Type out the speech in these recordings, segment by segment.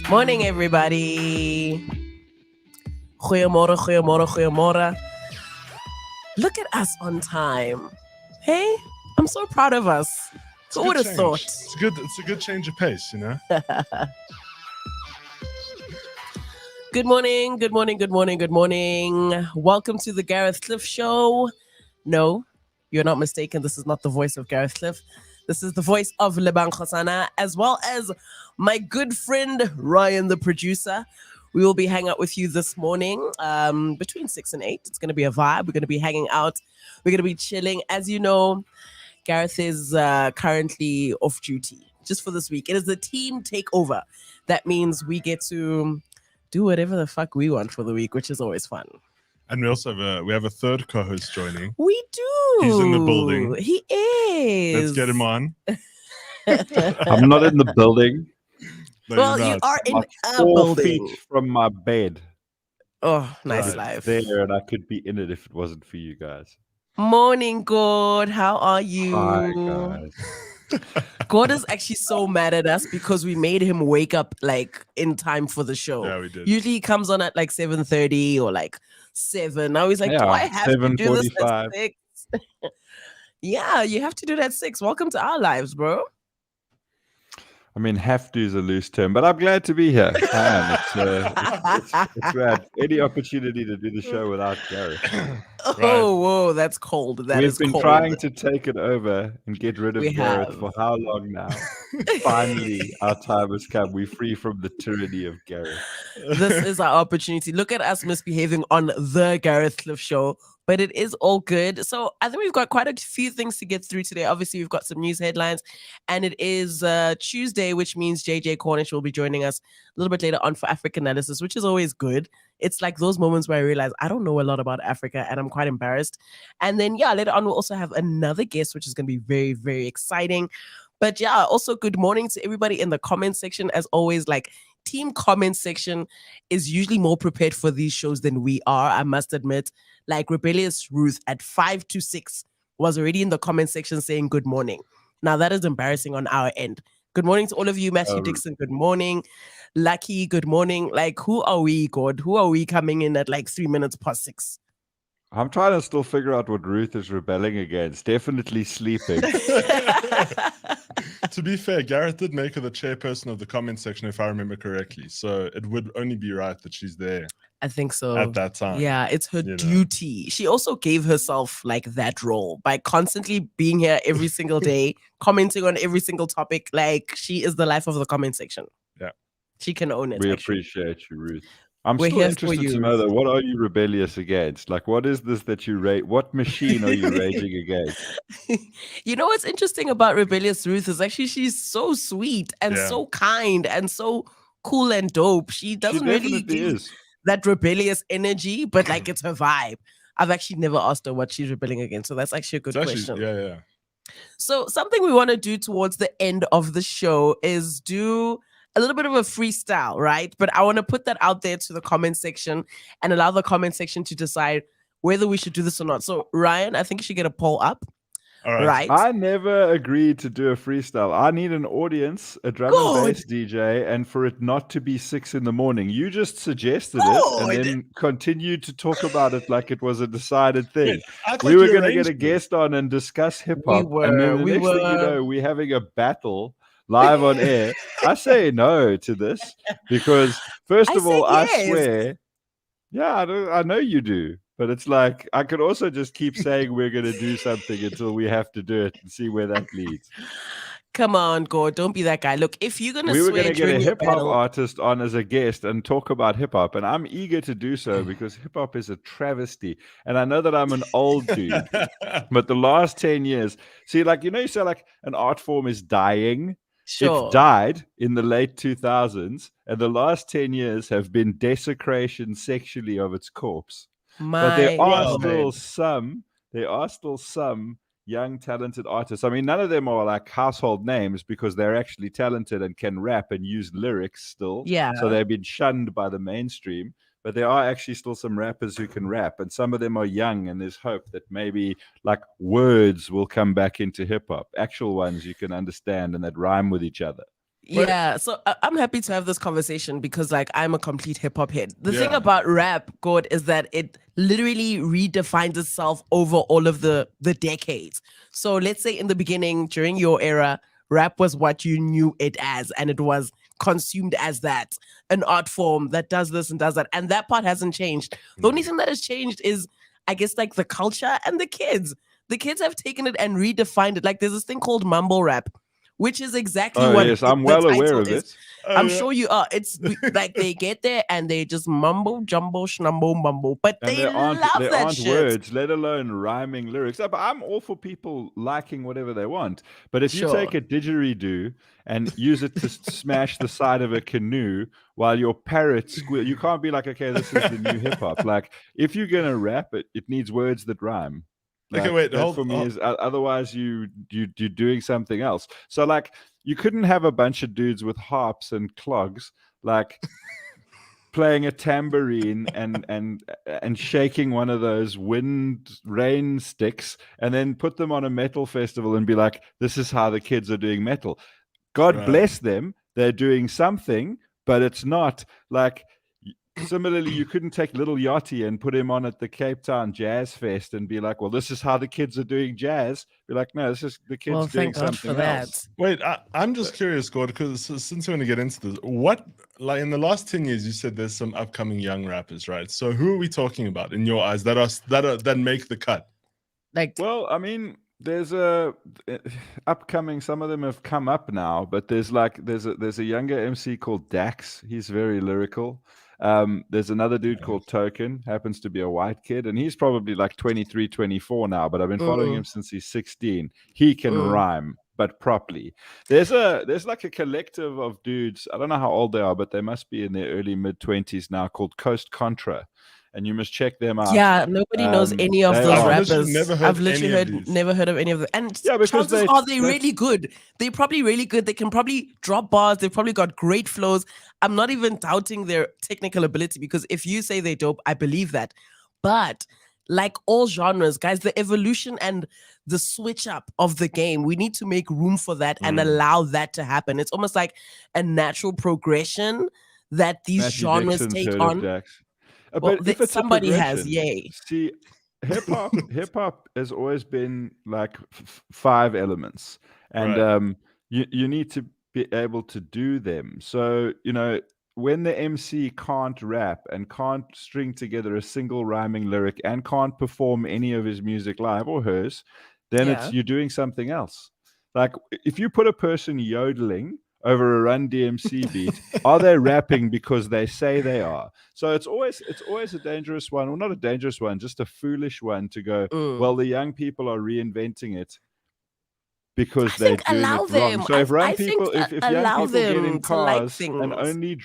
Morning, everybody. Goeiemorgen, goeiemorgen, goeiemorgen. Look at us on time. Hey, I'm so proud of us. Who would have thought? It's a good change of pace, you know. Good morning, good morning, good morning, good morning. Welcome to the Gareth Cliff Show. No, you're not mistaken. This is not the voice of Gareth Cliff. This is the voice of Lebang Gord, as well as my good friend Ryan, the producer. We will be hanging out with you this morning between 6 and 8. It's going to be a vibe. We're going to be hanging out. We're going to be chilling. As you know, Gareth is currently off duty just for this week. It is the team takeover. That means we get to do whatever the fuck we want for the week, which is always fun. And we also have a third co-host joining. We do. He's in the building. He is. Let's get him on. I'm not in the building. No, Well, you're you not. are in Like a 4 building. feet from my bed. Oh, nice Right. life. There, and I could be in it if it wasn't for you guys. Morning, Gord. How are you? Hi, guys. Gord is actually so mad at us because we made him wake up like in time for the show. Yeah, we did. Usually he comes on at like 7:30 or like 7. Now he's like, do Yeah, I have to do this 7:45. at 6? Yeah, you have to do that at 6. Welcome to our lives, bro. I mean, have to is a loose term, but I'm glad to be here. I am. It's rad. Any opportunity to do the show without Gareth. Oh, whoa, that's cold. That is We've been cold. trying to take it over and get rid of We Gareth have. for how long now? Finally, our time has come. We're free from the tyranny of Gareth. This is our opportunity. Look at us misbehaving on the Gareth Cliff Show, but it is all good. So I think we've got quite a few things to get through today. Obviously, we've got some news headlines, and it is Tuesday, which means JJ Cornish will be joining us a little bit later on for Africanalysis, which is always good. It's like those moments where I realize I don't know a lot about Africa, and I'm quite embarrassed. And then, yeah, later on, we'll also have another guest, which is going to be very, very exciting. But yeah, also good morning to everybody in the comment section. As always, like team comment section is usually more prepared for these shows than we are, I must admit. Like Rebellious Ruth at 5 to 6 was already in the comment section saying good morning. Now that is embarrassing on our end. Good morning to all of you. Matthew Dixon, good morning. Lucky, good morning. Like, who are we, God? Who are we coming in at like 3 minutes past 6? I'm trying to still figure out what Ruth is rebelling against. Definitely sleeping. To be fair, Gareth did make her the chairperson of the comment section, if I remember correctly. So it would only be right that she's there I think so. at that time. Yeah, it's her you know. duty. She also gave herself like that role by constantly being here every single day, commenting on every single topic. Like she is the life of the comment section. Yeah. She can own it. We actually. appreciate you, Ruth. I'm We're still here for interested to you. know though, what are you rebellious against? Like, what is this that you rate? What machine are you raging against? You know what's interesting about Rebellious Ruth is actually she's so sweet and Yeah. so kind and so cool and dope. She doesn't She really definitely give is. that rebellious energy, but like it's her vibe. I've actually never asked her what she's rebelling against, so that's actually a good It's question. actually, yeah. So something we want to do towards the end of the show is do a little bit of a freestyle, right? But I want to put that out there to the comment section and allow the comment section to decide whether we should do this or not. So Ryan, I think you should get a poll up, All right. right? I never agreed to do a freestyle. I need an audience, a drum and bass DJ, and for it not to be 6 in the morning. You just suggested it and Good. then continued to talk about it like it was a decided thing. Act We like were you going to get arranged a it. guest on and discuss hip hop. We And then were, the we next thing you were. know, we're having a battle live on air. I say no to this because, first I of all, said I yes. swear. Yeah, I know you do. But it's like, I could also just keep saying we're going to do something until we have to do it and see where that leads. Come on, Gord, don't be that guy. Look, if you're gonna We were swear going to get during a your hip hop battle, artist on as a guest and talk about hip hop. And I'm eager to do so because hip hop is a travesty. And I know that I'm an old dude, but the last 10 years, see, like, you say like an art form is dying. sure. It's died in the late 2000s, and the last 10 years have been desecration sexually of its corpse. But there are still some young talented artists. I mean, none of them are like household names because they're actually talented and can rap and use lyrics still. Yeah. So they've been shunned by the mainstream. but there are actually still some rappers who can rap, and some of them are young, and there's hope that maybe like words will come back into hip hop, actual ones you can understand and that rhyme with each other. Yeah, so I'm happy to have this conversation because like I'm a complete hip hop head. The thing Yeah. about rap, Gord, is that it literally redefines itself over all of the decades. So let's say in the beginning, during your era, rap was what you knew it as, and it was consumed as that, an art form that does this and does that. And that part hasn't changed. The only thing that has changed is, I guess, like the culture and the kids. The kids have taken it and redefined it. Like there's this thing called mumble rap, which is exactly what yes, I'm the well title aware of is. it. I'm sure you are. It's like they get there and they just mumble, jumbo, schnumble, mumble, but And they there love aren't that shit. words, let alone rhyming lyrics. But I'm all for people liking whatever they want. But if you Sure. take a didgeridoo and use it to smash the side of a canoe while your parrot squeal, you can't be like, okay, this is the new hip hop. Like, if you're gonna rap it, it needs words that rhyme. Okay, Like, wait, that hold- for me hold- is otherwise you're doing something else. So like, you couldn't have a bunch of dudes with harps and clogs like playing a tambourine and shaking one of those rain sticks and then put them on a metal festival and be like, this is how the kids are doing metal. God Right. bless them, they're doing something, but it's not like. Similarly, you couldn't take Little Yachty and put him on at the Cape Town Jazz Fest and be like, well, this is how the kids are doing jazz. Be like, no, this is the kids Well, doing thank God for something else. that. Wait, I'm just curious, Gord, because since we're going to get into this, what, like in the last 10 years, you said there's some upcoming young rappers, right? So who are we talking about in your eyes that make the cut? Like, Well, I mean, there's upcoming. Some of them have come up now, but there's a younger MC called Dax. He's very lyrical. There's another dude called Token, happens to be a white kid, and he's probably like 23, 24 now, but I've been following him since he's 16. He can rhyme, but properly. There's like a collective of dudes, I don't know how old they are, but they must be in their early mid-20s now, called Coast Contra. And you must check them out. yeah, nobody knows any of they those are- I've literally rappers. never heard I've literally any of these. never heard of any of them. And Yeah, because chances are they really good. They're probably really good. They can probably drop bars. They've probably got great flows. I'm not even doubting their technical ability because if you say they're dope, I believe that. But like all genres, guys, the evolution and the switch up of the game, we need to make room for that and allow that to happen. It's almost like a natural progression that these Matthew genres Dixon's take heard on. of Dax. Well, But if it's somebody a has, progression, yay. See, hip hop has always been like 5 elements, and Right. you need to be able to do them. So when the MC can't rap and can't string together a single rhyming lyric and can't perform any of his music live or hers, then Yeah. you're doing something else. Like if you put a person yodeling over a Run DMC beat, are they rapping because they say they are? So it's always a dangerous one, or not a dangerous one, just a foolish one to go, well, the young people are reinventing it because I they're think doing allow it wrong. them. So if I think if young allow people get them in to like cars and things. only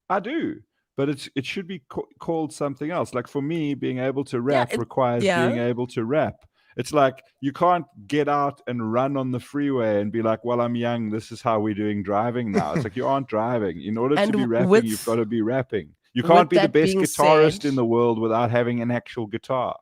I do, but it should be called something else. Like for me, being able to rap requires being able to rap. It's like you can't get out and run on the freeway and be like, well, I'm young, this is how we're doing driving now. It's like you aren't driving. In order And to be rapping, you've got to be rapping. You with can't be the that best being guitarist said- in the world without having an actual guitar.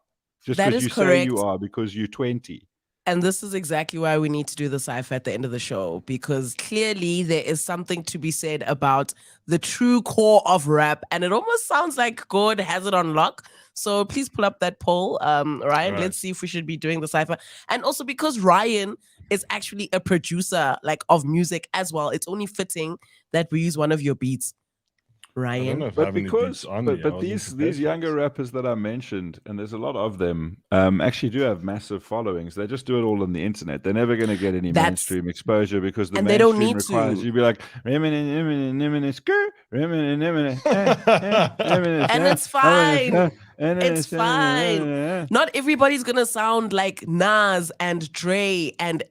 Just That because is you say you correct. are because you're 20. And this is exactly why we need to do the cipher at the end of the show, because clearly there is something to be said about the true core of rap. And it almost sounds like God has it on lock. So please pull up that poll, Ryan. Right. Let's see if we should be doing the cipher. And also because Ryan is actually a producer of music as well, it's only fitting that we use one of your beats. I don't know Ryan. if I But have any because beats on me. I but wasn't these prepared for younger this. rappers that I mentioned, and there's a lot of them, actually do have massive followings. They just do it all on the internet. They're never going to get any That's- mainstream exposure because the and they don't mainstream need requires to. you be like and it's fine. It's fine. Not everybody's gonna sound like Nas and Dre and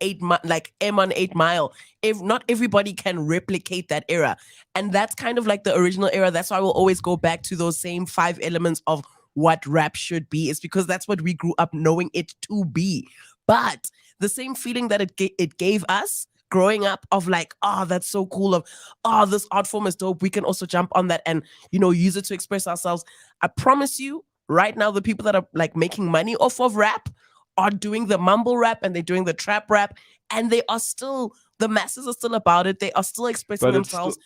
like M on 8 Mile. Not everybody can replicate that era, and that's kind of like the original era. That's why we'll always go back to those same 5 elements of what rap should be. It's because that's what we grew up knowing it to be. But the same feeling that it gave us growing up of like, oh, that's so cool, of oh, this art form is dope, we can also jump on that and, you know, use it to express ourselves. I promise you right now, the people that are like making money off of rap are doing the mumble rap and they're doing the trap rap, and they are still, the masses are still about it, they are still expressing themselves,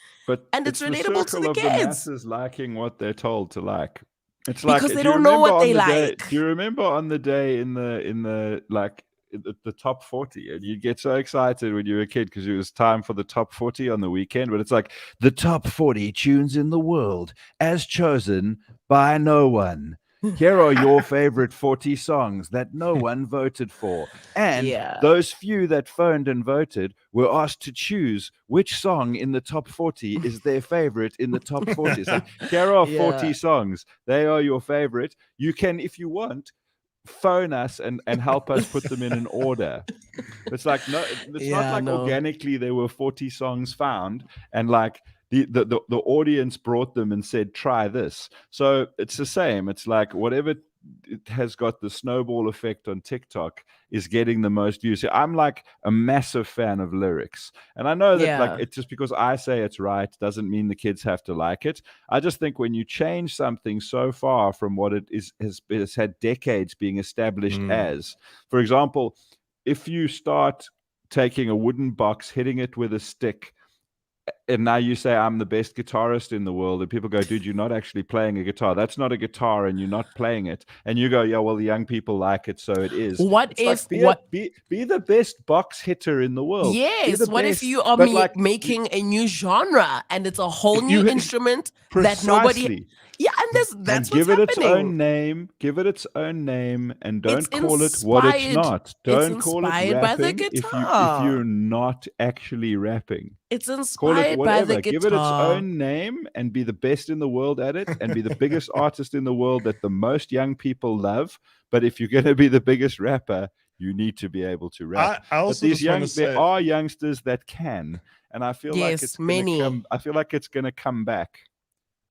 and it's relatable to the of kids. The masses liking what they're told to like. It's because like, they don't know what they like. Do you remember on the day in the like the top 40, and you'd get so excited when you were a kid because it was time for the top 40 on the weekend, but it's like the top 40 tunes in the world as chosen by no one. Here are your favorite 40 songs that no one voted for. And those few that phoned and voted were asked to choose which song in the top 40 is their favorite in the top 40. It's like, here are 40 songs. They are your favorite. You can, if you want, phone us and help us put them in an order. It's like, no, it's not like organically there were 40 songs found and like the audience brought them and said, try this. So it's the same. It's like whatever it has got the snowball effect on TikTok is getting the most views. So I'm like a massive fan of lyrics. And I know that like it's just because I say it's right doesn't mean the kids have to like it. I just think when you change something so far from what it has had decades being established as, for example, if you start taking a wooden box, hitting it with a stick, and now you say I'm the best guitarist in the world, and people go, dude, you're not actually playing a guitar. That's not a guitar, and you're not playing it. And you go, yeah, well, the young people like it, so it is. Be the best box hitter in the world? Yes. What if you are making a new genre and it's a whole new instrument that nobody? Yeah, and that's give what's it happening. its own name. Give it its own name, and don't call it what it's not. Don't call it rapping if you're not actually rapping. It's inspired by the guitar. Give it its own name and be the best in the world at it, and be the biggest artist in the world that the most young people love. But if you're going to be the biggest rapper, you need to be able to rap. There are youngsters that can, and I feel like it's many. I feel like it's going to come back.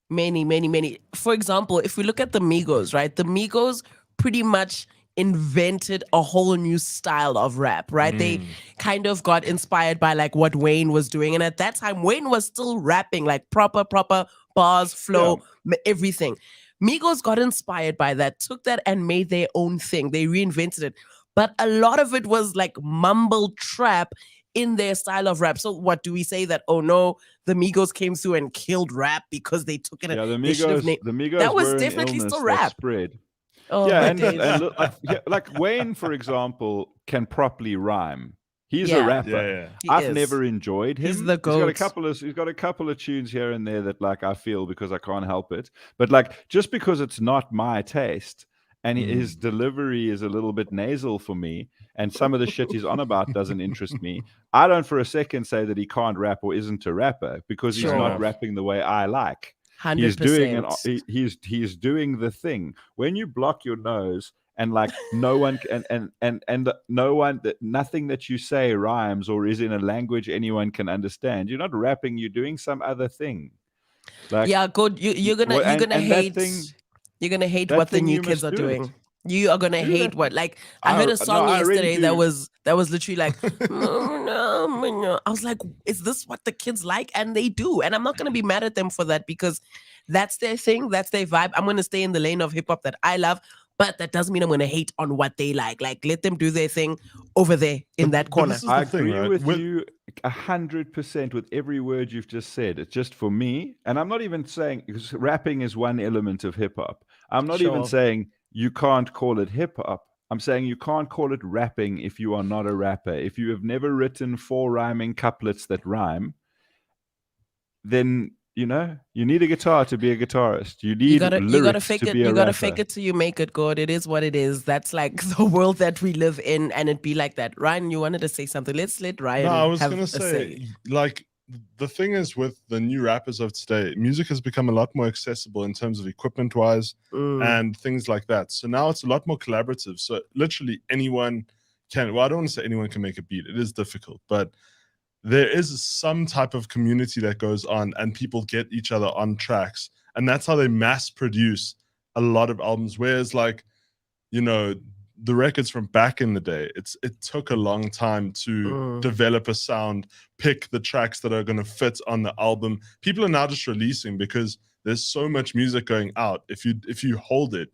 Many. For example, if we look at the Migos, right? The Migos pretty much invented a whole new style of rap, right? They kind of got inspired by like what Wayne was doing. And at that time, Wayne was still rapping like proper bars, flow, everything. Migos got inspired by that, took that and made their own thing. They reinvented it. But a lot of it was like mumble trap in their style of rap. So what do we say that, oh no, the Migos came through and killed rap because they took it? Yeah, the Migos that was definitely still rap. Spread. Oh, yeah, and like Wayne, for example, can properly rhyme. He's a rapper. I've never enjoyed him. He's the goat. He's got a couple of tunes here and there that like I feel because I can't help it. But like just because it's not my taste and his delivery is a little bit nasal for me, and some of the shit he's on about doesn't interest me, I don't for a second say that he can't rap or isn't a rapper because he's not rapping the way I like. 100%. He's doing the thing. When you block your nose and like no one nothing that you say rhymes or is in a language anyone can understand, you're not rapping, you're doing some other thing. Like, good. You're gonna hate what the new kids are doing. You are gonna hate what, like, I heard a song yesterday that was literally like, I was like, is this what the kids like? And they do. And I'm not gonna be mad at them for that because that's their thing, that's their vibe. I'm gonna stay in the lane of hip hop that I love, but that doesn't mean I'm gonna hate on what they like. Like, let them do their thing over there in that corner. I agree with you 100% with every word you've just said. It's just for me, and I'm not even saying, because rapping is one element of hip hop. I'm not even saying you can't call it hip hop. I'm saying you can't call it rapping if you are not a rapper. If you have never written 4 rhyming couplets that rhyme, then you need a guitar to be a guitarist. You need lyrics to be a rapper. You gotta fake it till you make it, God. It is what it is. That's like the world that we live in, and it be like that. Ryan, you wanted to say something. Let's let Ryan. No, I was gonna say, like, the thing is with the new rappers of today, music has become a lot more accessible in terms of equipment wise and things like that. So now it's a lot more collaborative. So literally anyone can, well, I don't want to say anyone can make a beat. It is difficult, but there is some type of community that goes on and people get each other on tracks. And that's how they mass produce a lot of albums. Whereas like, the records from back in the day, it took a long time to develop a sound, pick the tracks that are going to fit on the album. People are now just releasing because there's so much music going out. If you hold it,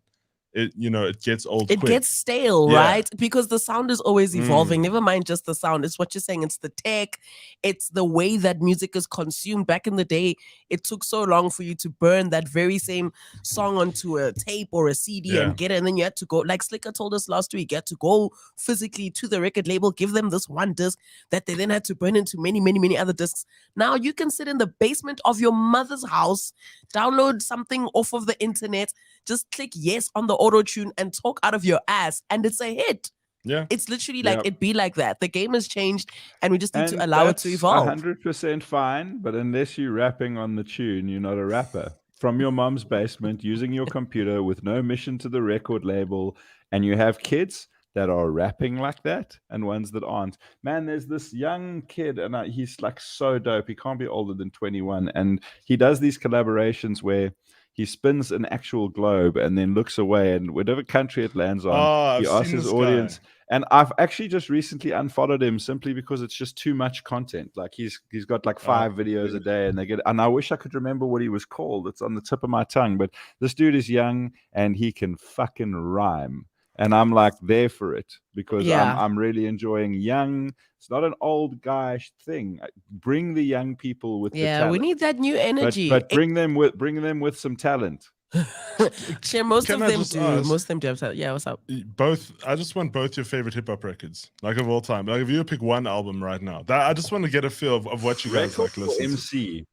it gets old. It quick. gets stale, Yeah. right? Because the sound is always evolving. Never mind just the sound. It's what you're saying. It's the tech. It's the way that music is consumed. Back in the day, it took so long for you to burn that very same song onto a tape or a CD and get it. And then you had to go, like Slicker told us last week, you had to go physically to the record label, give them this one disc that they then had to burn into many, many, many other discs. Now you can sit in the basement of your mother's house, download something off of the internet, just click yes on the auto tune and talk out of your ass, and it's a hit. Yeah, it's literally like it be like that. The game has changed, and we just need to allow it to That's evolve. 100% fine, but unless you're rapping on the tune, you're not a rapper. From your mom's basement, using your computer with no mission to the record label, and you have kids that are rapping like that and ones that aren't. Man, there's this young kid, and he's like so dope. He can't be older than 21, and he does these collaborations where he spins an actual globe and then looks away, and whatever country it lands on, he asks his audience. And I've actually just recently unfollowed him simply because it's just too much content. Like he's got like 5 videos a day, and I wish I could remember what he was called. It's on the tip of my tongue. But this dude is young and he can fucking rhyme. And I'm like there for it because I'm really enjoying young. It's not an old guy thing. Bring the young people with the talent. We need that new energy. But bring them with some talent. Most of them do. Most of them do have talent. Yeah, what's up? Both. I just want both your favorite hip hop records, like of all time. Like if you pick one album right now, I just want to get a feel of what you guys like listening to. MC.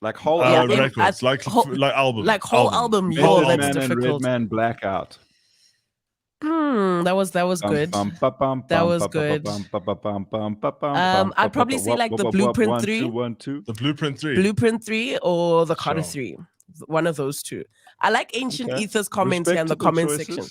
Like whole records, like album, like whole album. That's difficult. Redman, Blackout. That was good. That was good. I'd probably say like the Blueprint 3. The Blueprint 3. Blueprint 3 or the Carter 3. One of those two. I like Ancient Ether's comments here in the comment section.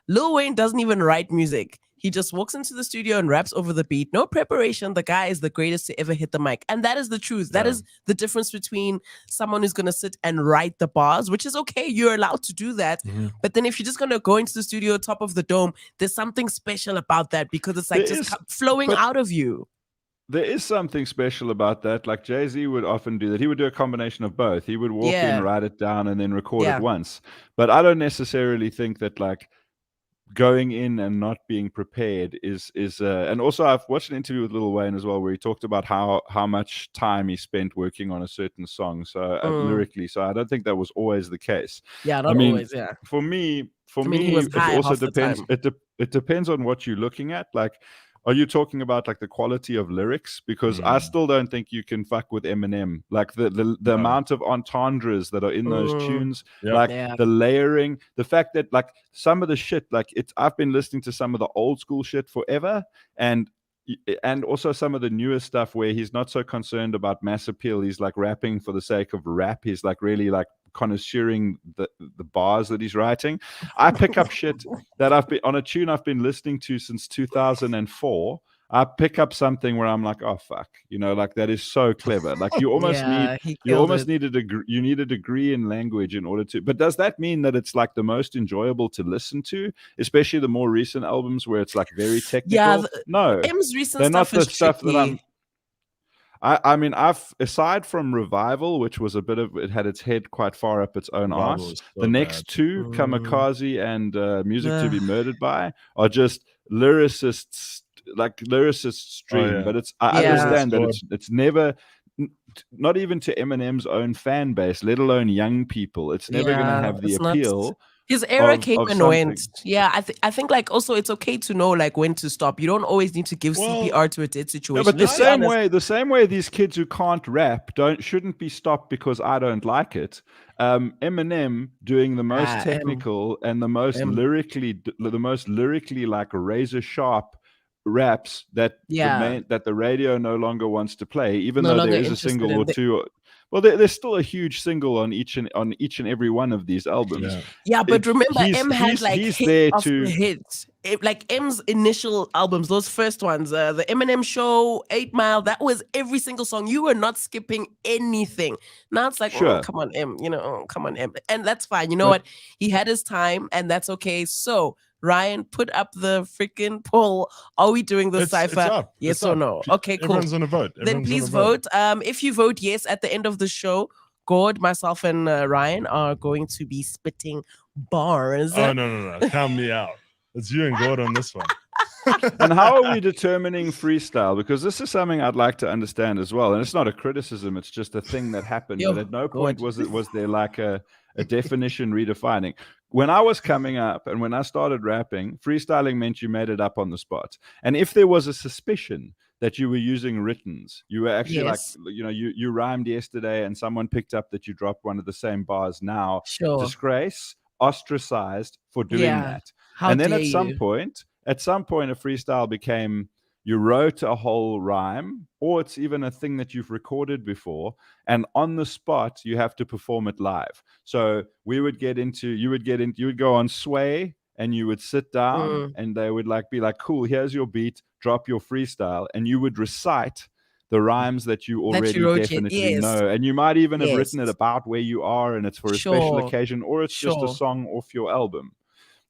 Lil Wayne doesn't even write music. He just walks into the studio and raps over the beat. No preparation. The guy is the greatest to ever hit the mic. And that is the truth. That is the difference between someone who's going to sit and write the bars, which is okay. You're allowed to do that. But then if you're just going to go into the studio, top of the dome, there's something special about that because it's like flowing out of you. There is something special about that. Like Jay-Z would often do that. He would do a combination of both. He would walk in, write it down, and then record it once. But I don't necessarily think that like going in and not being prepared is and also I've watched an interview with Lil Wayne as well where he talked about how much time he spent working on a certain song, so lyrically. So I don't think that was always the case. Always. For me it also depends. It depends on what you're looking at. Like, are you talking about like the quality of lyrics? Because I still don't think you can fuck with Eminem. Like the amount of entendres that are in those tunes, the layering, the fact that like some of the shit, like I've been listening to some of the old school shit forever, and also some of the newer stuff where he's not so concerned about mass appeal. He's like rapping for the sake of rap. He's like really like connoisseuring the bars that he's writing. I pick up shit that I've been on a tune I've been listening to since 2004. I pick up something where I'm like, oh fuck, like that is so clever. Like you almost need a degree in language in order to. But does that mean that it's like the most enjoyable to listen to, especially the more recent albums where it's like very technical? No, M's recent they're stuff not the is stuff tricky. that I'm. I mean, I've aside from Revival, which was it had its head quite far up its own arse. The next two, Kamikaze and Music to Be Murdered By, are just lyricists stream. But I understand that it's never, not even to Eminem's own fan base, let alone young people. It's never going to have the appeal. His era came and went. Yeah, I think like also it's okay to know like when to stop. You don't always need to give CPR to a dead situation. No, but the same way these kids who can't rap shouldn't be stopped because I don't like it. Eminem doing the most technical and the most lyrically like razor sharp raps that the radio no longer wants to play, even though there is a single or two. Well, there's still a huge single on each and every one of these albums. Yeah, but remember, M had like hits. Like M's initial albums, those first ones, the Eminem Show, 8 Mile, that was every single song. You were not skipping anything. Now it's like, oh, come on, M, come on, M. And that's fine. You know what? He had his time, and that's okay. So Ryan, put up the freaking poll. Are we doing the It's cipher? up. Yes It's or up. no? Okay, cool. Everyone's on a vote. Then please vote. If you vote yes at the end of the show, Gord, myself, and Ryan are going to be spitting bars. Oh, no. Count me out. It's you and Gord on this one. And how are we determining freestyle? Because this is something I'd like to understand as well. And it's not a criticism; it's just a thing that happened. Yo, but at no point God. was there like a definition redefining. When I was coming up and when I started rapping, freestyling meant you made it up on the spot. And if there was a suspicion that you were using writtens, you were actually Yes. like, you rhymed yesterday and someone picked up that you dropped one of the same bars now, Sure. disgrace, ostracized for doing Yeah. that. How And then dare at some point, a freestyle became you wrote a whole rhyme, or it's even a thing that you've recorded before, and on the spot you have to perform it live. So you would go on Sway and you would sit down and they would be like, cool, here's your beat, drop your freestyle, and you would recite the rhymes that you already definitely know. And you might even have written it about where you are and it's for a special occasion, or it's just a song off your album.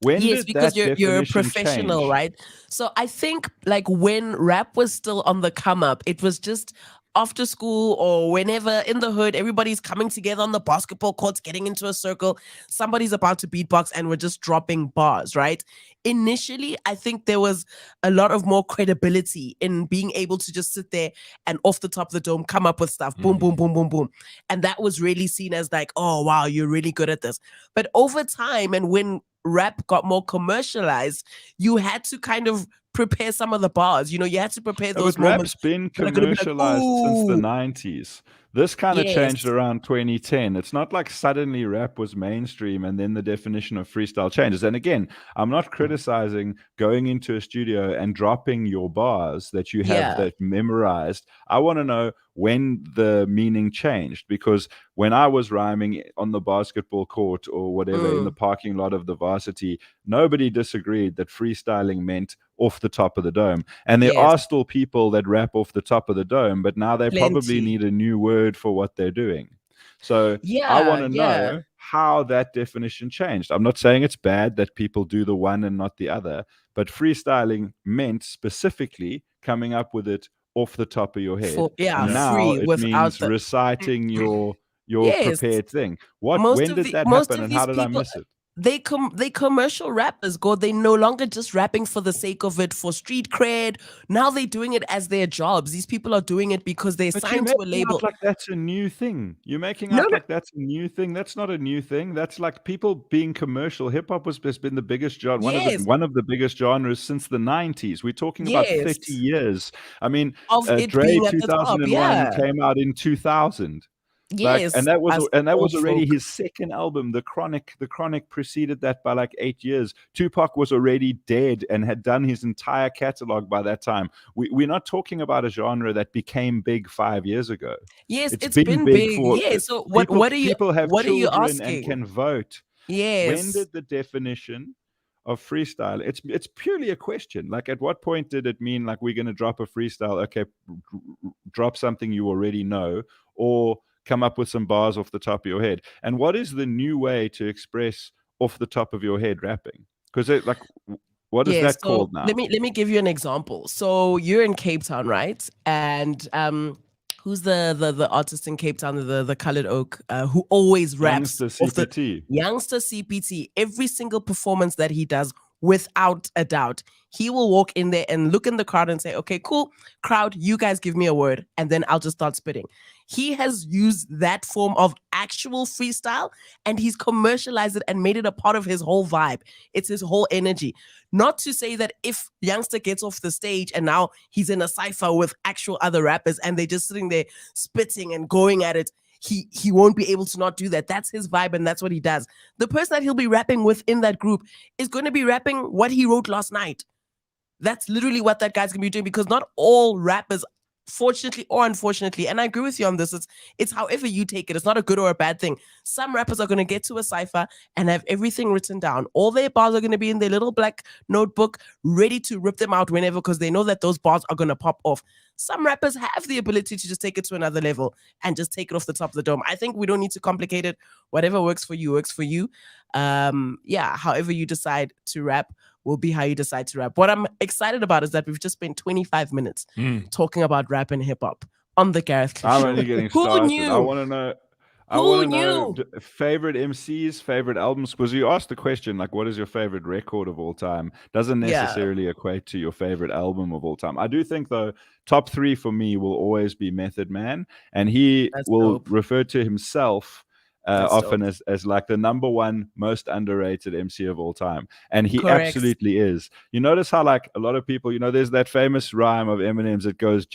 When did because that you're a definition professional, change? right? So I think when rap was still on the come up, it was just after school or whenever in the hood, everybody's coming together on the basketball courts, getting into a circle. Somebody's about to beatbox and we're just dropping bars, right? Initially, I think there was a lot of more credibility in being able to just sit there and off the top of the dome, come up with stuff, boom, boom, boom, boom, boom. And that was really seen as like, oh, wow, you're really good at this. But over time, and when rap got more commercialized, you had to kind of prepare some of the bars. You had to prepare those moments. Rap's been commercialized since the 90s. This kind of changed around 2010. It's not like suddenly rap was mainstream and then the definition of freestyle changes. And again, I'm not criticizing going into a studio and dropping your bars that you have that memorized. I want to know when the meaning changed, because when I was rhyming on the basketball court or whatever in the parking lot of the varsity, nobody disagreed that freestyling meant off the top of the dome. And there are still people that rap off the top of the dome, but now they probably need a new word for what they're doing. So I want to know how that definition changed. I'm not saying it's bad that people do the one and not the other, but freestyling meant specifically coming up with it off the top of your head. Now it means reciting your prepared thing. When did that happen and how did I miss it? They commercial rappers, Gord. They no longer just rapping for the sake of it, for street cred. Now they're doing it as their jobs. These people are doing it because they're signed to a label. Like that's a new thing. You're making out like that's a new thing. That's not a new thing. That's like people being commercial. Hip hop has been the biggest genre, one of the biggest genres since the 90s. We're talking about 30 years. I mean, Dre 2001 came out in 2000. And that was already his second album. The Chronic preceded that by like 8 years. Tupac was already dead and had done his entire catalog by that time. We're not talking about a genre that became big 5 years ago. Yes, it's been big. So what are you? People have what children are you asking? and can vote. Yes. When did the definition of freestyle? It's purely a question. Like, at what point did it mean like we're going to drop a freestyle? Okay, drop something you already know, or come up with some bars off the top of your head. And what is the new way to express off the top of your head rapping? Because what is that called now? Let me give you an example. So you're in Cape Town, right? And who's the artist in Cape Town, the Colored Oak, who always raps? Youngster CPT. Youngster CPT. Every single performance that he does, without a doubt, he will walk in there and look in the crowd and say, okay, cool, crowd, you guys give me a word, and then I'll just start spitting. He has used that form of actual freestyle and he's commercialized it and made it a part of his whole vibe. It's his whole energy. Not to say that if Youngster gets off the stage and now he's in a cypher with actual other rappers and they're just sitting there spitting and going at it, he won't be able to not do that. That's his vibe and that's what he does. The person that he'll be rapping with in that group is going to be rapping what he wrote last night. That's literally what that guy's going to be doing, because not all rappers, fortunately or unfortunately, and I agree with you on this, it's however you take it. It's not a good or a bad thing. Some rappers are going to get to a cypher and have everything written down. All their bars are going to be in their little black notebook, ready to rip them out whenever, because they know that those bars are going to pop off. Some rappers have the ability to just take it to another level and just take it off the top of the dome. I think we don't need to complicate it. Whatever works for you, works for you. However you decide to rap, will be how you decide to rap. What I'm excited about is that we've just spent 25 minutes talking about rap and hip hop on the Gareth Cliff I'm Show. only getting Who started. knew? I want to know. Who knew? Favorite MCs, favorite albums. Because you asked the question, like, what is your favorite record of all time? Doesn't necessarily equate to your favorite album of all time. I do think, though, top 3 for me will always be Method Man, and he will refer to himself often as like the number 1 most underrated MC of all time, and he absolutely is. You notice how like a lot of people, there's that famous rhyme of Eminem's. It goes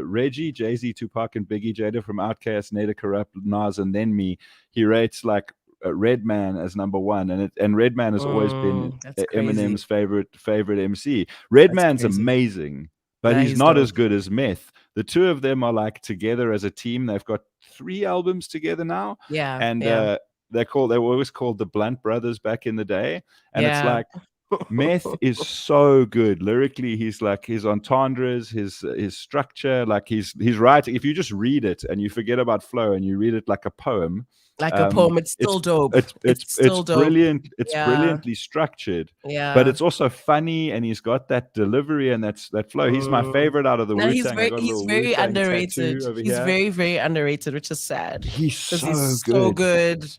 Reggie, Jay-Z, Tupac, and Biggie, Jada from Outkast, Nader, Corrupt, Nas, and then me. He rates like Redman as number 1, and Redman has always been Eminem's favorite MC. Redman's amazing, but he's not as good as Meth. The two of them are like together as a team. They've got 3 albums together now. Yeah. And they were always called the Blunt Brothers back in the day. And it's like Meth is so good. Lyrically, he's like his entendres, his structure, like he's writing. If you just read it and you forget about flow and you read it like a poem. It's still dope. It's still dope. Brilliant. It's brilliantly structured. Yeah. But it's also funny, and he's got that delivery and that flow. He's my favorite out of the Wu-Tang. He's very underrated. He's very, very underrated, which is sad. He's so good.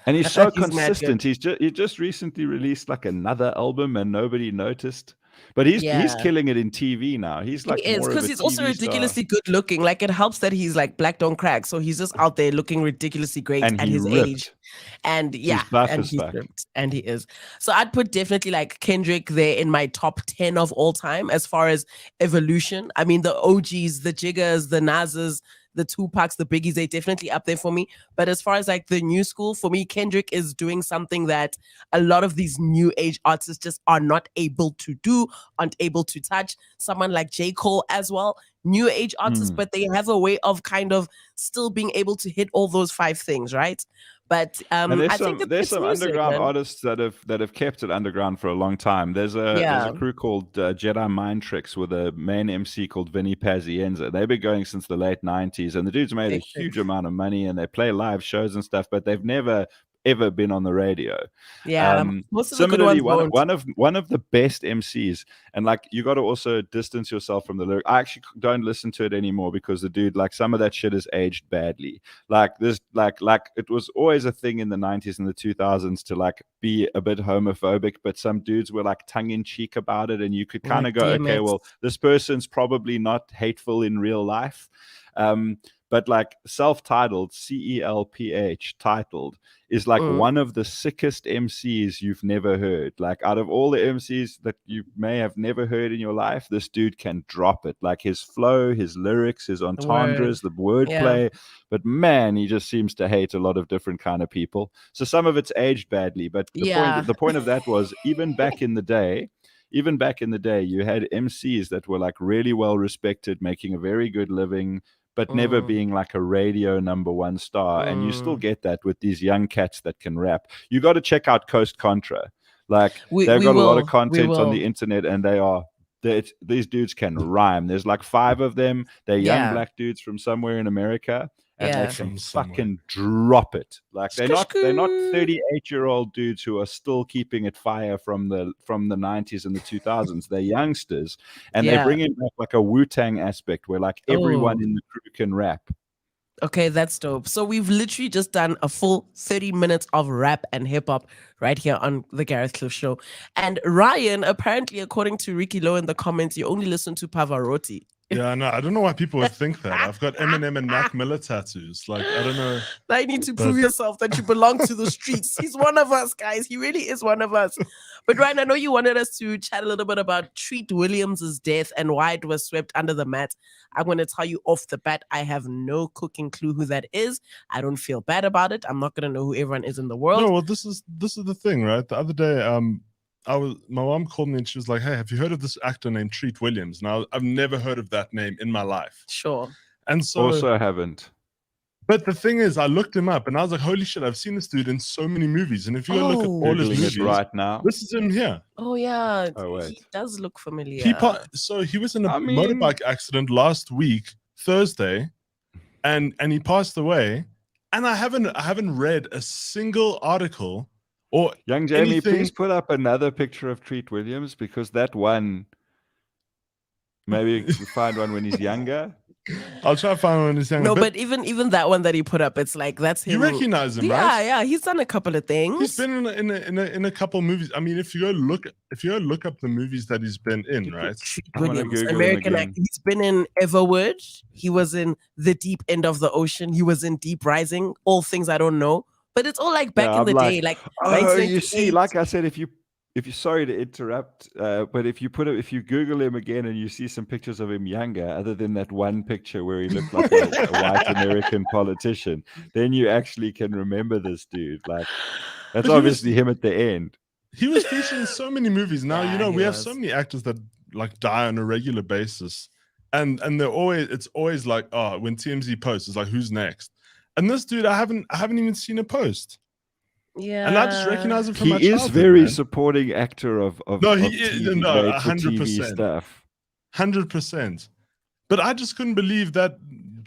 And he's so consistent. He just recently released like another album and nobody noticed. But he's killing it in TV now. He's like because he's also ridiculously good looking. Like it helps that he's like black don't crack, so he's just out there looking ridiculously great at his age. And he is. So I'd put definitely like Kendrick there in my top 10 of all time as far as evolution. I mean, the OGs, the Jiggers, the Nas's, the Tupacs, the Biggies, they definitely up there for me. But as far as like the new school, for me, Kendrick is doing something that a lot of these new age artists just are not able to do, aren't able to touch. Someone like J. Cole as well, new age artists, but they have a way of kind of still being able to hit all those 5 things, right? But there's some underground artists that have kept it underground for a long time. There's a crew called Jedi Mind Tricks with a main MC called Vinny Pazienza. They've been going since the late 90s, and the dude's made a huge amount of money, and they play live shows and stuff, but they've never ever been on the radio. Similarly, one of the best MCs, and like you got to also distance yourself from the lyric. I actually don't listen to it anymore because the dude, like some of that shit is aged badly. Like this, like it was always a thing in the 90s and the 2000s to like be a bit homophobic, but some dudes were like tongue in cheek about it, and you could kind of go, okay, well, this person's probably not hateful in real life. But like self-titled, CELPH, titled, is like one of the sickest MCs you've never heard. Like out of all the MCs that you may have never heard in your life, this dude can drop it. Like his flow, his lyrics, his entendres, the wordplay. But man, he just seems to hate a lot of different kind of people. So some of it's aged badly. But the point of that was even back in the day, you had MCs that were like really well respected, making a very good living, but never being like a radio number 1 star. And you still get that with these young cats that can rap. You got to check out Coast Contra. Like they've got a lot of content on the internet, and these dudes can rhyme. There's like 5 of them. They're young black dudes from somewhere in America. And they can fucking drop it. Like they're not 38-year-old dudes who are still keeping it fire from the 90s and the 2000s. They're youngsters, and they bring in like a Wu-Tang aspect where like everyone in the crew can rap. Okay, that's dope. So we've literally just done a full 30 minutes of rap and hip hop right here on the Gareth Cliff Show. And Ryan, apparently, according to Ricky Lowe in the comments, you only listen to Pavarotti. Yeah, no, I don't know why people would think that. I've got Eminem and Mac Miller tattoos. Like, I don't know. I need to prove yourself that you belong to the streets. He's one of us, guys. He really is one of us. But Ryan, I know you wanted us to chat a little bit about Treat Williams' death and why it was swept under the mat. I'm going to tell you off the bat, I have no cooking clue who that is. I don't feel bad about it. I'm not going to know who everyone is in the world. No, well, this is the thing, right? The other day, my mom called me and she was like, "Hey, have you heard of this actor named Treat Williams?" Now, I've never heard of that name in my life. Sure. And so also haven't. But the thing is, I looked him up and I was like, "Holy shit! I've seen this dude in so many movies." And if you look at all his movies right now, this is him here. Oh yeah, he does look familiar. So he was in a motorbike accident last week, Thursday, and he passed away. And I haven't read a single article Or Young Jamie, anything. please put up another picture of Treat Williams, because that one, maybe we find one when he's younger. I'll try to find one when he's younger. No, but even that one that he put up, it's like that's him. You recognize him, yeah, right? Yeah, he's done a couple of things. He's been in a couple of movies. I mean, if you go look up the movies that he's been in, right? Treat I'm gonna Williams, Google him American again. actor. He's been in Everwood. He was in The Deep End of the Ocean. He was in Deep Rising. All things I don't know, but it's all like back in the day, like. Oh, you see, 1998. like I said, if you sorry to interrupt, but if you Google him again and you see some pictures of him younger, other than that one picture where he looked like a white American politician, then you actually can remember this dude. Like, that's obviously him at the end. He was featured in so many movies. Now, Yeah, we have was. so many actors that like die on a regular basis. And it's always like, oh, when TMZ posts, it's like, who's next? And this dude, I haven't even seen a post. Yeah, And I just recognize him from He my is childhood, very man. supporting actor of No, he of is- TV, no, made for 100%. TV stuff. 100%. But I just couldn't believe that.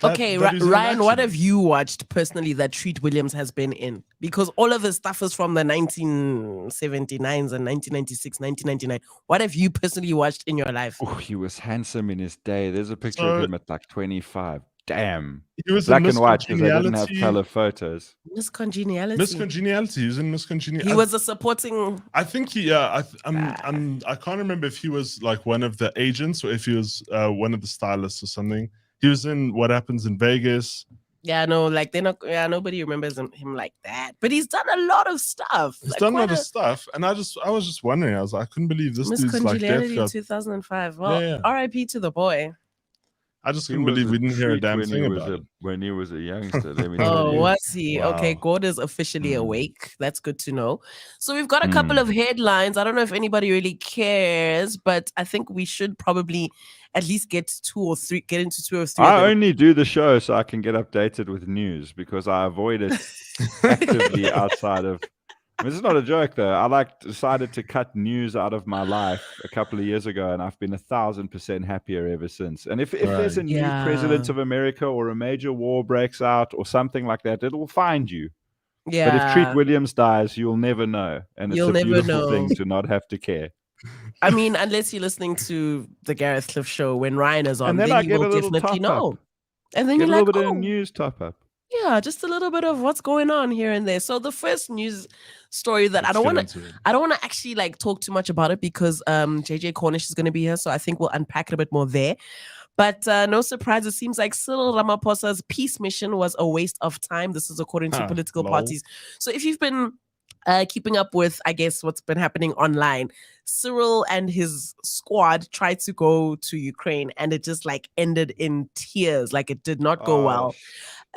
Okay, that he's in Ryan, what action. have you watched personally that Treat Williams has been in? Because all of his stuff is from the 1979s and 1996, 1999. What have you personally watched in your life? Oh, he was handsome in his day. There's a picture So- of him at like 25. Damn. He was Black in and white, because they didn't have Miscongeniality. color photos. Miss Congeniality. Miscongeniality. He was in Miscongeniality. He was a supporting. I think he. I can't remember if he was like one of the agents or if he was one of the stylists or something. He was in What Happens in Vegas. Yeah, no, like they're not. Yeah, nobody remembers him like that. But he's done a lot of stuff. He's like done a quite lot of stuff, and I was just wondering. I couldn't believe this Miss dude's like death Congeniality got. 2005. Well, Yeah. R.I.P. to the boy. I just He couldn't was believe a we didn't hear a treat damn when thing he was about it. when he was a youngster. Let me Oh, tell you. was he? Okay, Wow. Gord is officially Mm. awake. That's good to know. So we've got a couple of headlines. I don't know if anybody really cares, but I think we should probably at least get into 2 or 3 of I them. only do the show so I can get updated with news, because I avoid it actively outside of. This is not a joke, though. I decided to cut news out of my life a couple of years ago, and I've been 1,000% happier ever since. And if there's a new president of America or a major war breaks out or something like that, it will find you. Yeah. But if Treat Williams dies, you'll never know, and it's You'll a never beautiful know. thing to not have to care. I mean, unless you're listening to the Gareth Cliff show when Ryan is on, And then then I you get will a little definitely top-up. know. And then Get a you're little like, bit oh, of a news top up. yeah, just a little bit of what's going on here and there. So the first news story that I Let's don't get want to into it. I don't want to actually like talk too much about it because JJ Cornish is going to be here, so I think we'll unpack it a bit more there. But no surprise, it seems like Cyril Ramaphosa's peace mission was a waste of time. This is according to political lol. parties. So if you've been keeping up with, I guess, what's been happening online, Cyril and his squad tried to go to Ukraine and it just like ended in tears. Like it did not go well.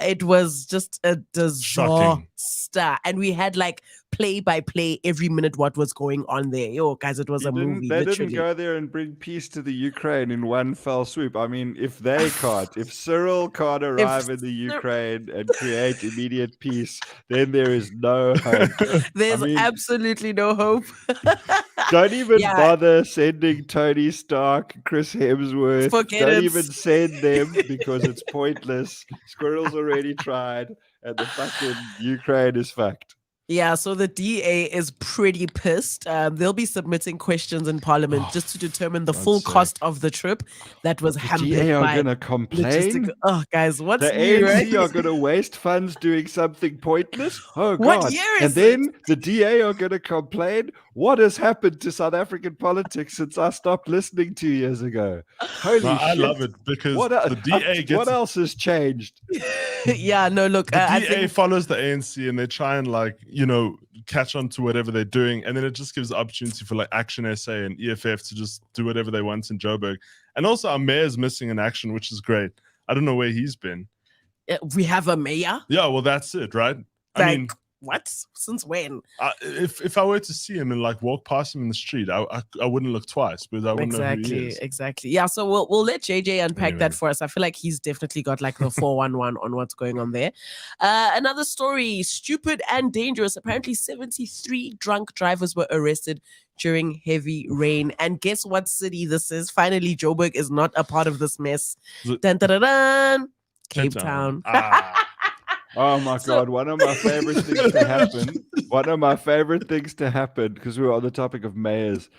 It was just a disaster. And we had like play by play every minute what was going on there. Yo, guys, it was a movie. They literally. didn't go there and bring peace to the Ukraine in one fell swoop. I mean, if they can't, if Cyril can't arrive in the Ukraine and create immediate peace, then there is no hope. There's absolutely no hope. Don't even bother sending Tony Stark, Chris Hemsworth. Don't even send them because it's pointless. Squirrel's already tried, and the fucking Ukraine is fucked. Yeah, so the DA is pretty pissed. They'll be submitting questions in Parliament just to determine the full cost of the trip that was hampered DA are by going to complain? Oh, guys, what's the new, ANC right? are going to waste funds doing something pointless? Oh, God. What year is And then the DA are going to complain? What has happened to South African politics since I stopped listening 2 years ago? Holy shit. I love it because the DA gets... What else has changed? Yeah, no, look. The I DA think... follows the ANC and they try and like, catch on to whatever they're doing. And then it just gives the opportunity for like Action SA and EFF to just do whatever they want in Joburg. And also our mayor's missing in action, which is great. I don't know where he's been. We have a mayor? Yeah, well, that's it, right? Like, I mean, what? Since when? If I were to see him and like walk past him in the street, I wouldn't look twice because I wouldn't know who he is. Exactly. Yeah, so we'll let JJ unpack that for us. I feel like he's definitely got like the 411 on what's going on there. Another story, stupid and dangerous. Apparently 73 drunk drivers were arrested during heavy rain. And guess what city this is? Finally, Joburg is not a part of this mess. Dun, dun, dun, dun. Cape Town. Oh my So- God. One of my favorite things to happen. One of my favorite things to happen, because we were on the topic of mayors.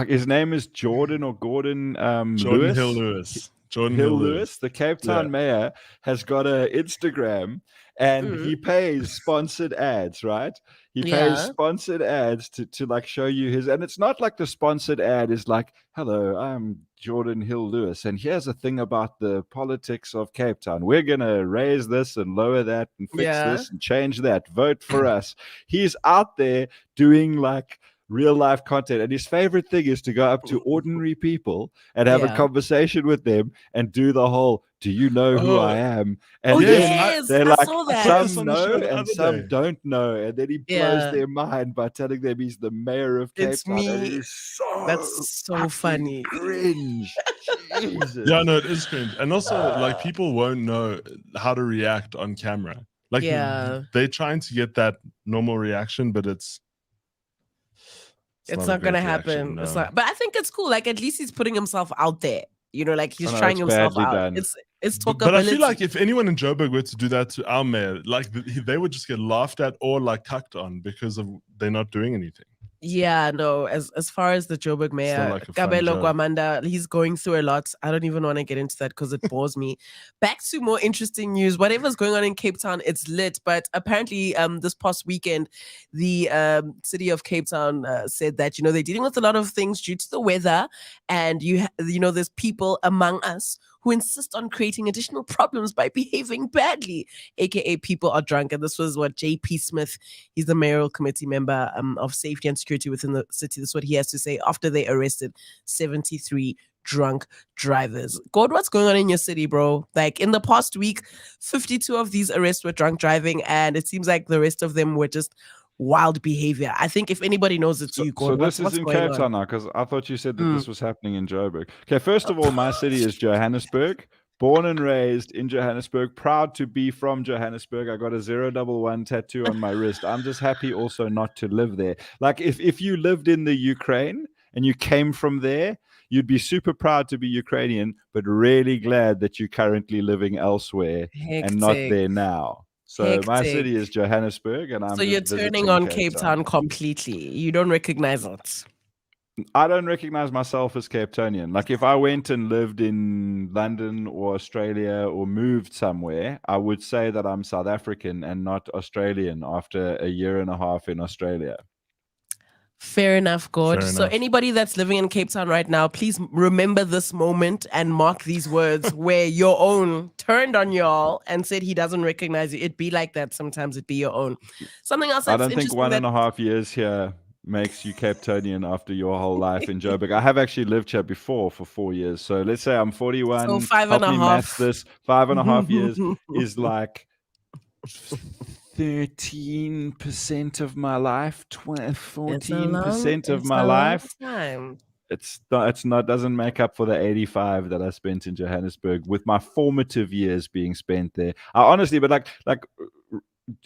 His name is Jordan or Gordon Jordan Lewis. Hill Lewis. Jordan Hill Lewis, the Cape Town Yeah. mayor, has got an Instagram and he pays sponsored ads, right? He pays Yeah. sponsored ads to like show you his, and it's not like the sponsored ad is like, hello, I'm Jordan Hill Lewis, and here's a thing about the politics of Cape Town. We're gonna raise this and lower that and fix this and change that. Vote for us. He's out there doing like real life content, and his favorite thing is to go up to ordinary people and have a conversation with them and do the whole "do you know who I am?" And then they're I like, saw that. some know and some don't know, and then he blows their mind by telling them he's the mayor of Cape It's Town. me. And it is so That's so funny. cringe. Jesus. Yeah, no, it is cringe. And also, like, people won't know how to react on camera. Like, they're trying to get that normal reaction, but it's not gonna happen. No. It's not, but I think it's cool. Like, at least he's putting himself out there. You know, like he's I know, trying it's himself badly out. done. It's talkability. But I feel like if anyone in Joburg were to do that to our mayor, like they would just get laughed at or like cucked on because of they're not doing anything. Yeah, no, as far as the Joburg mayor, like a fun Kabelo joke. Kwamanda, he's going through a lot. I don't even want to get into that because it bores me. Back to more interesting news. Whatever's going on in Cape Town, it's lit. But apparently, this past weekend, the city of Cape Town said that, you know, they're dealing with a lot of things due to the weather. And, you know, there's people among us who insist on creating additional problems by behaving badly, aka people are drunk. And this was what JP Smith, he's the mayoral committee member of safety and security within the city. This is what he has to say after they arrested 73 drunk drivers. God, what's going on in your city, bro? Like in the past week, 52 of these arrests were drunk driving, and it seems like the rest of them were just wild behavior. I think if anybody knows it's you, God, so this is in Cape Town now, because I thought you said that this was happening in Joburg. Okay, first of all, my city is Johannesburg. Born and raised in Johannesburg, proud to be from Johannesburg. I got a 011 tattoo on my wrist. I'm just happy also not to live there. Like if you lived in the Ukraine and you came from there, you'd be super proud to be Ukrainian, but really glad that you're currently living elsewhere and not there now. So my city is Johannesburg, and I'm so you're turning on Cape Town completely. You don't recognize it. I don't recognize myself as Cape Townian. Like if I went and lived in London or Australia or moved somewhere, I would say that I'm South African and not Australian after a year and a half in Australia. Fair enough, God. Fair So enough. anybody that's living in Cape Town right now, please remember this moment and mark these words where your own turned on y'all and said he doesn't recognize you. It'd be like that sometimes. It'd be your own. Something else that's I don't think 1.5 years here makes you Cape Townian after your whole life in Joburg. I have actually lived here before for 4 years. So let's say I'm 41. So 5.5. Help me math this. 5.5 years is like 13% of my life, 14% of my life. It's not doesn't make up for the 85 that I spent in Johannesburg with my formative years being spent there. I honestly, but like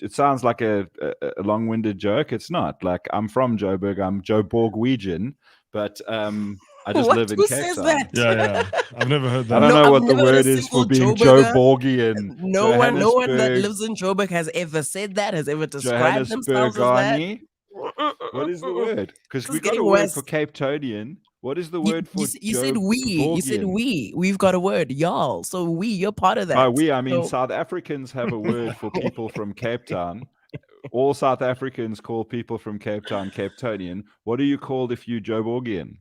it sounds like a long-winded joke. It's not. Like I'm from Joburg. I'm Joburg-Wegian, but I just live in Who Cape says Town. that? Yeah. I've never heard that. I don't know I've what the never heard word a is for single being Joburger. Joburgian. No one that lives in Joburg has ever said that, has ever described themselves as that. What is the word? Because we got getting a word worse. for Cape Townian. What is the word for you said we. You said we. We've got a word, y'all. So you're part of that. I mean, South Africans have a word for people from Cape Town. All South Africans call people from Cape Town Cape Townian. What are you called if you Joburgian?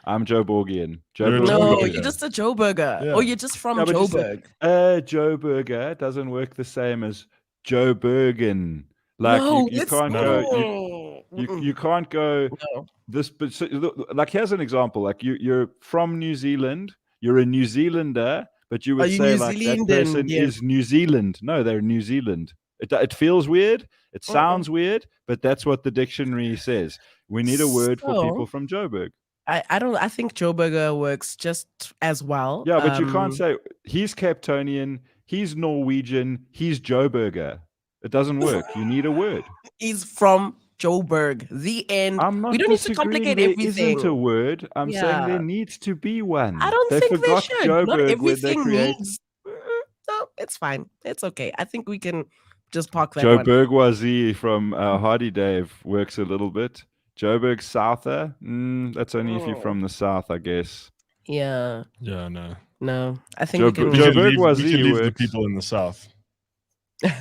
I'm Joburgian. No, you're just a Joburger. Yeah. Or you're just from Joburg. Joburger doesn't work the same as Joburgen. Like no, you can't go. You can't go. No. This, like here's an example. Like you're from New Zealand. You're a New Zealander, but you would say like that person is New Zealand. No, they're New Zealand. It feels weird. It sounds weird, but that's what the dictionary says. We need a word for people from Joburg. I think Joburger works just as well. Yeah, but you can't say he's Cape Townian, he's Norwegian, he's Joburger. It doesn't work. You need a word. He's from Joburg. The end. I'm not we don't need to complicate there everything. Isn't a word. I'm saying there needs to be one. I don't think they should. Joburg Not everything when they needs. No, it's fine. It's okay. I think we can Just park that one. Joburg from Hardy Dave works a little bit. Joburg Souther, that's only if you're from the south, I guess. Yeah. Yeah, no. No, I think we can. Joburg We can leave the works. people in the south.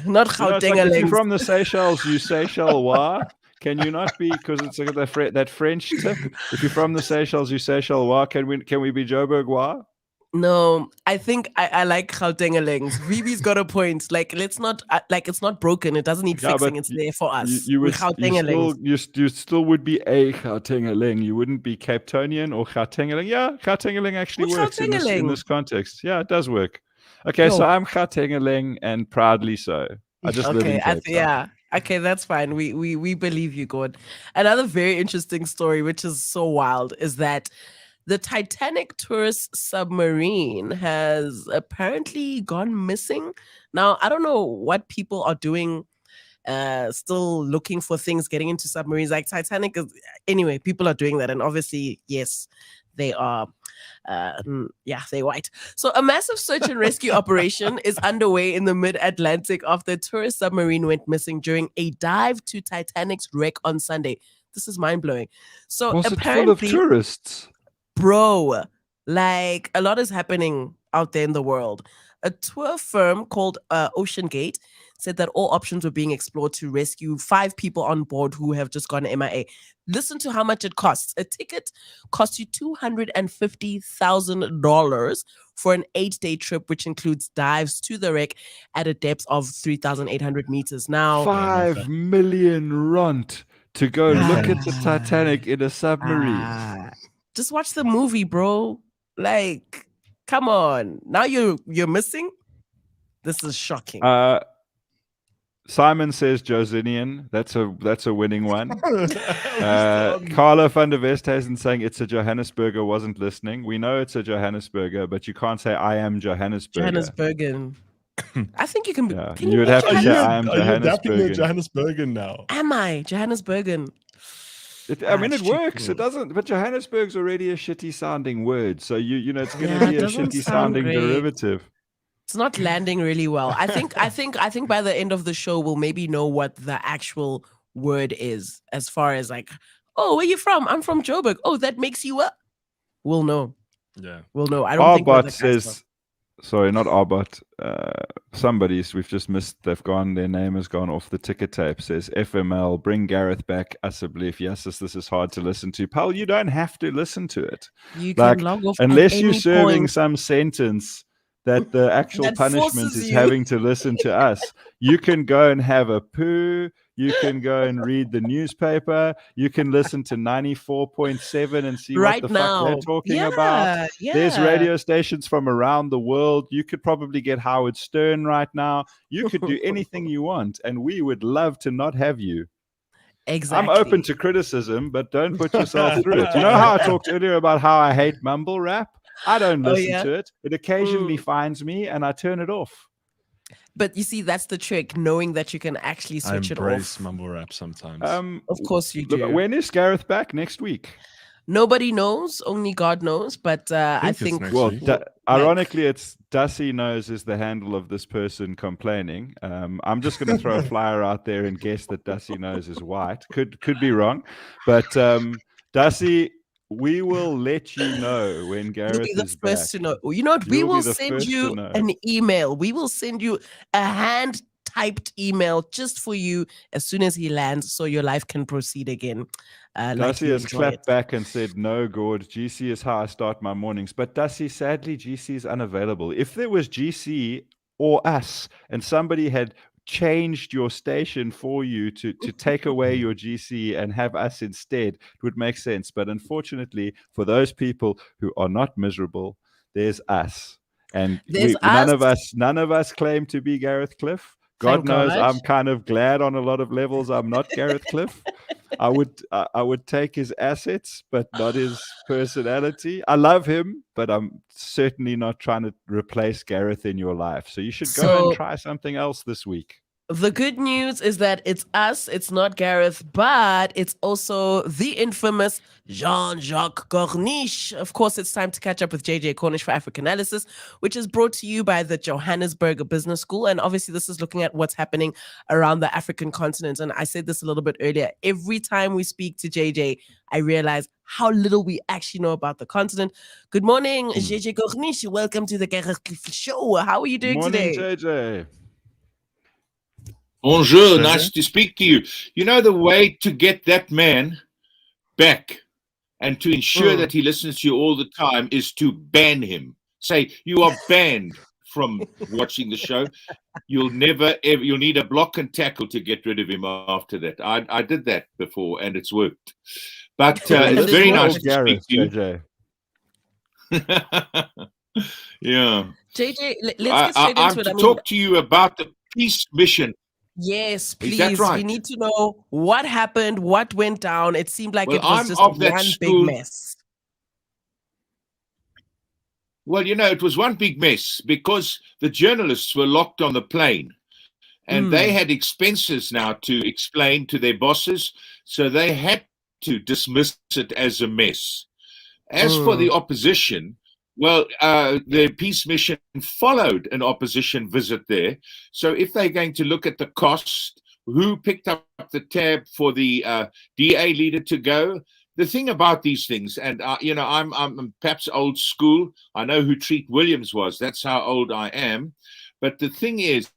Not You know, it's like if you're Gauteng. from the Seychelles, you Seychelles. Can you not be, because it's like that French tip? If you're from the Seychelles, you Seychelles. Can we be Joburg? No, I think I like Gautengelings. Vivi's got a point. Like, let's not like it's not broken. It doesn't need fixing. It's there for us. You still would be a Gautengeling. You wouldn't be Cape Townian or Gautengeling. Yeah, Gautengeling actually works in this context. Yeah, it does work. Okay, so I'm Gautengeling and proudly so. I just live in Cape Town. Yeah. Okay, that's fine. We believe you, Gord. Another very interesting story, which is so wild, is that the Titanic tourist submarine has apparently gone missing. Now, I don't know what people are doing, still looking for things, getting into submarines. Like Titanic is, anyway, people are doing that. And obviously, yes, they are, they're white. So a massive search and rescue operation is underway in the mid-Atlantic after a tourist submarine went missing during a dive to Titanic's wreck on Sunday. This is mind-blowing. So was apparently, it full of tourists? Bro, like a lot is happening out there in the world. A tour firm called Ocean Gate said that all options were being explored to rescue 5 people on board who have just gone MIA. Listen to how much it costs. A ticket costs you $250,000 for an 8-day trip, which includes dives to the wreck at a depth of 3,800 meters. Now, 5 million rand to go look at the Titanic in a submarine. Just watch the movie, bro. Like, come on. Now you're missing? This is shocking. Simon says Josinian. That's a winning one. Carlo van der Westhuizen saying it's a Johannesburger, wasn't listening. We know it's a Johannesburger, but you can't say I am Johannesburger. Johannesburgen. I think you can. Yeah, can you would have to say I am Are you adapting the Johannesburgen. Johannesburgen now? Am I Johannesburgen? It works. It doesn't, but Johannesburg's already a shitty sounding word. So you know it's going to be a shitty sounding derivative. It's not landing really well. I think by the end of the show we'll maybe know what the actual word is, as far as like, oh, where you from? I'm from Joburg. Oh, that makes you what? We'll know. Yeah, we'll know. I don't think Arbot says. Sorry, not Arbot. Somebody's we've just missed. They've gone. Their name has gone off the ticker tape. Says FML. Bring Gareth back. Asablif. Yes, this is hard to listen to. Pal, you don't have to listen to it. You can log off unless you're serving some sentence that the actual punishment is having to listen to us. You can go and have a poo. You can go and read the newspaper. You can listen to 94.7 and see what the fuck they're talking about. Yeah. There's radio stations from around the world. You could probably get Howard Stern right now. You could do anything you want, and we would love to not have you. Exactly. I'm open to criticism, but don't put yourself through it. You know how I talked earlier about how I hate mumble rap? I don't listen to it. It occasionally finds me, and I turn it off. But you see, that's the trick, knowing that you can actually switch it off. I embrace mumble rap sometimes. Of course you do. Look, when is Gareth back? Next week? Nobody knows. Only God knows. But I think well, ironically, it's Dusty knows is the handle of this person complaining. I'm just going to throw a flyer out there and guess that Dusty knows is white. Could be wrong. But Dusty, we will let you know when Gareth is back. First to know. You know what? We will send you an email. We will send you a hand-typed email just for you as soon as he lands, so your life can proceed again. Dusty has clapped back and said, "No, Gord. GC is how I start my mornings." But Dusty, sadly, GC is unavailable. If there was GC or us, and somebody had changed your station for you to take away your GC and have us instead, it would make sense. But unfortunately, for those people who are not miserable, there's us. And none of us claim to be Gareth Cliff. God knows I'm kind of glad on a lot of levels I'm not Gareth Cliff. I would take his assets, but not his personality. I love him, but I'm certainly not trying to replace Gareth in your life. So you should go and try something else this week. The good news is that it's us, it's not Gareth, but it's also the infamous JJ Cornish. Of course, it's time to catch up with JJ Cornish for Africanalysis, which is brought to you by the Johannesburg Business School. And obviously, this is looking at what's happening around the African continent. And I said this a little bit earlier. Every time we speak to JJ, I realize how little we actually know about the continent. Good morning, JJ Cornish. Welcome to the Gareth Show. How are you doing Morning, today? JJ. Bonjour, JJ? nice to speak to you. You know, the way to get that man back and to ensure that he listens to you all the time is to ban him. Say, you are banned from watching the show. You'll never, ever, you'll need a block and tackle to get rid of him after that. I did that before and it's worked. But it's very nice to speak to you. JJ. Yeah. JJ, let's get straight I'm into it. to talk to you about the peace mission. Yes, Is that please. right? We need to know what happened, what went down. It seemed like Well, it was I'm just of that one school. big mess. Well, you know, it was one big mess because the journalists were locked on the plane and they had expenses now to explain to their bosses. So they had to dismiss it as a mess. As for the opposition, well, the peace mission followed an opposition visit there. So if they're going to look at the cost, who picked up the tab for the DA leader to go? The thing about these things, and you know, I'm perhaps old school. I know who Treat Williams was. That's how old I am. But the thing is,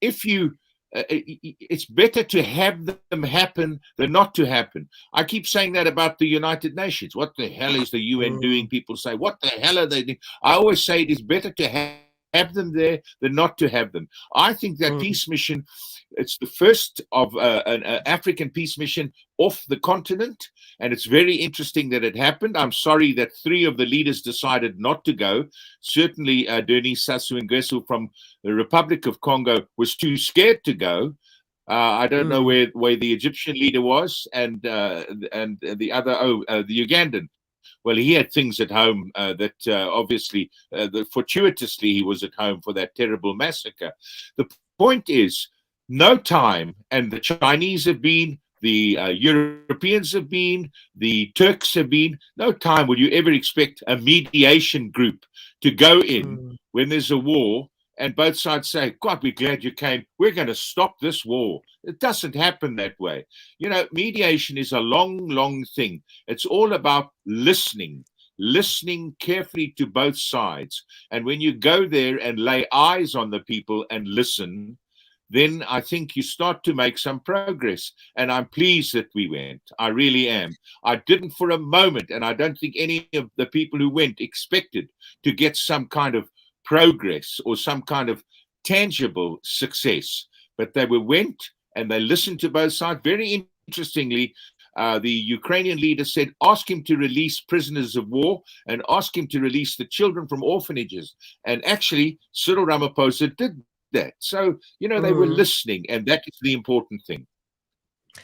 if you it's better to have them happen than not to happen. I keep saying that about the United Nations. What the hell is the UN doing? People say, what the hell are they doing? I always say it is better to have them there than not to have them. I think that peace mission, it's the first of an African peace mission off the continent, and it's very interesting that it happened. I'm sorry that 3 of the leaders decided not to go. Certainly, Denis Sassou Nguesso from the Republic of Congo was too scared to go. I don't know where the Egyptian leader was, and the other, the Ugandan. Well, he had things at home that obviously, fortuitously, he was at home for that terrible massacre. The point is, no time, and the Chinese have been, the Europeans have been, the Turks have been, no time will you ever expect a mediation group to go in when there's a war and both sides say, God, we're glad you came. We're going to stop this war. It doesn't happen that way. You know, mediation is a long, long thing. It's all about listening carefully to both sides. And when you go there and lay eyes on the people and listen, then I think you start to make some progress. And I'm pleased that we went. I really am. I didn't for a moment, and I don't think any of the people who went expected to get some kind of progress or some kind of tangible success. But they went and they listened to both sides. Very interestingly, the Ukrainian leader said, ask him to release prisoners of war and ask him to release the children from orphanages. And actually, Cyril Ramaphosa did that. So, you know, they were listening, and that is the important thing.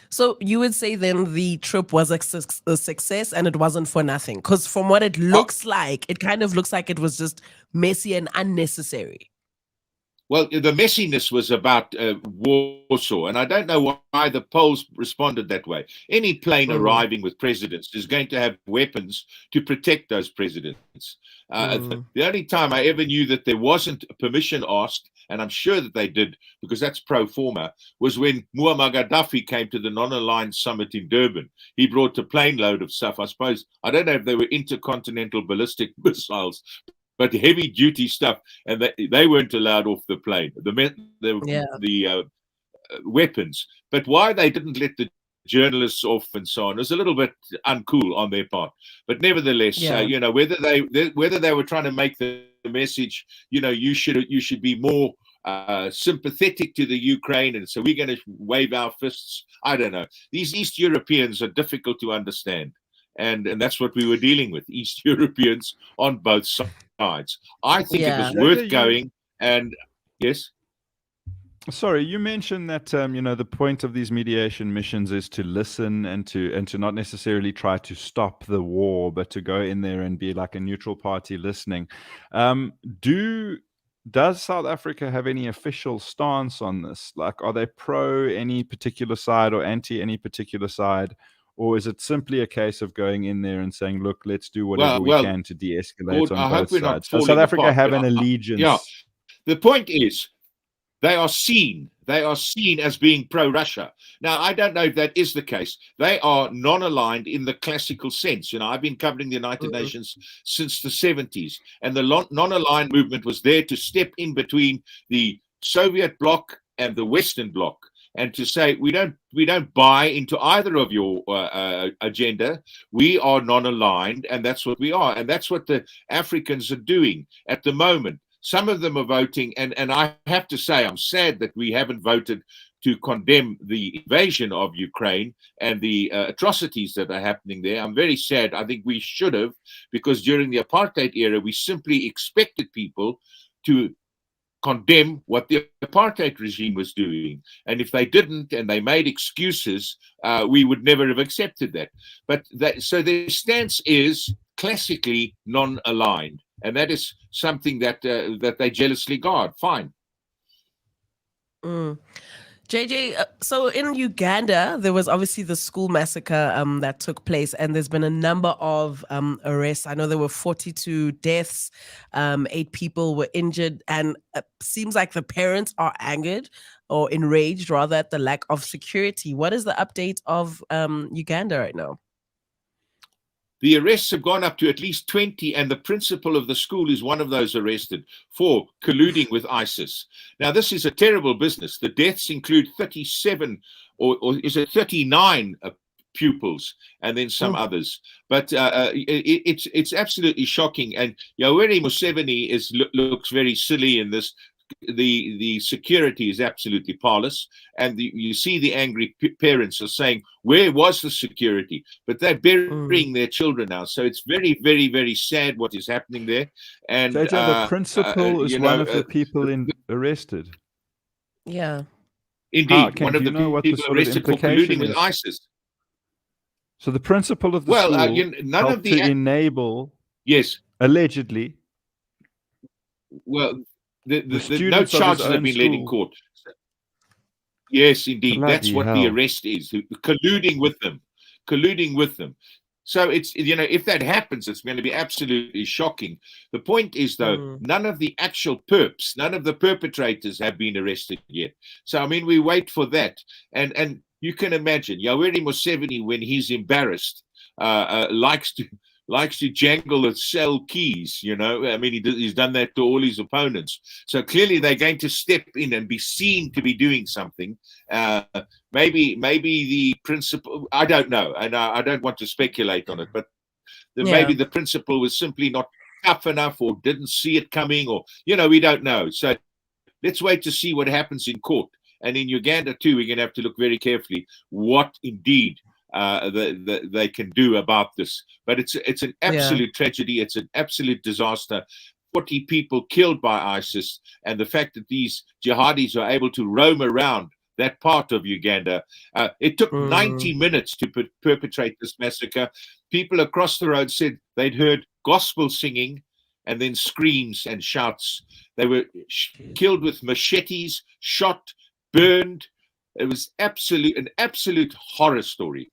So you would say then the trip was a success and it wasn't for nothing? Because from what it looks like, it kind of looks like it was just messy and unnecessary. Well, the messiness was about Warsaw, and I don't know why the Poles responded that way. Any plane arriving with presidents is going to have weapons to protect those presidents. The only time I ever knew that there wasn't permission asked, and I'm sure that they did because that's pro forma, was when Muammar Gaddafi came to the non-aligned summit in Durban. He brought a plane load of stuff. I suppose, I don't know if they were intercontinental ballistic missiles, but heavy duty stuff, and they weren't allowed off the plane. The weapons, but why they didn't let the journalists off and so on is a little bit uncool on their part. But nevertheless, you know, whether they were trying to make the message, you know, you should be more sympathetic to the Ukraine, and so we're going to wave our fists. I don't know. These East Europeans are difficult to understand. And that's what we were dealing with, East Europeans on both sides. I think it was worth going. And yes. Sorry, you mentioned that you know, the point of these mediation missions is to listen and to not necessarily try to stop the war, but to go in there and be like a neutral party listening. does South Africa have any official stance on this? Like, are they pro any particular side or anti any particular side? Or is it simply a case of going in there and saying, look, let's do whatever we can to de-escalate Gord, on I hope both we're not sides? Does falling South Africa apart, have but an allegiance? Yeah, the point is, they are seen as being pro-Russia. Now, I don't know if that is the case. They are non-aligned in the classical sense. You know, I've been covering the United Nations since the 70s, and the non-aligned movement was there to step in between the Soviet bloc and the Western bloc, and to say we don't buy into either of your agenda. We are non-aligned, and that's what we are, and that's what the Africans are doing at the moment. Some of them are voting, and I have to say I'm sad that we haven't voted to condemn the invasion of Ukraine and the atrocities that are happening there. I'm very sad. I think we should have, because during the apartheid era, we simply expected people to condemn what the apartheid regime was doing. And if they didn't and they made excuses, we would never have accepted that. But so their stance is classically non-aligned. And that is something that that they jealously guard. Fine. JJ, so in Uganda, there was obviously the school massacre that took place, and there's been a number of arrests. I know there were 42 deaths, 8 people were injured, and it seems like the parents are angered or enraged, rather, at the lack of security. What is the update of Uganda right now? The arrests have gone up to at least 20, and the principal of the school is one of those arrested for colluding with ISIS. Now, this is a terrible business. The deaths include 37, or is it 39 pupils, and then some others. But it's absolutely shocking. And Yoweri Museveni looks very silly in this. The security is absolutely parlous, and you see the angry parents are saying, where was the security? But they're burying their children now, so it's very, very, very sad what is happening there. And JJ, the principal is one of the people arrested. Yeah, indeed, one of the people arrested for colluding with ISIS. So the principal of the school none of the enable, yes, allegedly. Well, no charges have been laid in court. Yes, indeed. Bloody That's what the arrest is. Colluding with them. So it's, if that happens, it's going to be absolutely shocking. The point is, though, none of the actual perps, none of the perpetrators have been arrested yet. So, I mean, we wait for that. And you can imagine, Yoweri Museveni, when he's embarrassed, likes to jangle the cell keys, I mean, he's done that to all his opponents. So clearly they're going to step in and be seen to be doing something. Maybe the principal, I don't know, and I don't want to speculate on it, but maybe the principal was simply not tough enough or didn't see it coming, or, we don't know. So let's wait to see what happens in court. And in Uganda too, we're going to have to look very carefully what indeed they can do about this. But it's an absolute tragedy. It's an absolute disaster. 40 people killed by ISIS, and the fact that these jihadis are able to roam around that part of Uganda. It took 90 minutes to perpetrate this massacre. People across the road said they'd heard gospel singing and then screams and shouts. They were killed with machetes, shot, burned. It was an absolute horror story.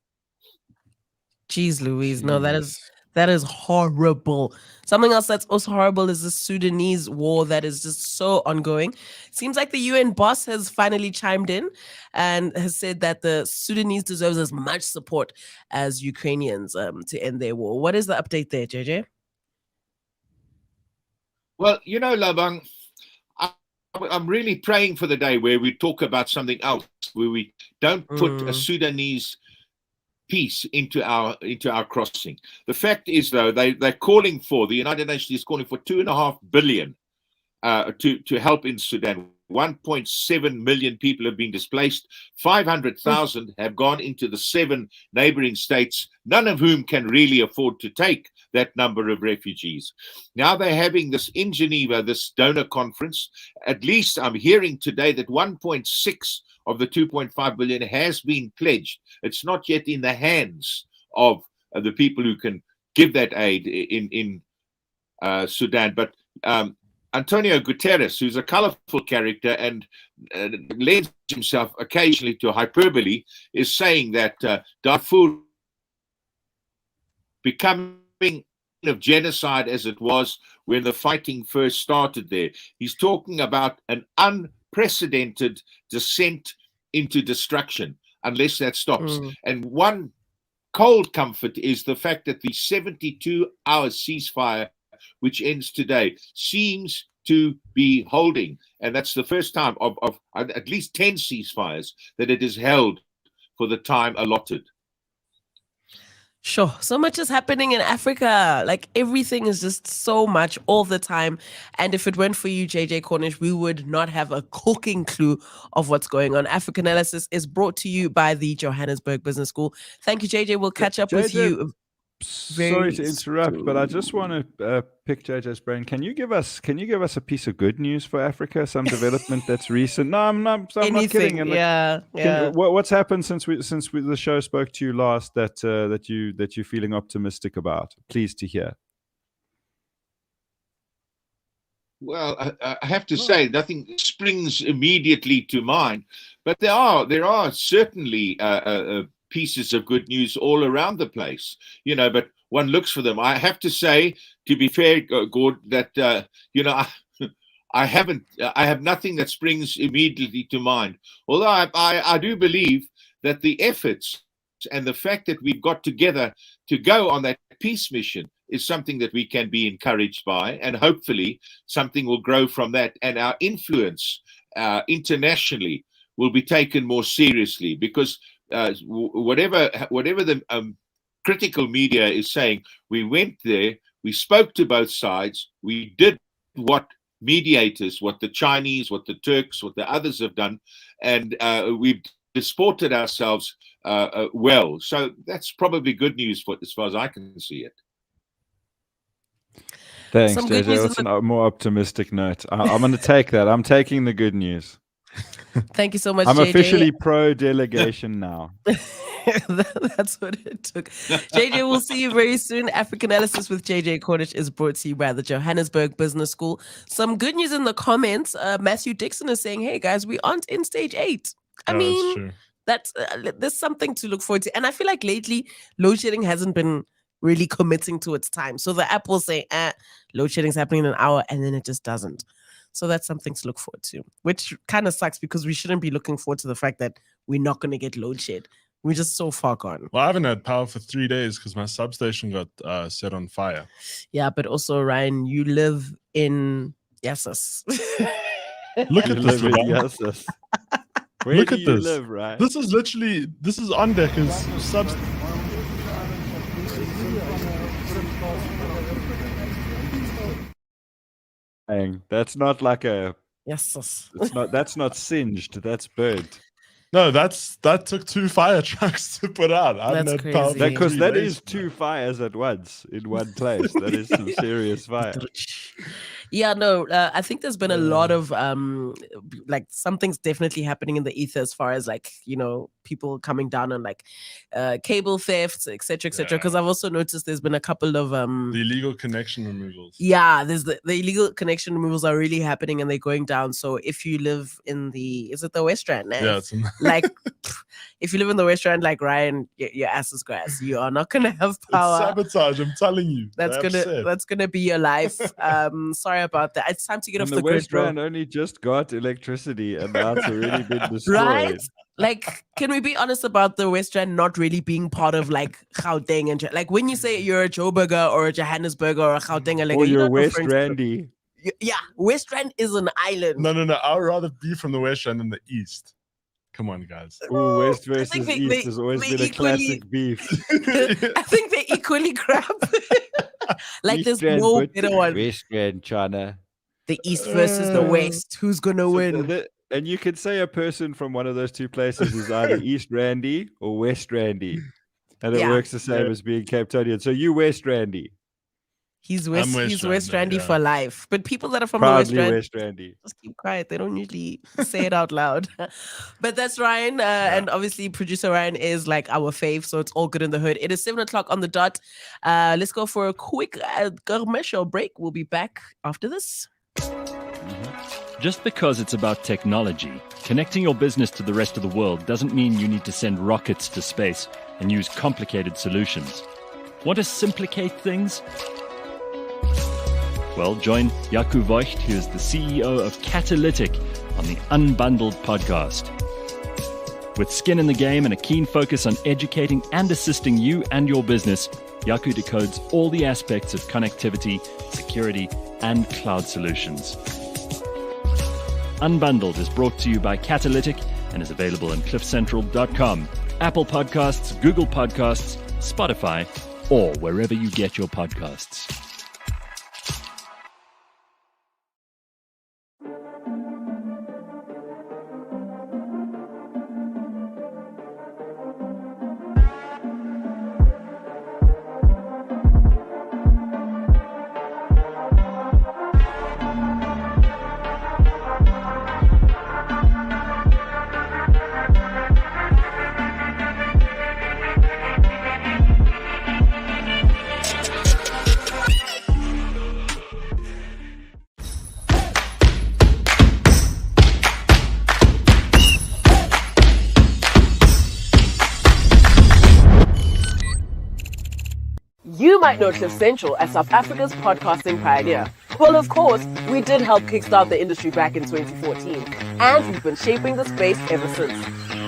Jeez Louise, no, that is horrible. Something else that's also horrible is the Sudanese war that is just so ongoing. Seems like the UN boss has finally chimed in and has said that the Sudanese deserves as much support as Ukrainians to end their war. What is the update there, JJ? Well, Lebang, I'm really praying for the day where we talk about something else, where we don't put a Sudanese peace into our crossing. The fact is, though, the United Nations is calling for $2.5 billion to help in Sudan. 1.7 million people have been displaced. 500,000 have gone into the 7 neighboring states, none of whom can really afford to take that number of refugees. Now they're having this in Geneva, this donor conference. At least I'm hearing today that 1.6 of the 2.5 billion has been pledged. It's not yet in the hands of the people who can give that aid in Sudan. But Antonio Guterres, who's a colorful character and lends himself occasionally to hyperbole, is saying that Darfur becoming of genocide as it was when the fighting first started there. He's talking about an unprecedented descent into destruction unless that stops. And one cold comfort is the fact that the 72-hour ceasefire, which ends today, seems to be holding. And that's the first time of at least 10 ceasefires that it is held for the time allotted. Sure. So much is happening in Africa. Like everything is just so much all the time. And if it weren't for you, JJ Cornish, we would not have a cooking clue of what's going on. Africanalysis is brought to you by the Johannesburg Business School. Thank you, JJ. We'll catch up with you. Sorry to interrupt, but I just want to pick JJ's brain. Can you give us a piece of good news for Africa? Some development that's recent? No, I'm not kidding. And what's happened since the show spoke to you last that you're feeling optimistic about? Pleased to hear. Well, I have to say nothing springs immediately to mind, but there are certainly pieces of good news all around the place, but one looks for them. I have to say, to be fair, Gord, that I have nothing that springs immediately to mind. Although I do believe that the efforts and the fact that we've got together to go on that peace mission is something that we can be encouraged by, and hopefully something will grow from that, and our influence internationally will be taken more seriously, because whatever the critical media is saying, we went there, we spoke to both sides, we did what mediators, what the Chinese, what the Turks, what the others have done, and we've disported ourselves well. So that's probably good news as far as I can see it. Thanks, JJ. That's a more optimistic note. I'm going to take that. I'm taking the good news. Thank you so much, I'm JJ. officially pro-delegation now. That's what it took. JJ, we'll see you very soon. Africanalysis with JJ Cornish is brought to you by the Johannesburg Business School. Some good news in the comments. Matthew Dixon is saying, hey, guys, we aren't in stage 8. I mean, that's there's something to look forward to. And I feel like lately, load shedding hasn't been really committing to its time. So the app will say, load shedding's happening in an hour, and then it just doesn't. So that's something to look forward to, which kind of sucks because we shouldn't be looking forward to the fact that we're not going to get load shed. We're just so far gone. Well, I haven't had power for 3 days because my substation got set on fire. Yeah, but also, Ryan, you live in Yassus. Look at this, Yassus. Where Look do at you this. live, right? This is on deck is subs. That's not like a. Yes. That's not singed. That's burnt. No, that took 2 fire trucks to put out. That's crazy. Because that is 2 fires at once in one place. That is some serious fire. Yeah, no, I think there's been a lot of like something's definitely happening in the ether as far as like, people coming down on like cable thefts, etc., etc. Because I've also noticed there's been a couple of the illegal connection removals. Yeah, there's the illegal connection removals are really happening and they're going down. So if you live in is it the West Rand? Yeah, it's like if you live in the West Rand like Ryan, your ass is grass. You are not gonna have power. It's sabotage, I'm telling you. That's gonna be your life. Sorry about that. It's time to get off the grid. West Rand only just got electricity and now it's already been destroyed. Right? Like, can we be honest about the West Rand not really being part of like Gauteng and like when you say you're a Joburger or a Johannesburger or a Gautenger, like, or you're West Randy. Yeah, West Rand is an island. No. I'd rather be from the West Rand than the East. Come on, guys. Oh, West versus East has always been a classic beef. I think they're equally crap. Like East there's no Rand, better one. West Rand, China. The East versus the West. Who's gonna win? And you could say a person from one of those two places is either East Randy or West Randy. And it works the same as being Cape Townian. So you West Randy. He's West Randy for life. But people that are from Proudly the West Randy just keep quiet. They don't usually say it out loud. But that's Ryan. And obviously producer Ryan is like our fave. So it's all good in the hood. It is 7:00 on the dot. Let's go for a quick commercial break. We'll be back after this. Just because it's about technology, connecting your business to the rest of the world doesn't mean you need to send rockets to space and use complicated solutions. Want to simplicate things? Well, join Yaku Weicht, who is the CEO of Catalytic, on the Unbundled podcast. With skin in the game and a keen focus on educating and assisting you and your business, Yaku decodes all the aspects of connectivity, security, and cloud solutions. Unbundled is brought to you by Catalytic and is available on CliffCentral.com, Apple Podcasts, Google Podcasts, Spotify, or wherever you get your podcasts. You might know CliffCentral as South Africa's podcasting pioneer. Well, of course, we did help kickstart the industry back in 2014, and we've been shaping the space ever since.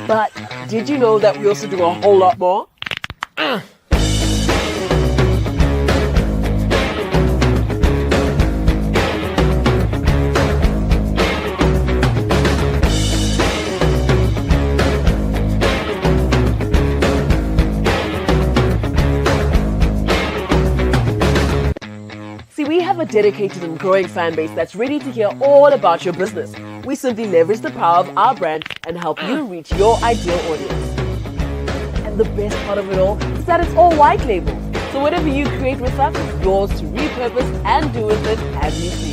But did you know that we also do a whole lot more? We have a dedicated and growing fan base that's ready to hear all about your business. We simply leverage the power of our brand and help you reach your ideal audience. And the best part of it all is that it's all white label. So whatever you create with us is yours to repurpose and do with it as you see.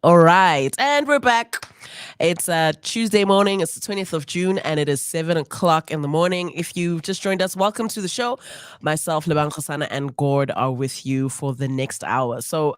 All right, and we're back. It's Tuesday morning. It's the 20th of June, and it is 7 o'clock in the morning. If you've just joined us, welcome to the show. Myself, Lebang and Gord are with you for the next hour. So,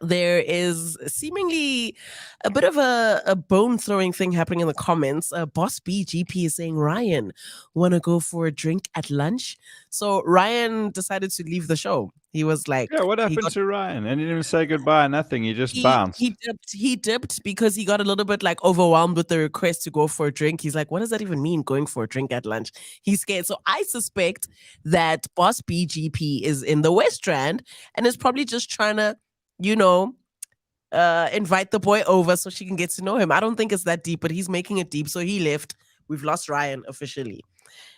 there is seemingly a bit of a bone-throwing thing happening in the comments. Boss BGP is saying, Ryan, want to go for a drink at lunch? So Ryan decided to leave the show. He was like... Yeah, what happened to Ryan? And he didn't even say goodbye, nothing. He just bounced. He dipped because he got a little bit like overwhelmed with the request to go for a drink. He's like, what does that even mean, going for a drink at lunch? He's scared. So I suspect that Boss BGP is in the West Strand and is probably just trying to, invite the boy over so she can get to know him. I don't think it's that deep, but he's making it deep. So he left. We've lost Ryan officially,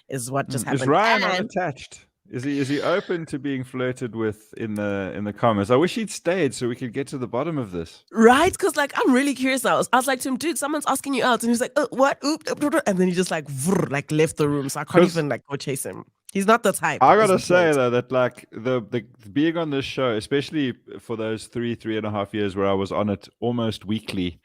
is what just happened. Is Ryan unattached? Is he open to being flirted with in the comments? I wish he'd stayed so we could get to the bottom of this. Right? Because I'm really curious now. I was like to him, dude, someone's asking you out. And he was like, what? Oop, and then he just left the room. So I can't even go chase him. He's not the type. I gotta say though that the being on this show, especially for those 3.5 years where I was on it almost weekly,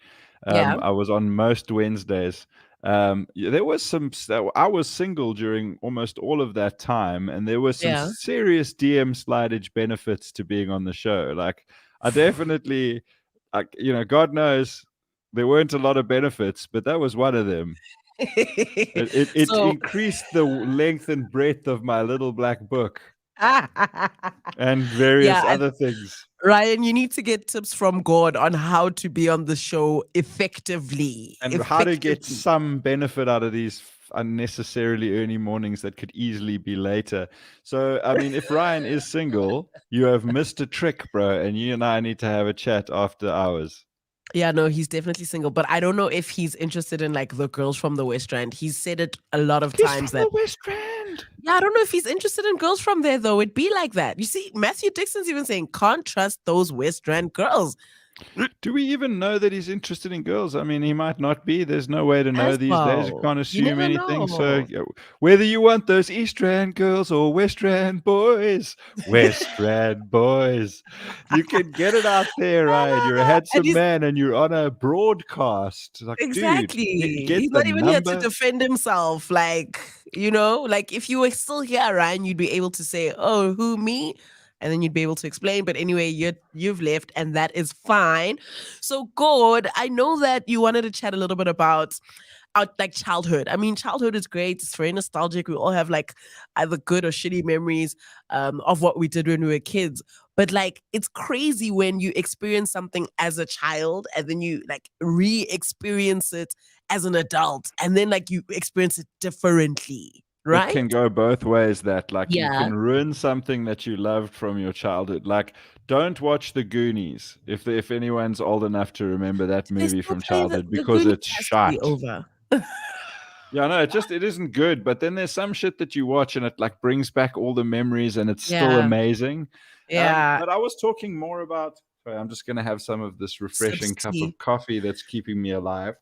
I was on most Wednesdays. There was I was single during almost all of that time, and there was some serious DM slidage benefits to being on the show. Like I definitely, God knows there weren't a lot of benefits, but that was one of them. It increased the length and breadth of my little black book and various other things. Ryan, you need to get tips from Gord on how to be on the show effectively. And how to get some benefit out of these unnecessarily early mornings that could easily be later. So, I mean, if Ryan is single, you have missed a trick, bro, and you and I need to have a chat after hours. Yeah, no, he's definitely single, but I don't know if he's interested in like the girls from the West End. He's said it a lot of times that the West End. Yeah, I don't know if he's interested in girls from there though. It'd be like that. You see, Matthew Dixon's even saying can't trust those West End girls. Do we even know that he's interested in girls? I mean, he might not be. There's no way to know these days. You can't assume never anything. know. So whether you want those East Rand girls or West Rand boys, West Rand boys, you can get it out there, Ryan. You're a handsome man and you're on a broadcast. Like, Exactly. dude, get He's the not even here number. to defend himself. Like, you know, like if you were still here, Ryan, you'd be able to say, oh, who, me? And then you'd be able to explain. But anyway, you've left, and that is fine. So, Gord, I know that you wanted to chat a little bit about like childhood. I mean, childhood is great. It's very nostalgic. We all have like either good or shitty memories of what we did when we were kids. But like, it's crazy when you experience something as a child and then you like re-experience it as an adult, and then like you experience it differently. Right? It can go both ways. That like you Yeah. can ruin something that you loved from your childhood. Like, don't watch The Goonies if anyone's old enough to remember that They movie still from play childhood, the because Goonies it's has to shite. be over. Yeah, no, it isn't good. But then there's some shit that you watch and it like brings back all the memories and it's still Yeah. amazing. Yeah. But I was talking more about. Sorry, I'm just gonna have some of this refreshing cup tea. of coffee that's keeping me alive.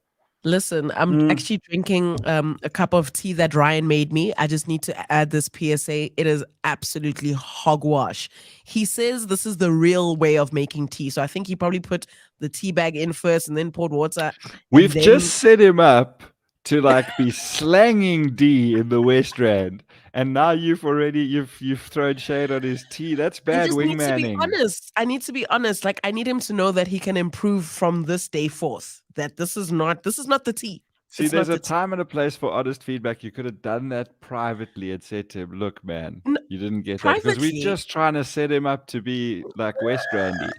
Listen, I'm actually drinking a cup of tea that Ryan made me. I just need to add this PSA. It is absolutely hogwash. He says this is the real way of making tea. So I think he probably put the tea bag in first and then poured water. We've just set him up to like be slanging D in the West Rand, and now you've thrown shade on his tea. That's bad wingmanning. I need to be honest. Like, I need him to know that he can improve from this day forth. That this is not the tea. See, there's a time and a place for honest feedback. You could have done that privately and said to him, "Look, man, you didn't get that," because we're just trying to set him up to be like West Randy.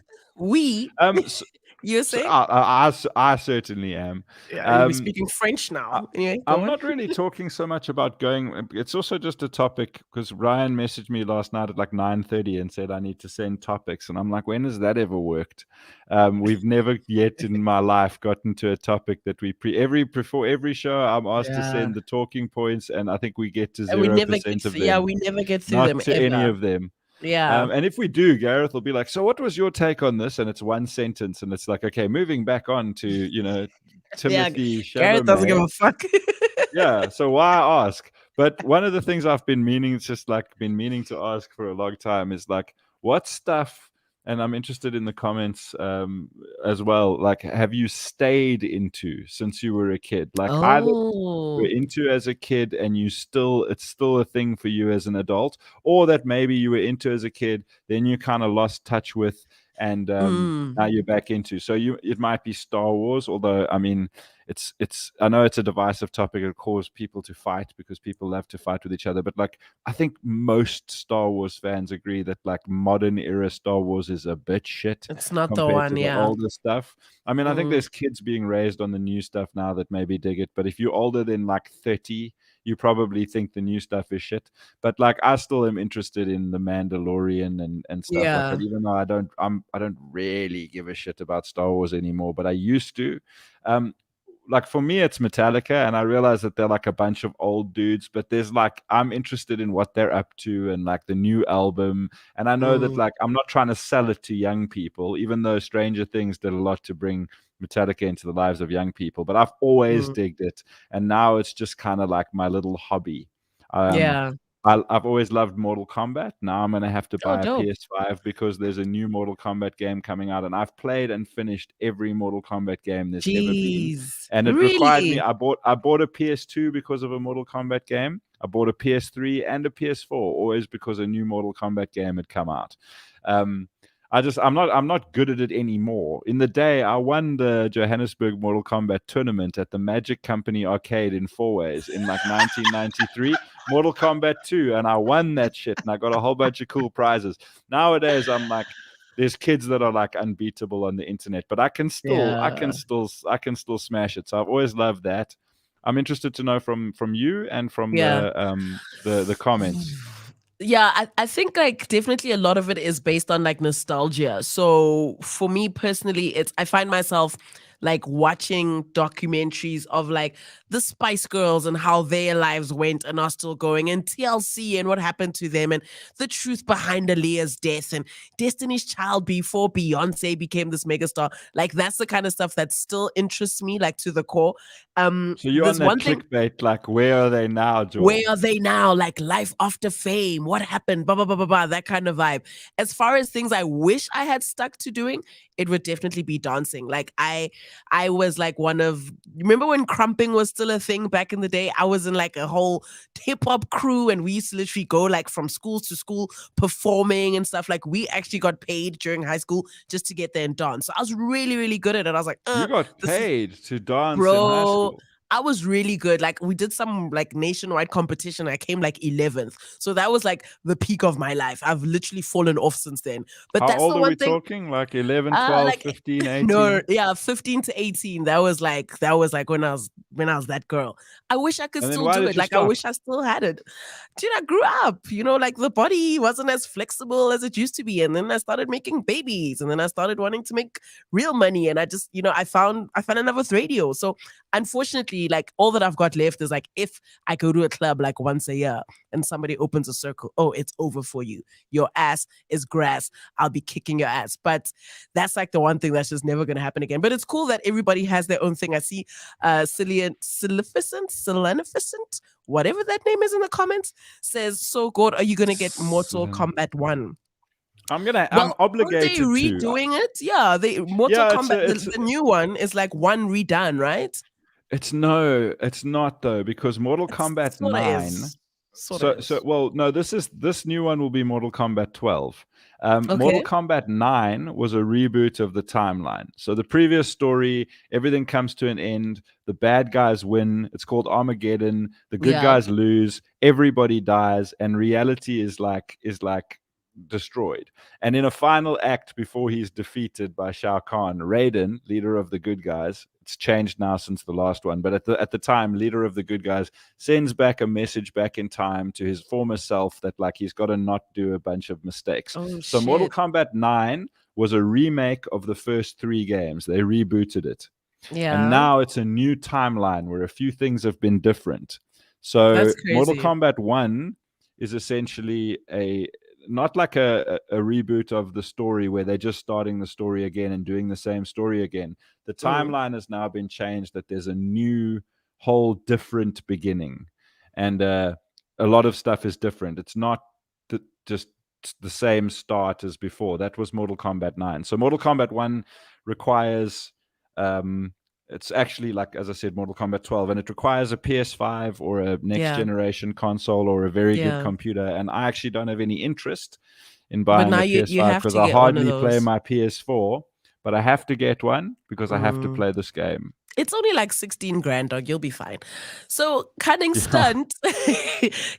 You're saying? I certainly am. Yeah, we're speaking French now. Anyway, I'm not really talking so much about going. It's also just a topic because Ryan messaged me last night at like 9:30 and said I need to send topics, and I'm like, when has that ever worked? We've never yet in my life gotten to a topic that before every show I'm asked to send the talking points, and I think we get to 0% of them. Yeah, we never get through not them to ever. any of them. Yeah. And if we do, Gareth will be like, so what was your take on this? And it's one sentence. And it's like, okay, moving back on to, Timothy Chalamet. Gareth doesn't give a fuck. Yeah. So why ask? But one of the things I've been meaning to ask for a long time is like, what stuff, and I'm interested in the comments as well, like, have you stayed into since you were a kid? Like, either you were into as a kid and it's still a thing for you as an adult, or that maybe you were into as a kid, then you kind of lost touch with, and now you're back into. So it might be Star Wars, although I mean, I know it's a divisive topic. It causes people to fight because people love to fight with each other. But like, I think most Star Wars fans agree that like modern era Star Wars is a bit shit. It's not the one, to the older stuff. I mean, I think there's kids being raised on the new stuff now that maybe dig it. But if you're older than like 30, you probably think the new stuff is shit. But like, I still am interested in the Mandalorian and stuff like that. Even though I don't really give a shit about Star Wars anymore, but I used to. Like, for me, it's Metallica, and I realize that they're like a bunch of old dudes, but there's like, I'm interested in what they're up to and like the new album. And I know that like, I'm not trying to sell it to young people, even though Stranger Things did a lot to bring Metallica into the lives of young people, but I've always digged it. And now it's just kind of like my little hobby. I've always loved Mortal Kombat. Now I'm going to have to buy a PS5 because there's a new Mortal Kombat game coming out, and I've played and finished every Mortal Kombat game there's ever been. And it required me. I bought a PS2 because of a Mortal Kombat game. I bought a PS3 and a PS4, always because a new Mortal Kombat game had come out. I'm not good at it anymore. In the day, I won the Johannesburg Mortal Kombat tournament at the Magic Company arcade in Fourways in like 1993, Mortal Kombat 2, and I won that shit, and I got a whole bunch of cool prizes. Nowadays, I'm like, there's kids that are like unbeatable on the internet, but I can still smash it. So I've always loved that. I'm interested to know from you and from the comments. Yeah, I think like definitely a lot of it is based on like nostalgia. So for me personally, I find myself like watching documentaries of like the Spice Girls and how their lives went and are still going, and TLC and what happened to them, and the truth behind Aaliyah's death and Destiny's Child before Beyonce became this megastar. Like that's the kind of stuff that still interests me, like to the core. So you're on there's that one thing. clickbait, like where are they now, George? Where are they now? Like life after fame. What happened? Blah, blah, blah, blah, blah. That kind of vibe. As far as things I wish I had stuck to doing, it would definitely be dancing. Like I was like remember when crumping was still a thing back in the day? I was in like a whole hip hop crew, and we used to literally go like from school to school performing and stuff. Like we actually got paid during high school just to get there and dance. So I was really, really good at it. I was like, you got paid to dance in high bro. school. I was really good. Like we did some like nationwide competition. I came like 11th. So that was like the peak of my life. I've literally fallen off since then. But How that's old the are one we thing. talking? Like 11, 12, Like, 15, 18? No, yeah, 15 to 18. That was like when I was that girl. I wish I could And then still why do did it. you Like I stop? wish I still had it. Dude, I grew up, like the body wasn't as flexible as it used to be. And then I started making babies, and then I started wanting to make real money. And I just, I found enough with radio. So unfortunately, like all that I've got left is like if I go to a club like once a year and somebody opens a circle, oh, it's over for you. Your ass is grass. I'll be kicking your ass. But that's like the one thing that's just never going to happen again. But it's cool that everybody has their own thing. I see Selenificent, whatever that name is in the comments, says, so Gord, are you going to get Mortal Kombat 1? I'm obligated aren't they redoing it? Yeah, Mortal Kombat, the new one is like one redone, right? It's not though, because Mortal Kombat 9. This new one will be Mortal Kombat 12. Mortal Kombat 9 was a reboot of the timeline. So the previous story, everything comes to an end. The bad guys win. It's called Armageddon. The good guys lose. Everybody dies, and reality is like destroyed. And in a final act, before he's defeated by Shao Kahn, Raiden, leader of the good guys, it's changed now since the last one, but at the time, leader of the good guys sends back a message back in time to his former self that like he's got to not do a bunch of mistakes. So Mortal Kombat 9 was a remake of the first 3 games. They rebooted it. Yeah. And now it's a new timeline where a few things have been different. So Mortal Kombat 1 is essentially not like a reboot of the story where they're just starting the story again and doing the same story again. The timeline has now been changed, that there's a new, whole different beginning. And a lot of stuff is different. It's not just the same start as before. That was Mortal Kombat 9. So Mortal Kombat 1 requires... it's actually, like, as I said, Mortal Kombat 12, and it requires a PS5 or a next generation console or a very good computer. And I actually don't have any interest in buying a PS5 because I hardly play my PS4, but I have to get one because I have to play this game. It's only like 16 grand, dog. You'll be fine. So Cunning Stunt,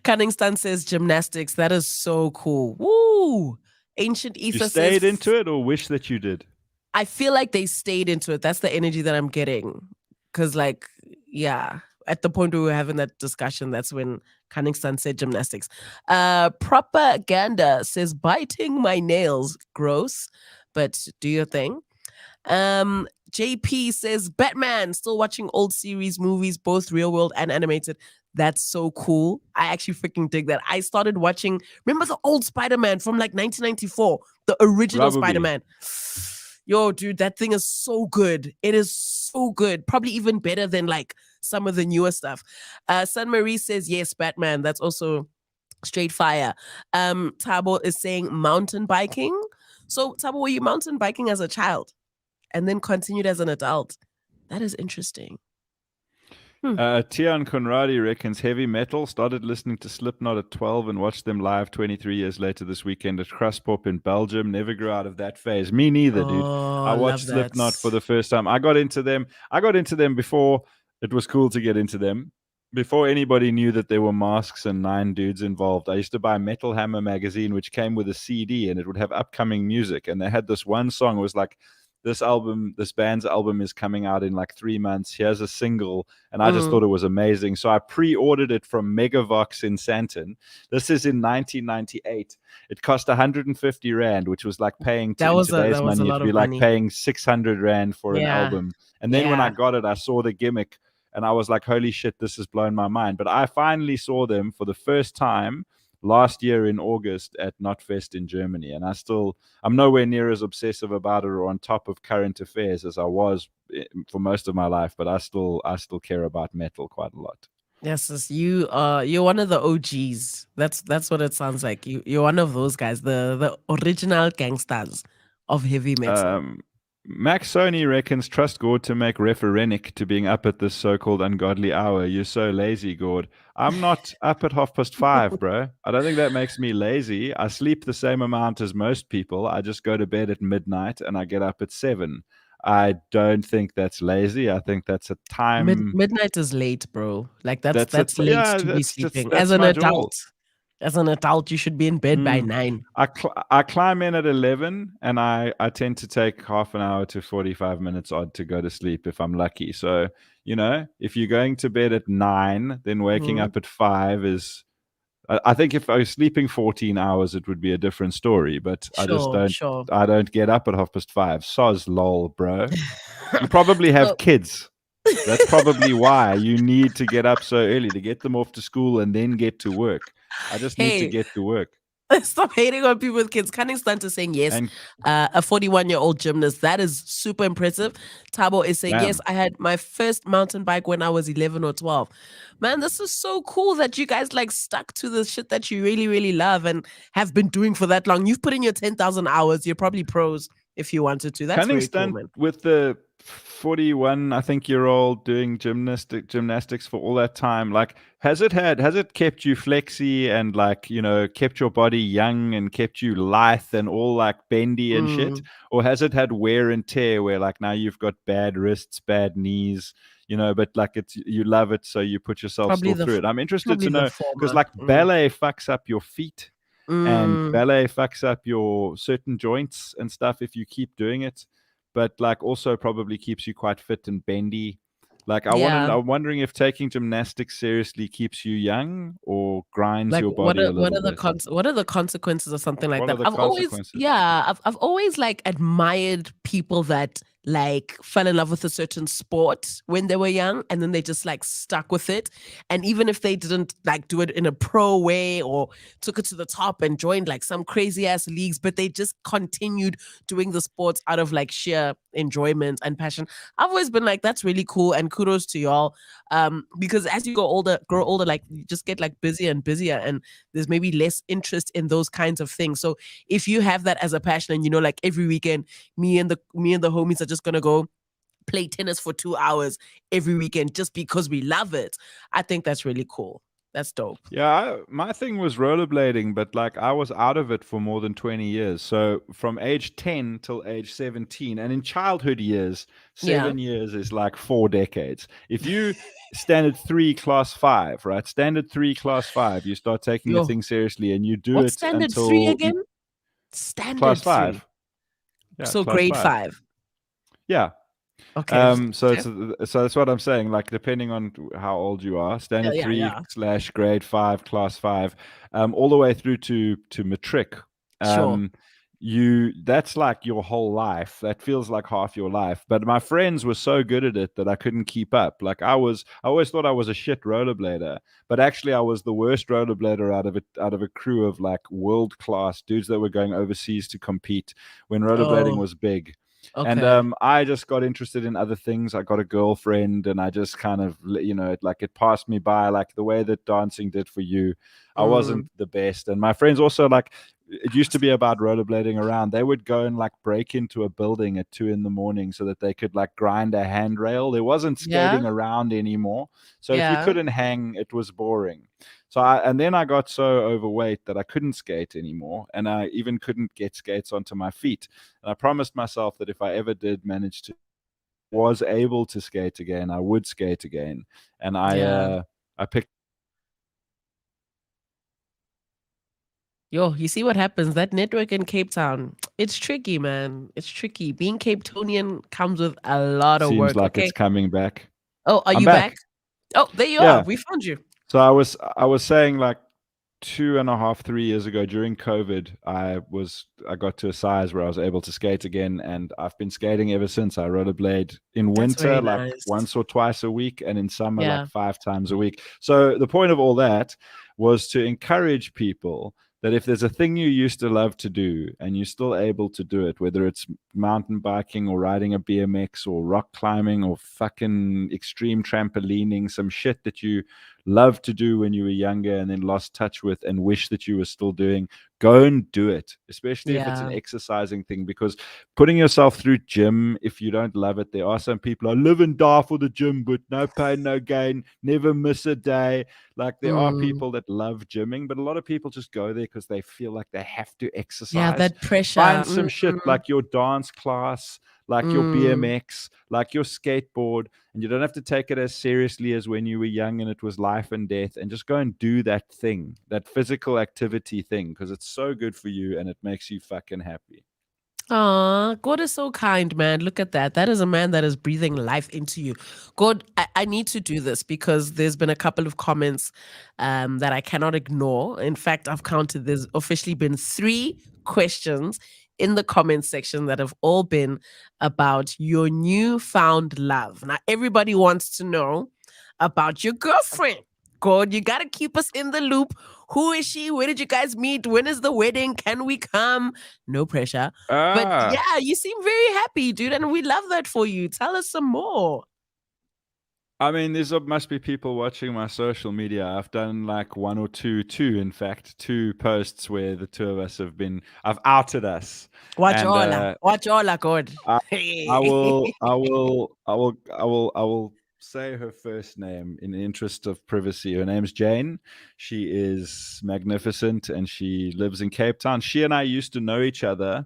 Cunning Stunt says gymnastics. That is so cool. Woo! Ancient Ether says... You stayed into it or wish that you did? I feel like they stayed into it. That's the energy that I'm getting. Because, like, yeah, at the point where we were having that discussion, that's when Cunningston said gymnastics. Propaganda says biting my nails. Gross, but do your thing. JP says Batman. Still watching old series movies, both real world and animated. That's so cool. I actually freaking dig that. I started watching, remember the old Spider-Man from like 1994? The original Spider-Man. Yo, dude, that thing is so good. It is so good. Probably even better than like some of the newer stuff. Sun Marie says, yes, Batman. That's also straight fire. Tabo is saying mountain biking. So, Tabo, were you mountain biking as a child and then continued as an adult? That is interesting. Tian Conradi reckons heavy metal. Started listening to Slipknot at 12 and watched them live 23 years later this weekend at Kraspop in Belgium. Never grew out of that phase. Me neither, dude. I watched Slipknot for the first time. I got into them before it was cool to get into them. Before anybody knew that there were masks and 9 dudes involved. I used to buy Metal Hammer magazine, which came with a CD, and it would have upcoming music. And they had this one song. It was like this band's album is coming out in like 3 months. Here's a single. And I just thought it was amazing. So I pre-ordered it from Megavox in Sandton. This is in 1998. It cost 150 Rand, which was like paying today's money. It'd be like paying 600 Rand for an album. And then when I got it, I saw the gimmick and I was like, holy shit, this has blown my mind. But I finally saw them for the first time last year in August at Knotfest in Germany. And I'm nowhere near as obsessive about it or on top of current affairs as I was for most of my life, but I still care about metal quite a lot. Yes, you're one of the OGs. That's what it sounds like. You're one of those guys, the original gangsters of heavy metal. Max Sony reckons trust Gord to make referenic to being up at this so-called ungodly hour. You're so lazy, Gord. I'm not up at 5:30, bro. I don't think that makes me lazy. I sleep the same amount as most people. I just go to bed at midnight and I get up at 7. I don't think that's lazy. I think that's a time. Midnight is late, bro. Like that's late to be sleeping. As an adult. As an adult, you should be in bed by 9. I climb in at 11 and I tend to take half an hour to 45 minutes odd to go to sleep if I'm lucky. So, if you're going to bed at 9, then waking up at 5 is, I think if I was sleeping 14 hours, it would be a different story, but I don't get up at 5:30. Soz lol, bro. You probably have kids. That's probably why you need to get up so early to get them off to school and then get to work. I just need to get to work. Stop hating on people with kids. Cunning Stunt is saying yes. A 41-year-old gymnast. That is super impressive. Tabo is saying yes. I had my first mountain bike when I was 11 or 12. Man, this is so cool that you guys like stuck to the shit that you really, really love and have been doing for that long. You've put in your 10,000 hours. You're probably pros if you wanted to. That's Cunning very Stunt cool, man. with the 41, I think year old doing gymnastics for all that time. Like, has it kept you flexy and like, kept your body young and kept you lithe and all like bendy and shit? Or has it had wear and tear where like now you've got bad wrists, bad knees, but like you love it, so you put yourself still through it? I'm interested to know because like ballet fucks up your feet and ballet fucks up your certain joints and stuff if you keep doing it. But like also probably keeps you quite fit and bendy. Like I'm wondering if taking gymnastics seriously keeps you young or grinds your body a little bit. What are the consequences or something like that? I've always like admired people that like fell in love with a certain sport when they were young and then they just like stuck with it. And even if they didn't like do it in a pro way or took it to the top and joined like some crazy ass leagues, but they just continued doing the sports out of like sheer enjoyment and passion. I've always been like, that's really cool and kudos to y'all. Because as you grow older, like you just get like busier and busier and there's maybe less interest in those kinds of things. So if you have that as a passion and like every weekend, me and the homies are just gonna go play tennis for 2 hours every weekend just because we love it, I think that's really cool. That's dope. Yeah, my thing was rollerblading, but like I was out of it for more than 20 years. So from age 10 till age 17, and in childhood years, 7 years is like 4 decades. If you standard 3 class 5, right? Standard 3 class 5, you start taking the thing seriously and you do it standard until 3 again? Standard class 5. 3. Yeah, so grade 5. Yeah. Okay. So that's what I'm saying. Like, depending on how old you are, standard 3 / grade 5, class 5, all the way through to matric. That's like your whole life. That feels like half your life. But my friends were so good at it that I couldn't keep up. Like I always thought I was a shit rollerblader, but actually I was the worst rollerblader out of a crew of like world class dudes that were going overseas to compete when rollerblading was big. Okay. And I just got interested in other things. I got a girlfriend and I just kind of, it passed me by, like the way that dancing did for you. I wasn't the best. And my friends also, like, it used to be about rollerblading around. They would go and like break into a building at 2 a.m. so that they could like grind a handrail. There wasn't skating around anymore. So if you couldn't hang, it was boring. So then I got so overweight that I couldn't skate anymore. And I even couldn't get skates onto my feet. And I promised myself that if I ever did manage to, was able to skate again, I would skate again. And I picked Yo, you see what happens? That network in Cape Town, it's tricky, man. It's tricky. Being Cape Townian comes with a lot of Seems work. like Okay. it's coming back. Oh, are I'm you back? back. Oh, there you Yeah. are. We found you. So I was saying like 2.5, 3 years ago during COVID, I got to a size where I was able to skate again, and I've been skating ever since. I rollerblade in That's winter very like nice. once or twice a week, and in summer Yeah. like 5 times a week. So the point of all that was to encourage people that if there's a thing you used to love to do and you're still able to do it, whether it's mountain biking or riding a BMX or rock climbing or fucking extreme trampolining, some shit that you loved to do when you were younger and then lost touch with and wish that you were still doing, go and do it, especially if it's an Yeah. exercising thing, because putting yourself through gym, if you don't love it, there are some people, I live and die for the gym, but no pain, no gain, never miss a day. Like there are people that love gymming, but a lot of people just go there because they feel like they have to exercise. Yeah, that pressure. Find some shit like your dance class, like your BMX, like your skateboard, and you don't have to take it as seriously as when you were young and it was life and death, and just go and do that thing, that physical activity thing, because it's so good for you and it makes you fucking happy. Aw, God is so kind, man. Look at that. That is a man that is breathing life into you. God, I need to do this because there's been a couple of comments that I cannot ignore. In fact, I've counted, there's officially been 3 questions in the comment section that have all been about your newfound love. Now, everybody wants to know about your girlfriend. God, you got to keep us in the loop. Who is she? Where did you guys meet? When is the wedding? Can we come? No pressure. But yeah, you seem very happy, dude. And we love that for you. Tell us some more. I mean, must be people watching my social media. I've done like 1 or 2, in fact, 2 posts where the 2 of us have been, I've outed us. Watch all, God. I will say her first name in the interest of privacy. Her name's Jane. She is magnificent and she lives in Cape Town. She and I used to know each other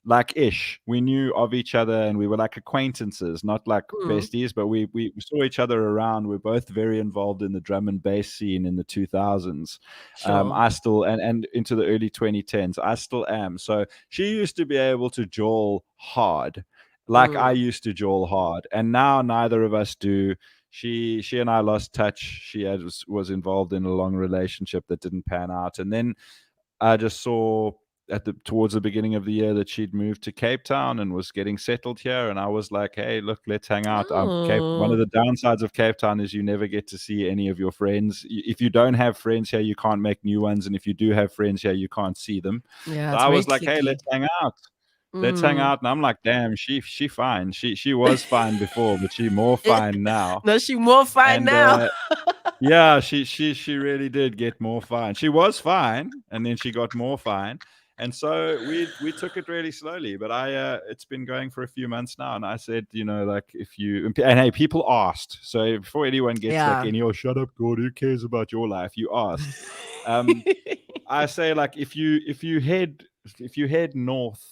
like ish. We knew of each other and we were like acquaintances, not like besties, but we saw each other around. We're both very involved in the drum and bass scene in the 2000s. Sure. I still, and into the early 2010s, I still am. So she used to be able to jawl hard like I used to jawl hard, and now neither of us do. She and I lost touch. She was involved in a long relationship that didn't pan out, and then I just saw towards the beginning of the year that she'd moved to Cape Town and was getting settled here, and I was like, hey, look, let's hang out. One of the downsides of Cape Town is you never get to see any of your friends. If you don't have friends here, you can't make new ones, and if you do have friends here, you can't see them. Yeah, so I was like, hey, let's hang out. Let's hang out. And I'm like, damn, she fine. She was fine before, but she more fine now. No, she more fine now. Yeah, she really did get more fine. She was fine, and then she got more fine. And so we took it really slowly, but it's been going for a few months now. And I said, like and hey, people asked. So before anyone gets like, shut up, Gord, who cares about your life? You asked. I say, like, if you head north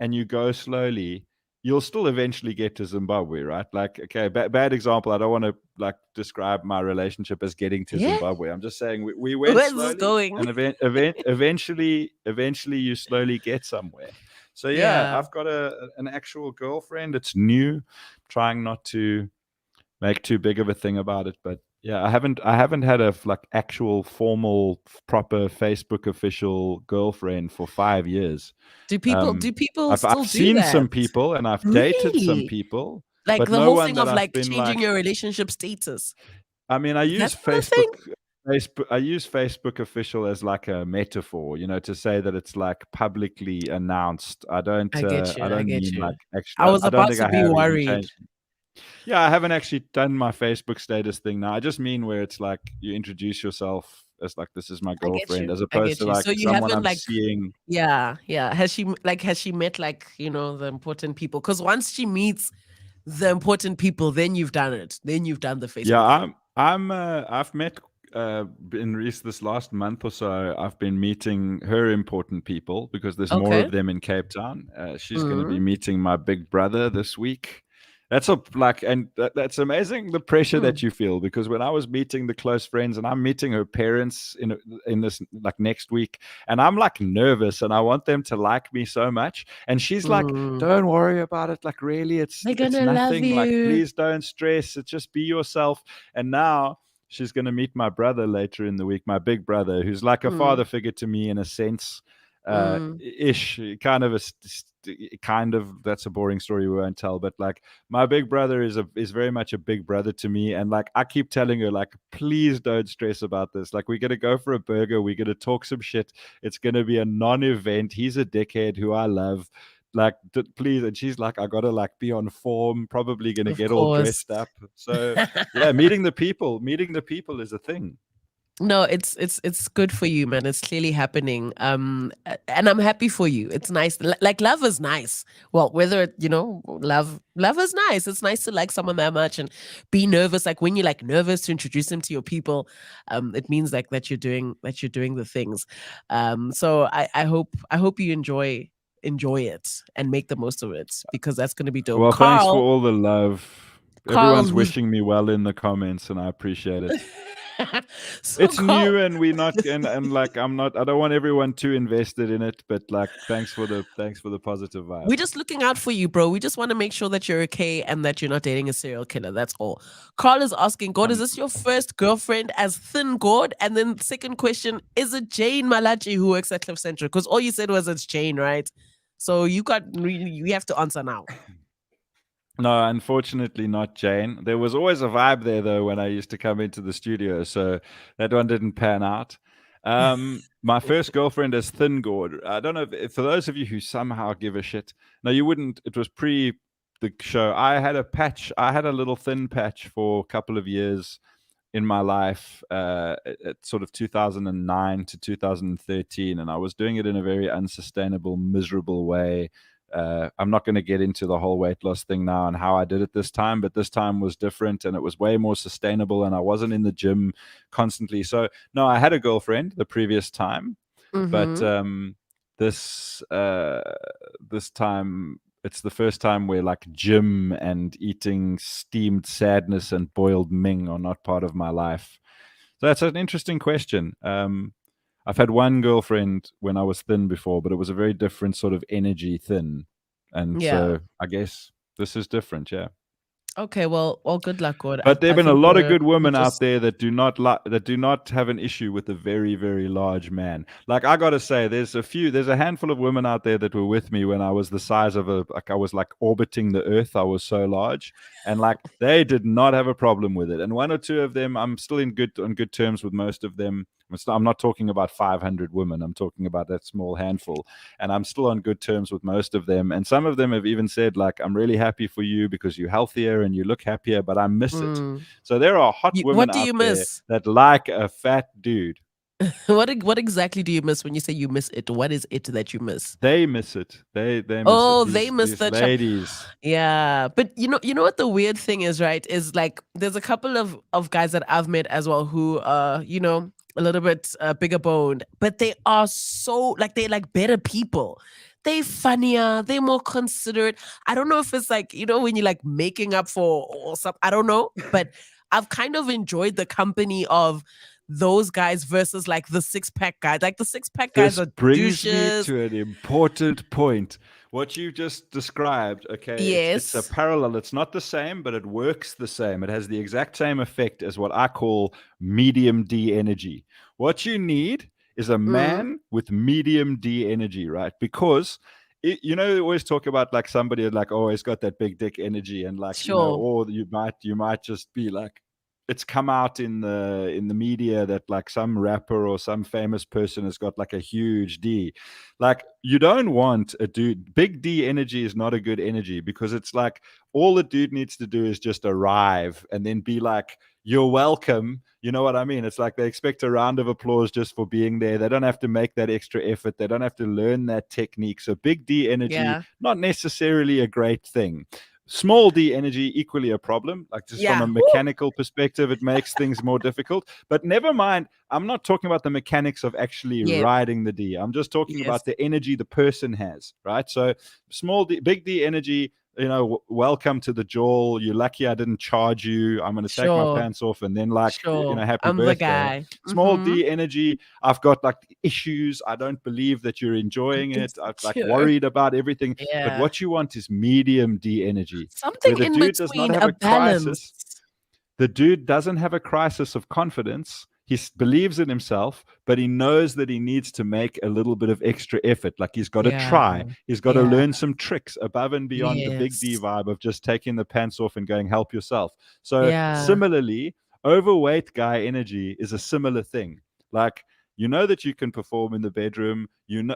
and you go slowly, you'll still eventually get to Zimbabwe, right? Like, okay, bad example. I don't want to like describe my relationship as getting to Zimbabwe. I'm just saying we went slowly, and eventually you slowly get somewhere. So yeah. I've got an actual girlfriend. It's new. Trying not to make too big of a thing about it, but yeah, I haven't had a like actual formal proper Facebook official girlfriend for 5 years. Do people I've seen some people and I've dated some people, like but the no whole one thing that of I've like been changing your relationship status. I mean, I use Facebook. I use Facebook official as like a metaphor, to say that it's like publicly announced. I don't mean like actually. I was about to be worried. Yeah, I haven't actually done my Facebook status thing now. I just mean where it's like you introduce yourself as like, this is my girlfriend, as opposed to like someone I'm seeing. Yeah. Has she met like, the important people? Because once she meets the important people, then you've done it. Then you've done the Facebook. Yeah, I've met in this last month or so, I've been meeting her important people because there's more of them in Cape Town. She's going to be meeting my big brother this week. That's that's amazing, the pressure that you feel, because when I was meeting the close friends, and I'm meeting her parents in this like next week, and I'm like nervous and I want them to like me so much, and she's like, don't worry about it, like really it's gonna nothing, love like you. please don't stress, it's just be yourself. And now she's going to meet my brother later in the week, my big brother, who's like a father figure to me in a sense, ish, kind of, that's a boring story we won't tell, but like my big brother is very much a big brother to me. And like I keep telling her, like, please don't stress about this, like we're gonna go for a burger, we're gonna talk some shit, it's gonna be a non-event, he's a dickhead who I love, like please. And she's like, I gotta like be on form, probably gonna get all dressed up. So yeah, meeting the people is a thing. No, it's good for you, man. It's clearly happening. And I'm happy for you. It's nice. Like love is nice. Well, whether love is nice. It's nice to like someone that much and be nervous. Like when you're like nervous to introduce them to your people, it means like that you're doing the things. So I hope you enjoy it and make the most of it, because that's going to be dope. Well, Carl, thanks for all the love. Everyone's wishing me well in the comments, and I appreciate it. So it's Carl, new, and we're not, and like I don't want everyone too invested in it, but like thanks for the positive vibe. We're just looking out for you, bro. We just want to make sure that you're okay and that you're not dating a serial killer. That's all. Carl is asking, Gord, is this your first girlfriend as Thin Gord? And then the second question, is it Jane Malatji who works at CliffCentral? Because all you said was it's Jane, right? So you have to answer now. No, unfortunately not Jane. There was always a vibe there though when I used to come into the studio, so that one didn't pan out. My first girlfriend is Thin Gord. I don't know if for those of you who somehow give a shit. No, you wouldn't. It was pre the show. I had a little thin patch for a couple of years in my life, at sort of 2009 to 2013, and I was doing it in a very unsustainable, miserable way. I'm not going to get into the whole weight loss thing now and how I did it this time, but this time was different and it was way more sustainable, and I wasn't in the gym constantly. So no, I had a girlfriend the previous time, but this time it's the first time where like gym and eating steamed sadness and boiled ming are not part of my life. So that's an interesting question. I've had one girlfriend when I was thin before, but it was a very different sort of energy thin. And so I guess this is different. Yeah. Okay. Well, good luck, Gord. But there have been a lot of good women out there that do not have an issue with a very, very large man. Like I got to say, there's a handful of women out there that were with me when I was the size of I was like orbiting the earth. I was so large, and like they did not have a problem with it. And one or two of them, I'm still on good terms with most of them. I'm not talking about 500 women. I'm talking about that small handful. And I'm still on good terms with most of them. And some of them have even said, like, I'm really happy for you because you're healthier and you look happier, but I miss it. So there are hot women out there that like a fat dude. What exactly do you miss when you say you miss it? What is it that you miss? They miss it. They miss it. They miss the ladies. Yeah, but you know what the weird thing is, right? Is like there's a couple of guys that I've met as well who a little bit bigger boned, but they are so like they're like better people. They're funnier, they're more considerate. I don't know if it's like, when you're like making up for or something, I don't know, but I've kind of enjoyed the company of those guys versus like the six-pack guys. Like the six-pack guys are brings douches. Me to an important point. What you just described, okay, yes. it's a parallel. It's not the same, but it works the same. It has the exact same effect as what I call medium D energy. What you need is a man with medium D energy, right? Because they always talk about like somebody like, oh, he's got that big dick energy, and like, or you might just be like, it's come out in the media that like some rapper or some famous person has got like a huge D. Like you don't want a dude. Big D energy is not a good energy, because it's like all the dude needs to do is just arrive and then be like, you're welcome. You know what I mean? It's like they expect a round of applause just for being there. They don't have to make that extra effort. They don't have to learn that technique. So big D energy, not necessarily a great thing. Small D energy, equally a problem. Like just from a mechanical perspective, it makes things more difficult. But never mind, I'm not talking about the mechanics of actually riding the D. I'm just talking about the energy the person has, right? So small D, big D energy, welcome to the jawl. You're lucky I didn't charge you. I'm going to take my pants off and then happy I'm birthday. the guy. Small D energy. I've got like issues. I don't believe that you're enjoying it. I'm like worried about everything. Yeah. But what you want is medium D energy. Something where the in dude does between, not have a balance. crisis. The dude doesn't have a crisis of confidence. He believes in himself, but he knows that he needs to make a little bit of extra effort. Like he's got to try. He's got to learn some tricks above and beyond the big D vibe of just taking the pants off and going, help yourself. So similarly, overweight guy energy is a similar thing. Like, you know that you can perform in the bedroom,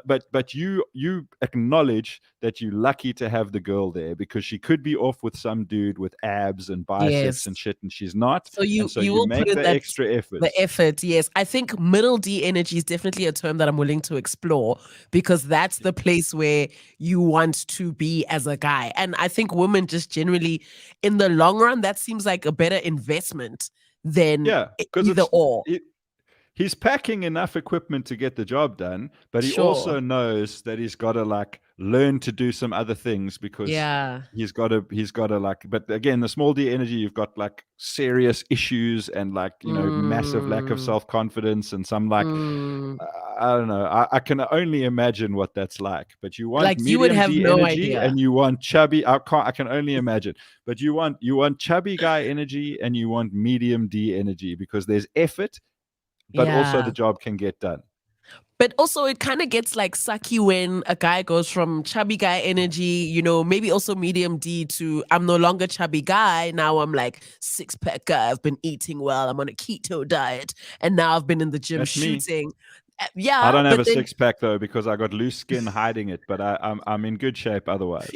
but you acknowledge that you're lucky to have the girl there because she could be off with some dude with abs and biceps and shit, and she's not. So you will make put in the that extra effort. The effort, yes. I think middle D energy is definitely a term that I'm willing to explore because that's the place where you want to be as a guy. And I think women just generally, in the long run, that seems like a better investment than either or. He's packing enough equipment to get the job done, but he also knows that he's got to like learn to do some other things because he's got to like, but again, the small D energy, you've got like serious issues and like, massive lack of self-confidence and some like, I don't know. I can only imagine what that's like, but you want like medium you would have D no energy idea. And you want chubby. I can only imagine, but you want chubby guy energy and you want medium D energy because there's effort, but also the job can get done. But also it kind of gets like sucky when a guy goes from chubby guy energy, maybe also medium D to I'm no longer chubby guy. Now I'm like 6-pack guy. I've been eating well. I'm on a keto diet. And now I've been in the gym shooting. Yeah. I don't have a 6-pack though because I got loose skin hiding it, but I'm in good shape otherwise.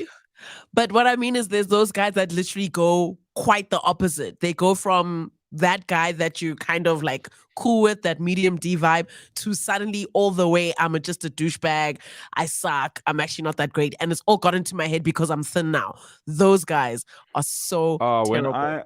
But what I mean is there's those guys that literally go quite the opposite. They go from that guy that you kind of like cool with, that medium D vibe, to suddenly all the way, I'm just a douchebag. I suck. I'm actually not that great. And it's all got into my head because I'm thin now. Those guys are so terrible. When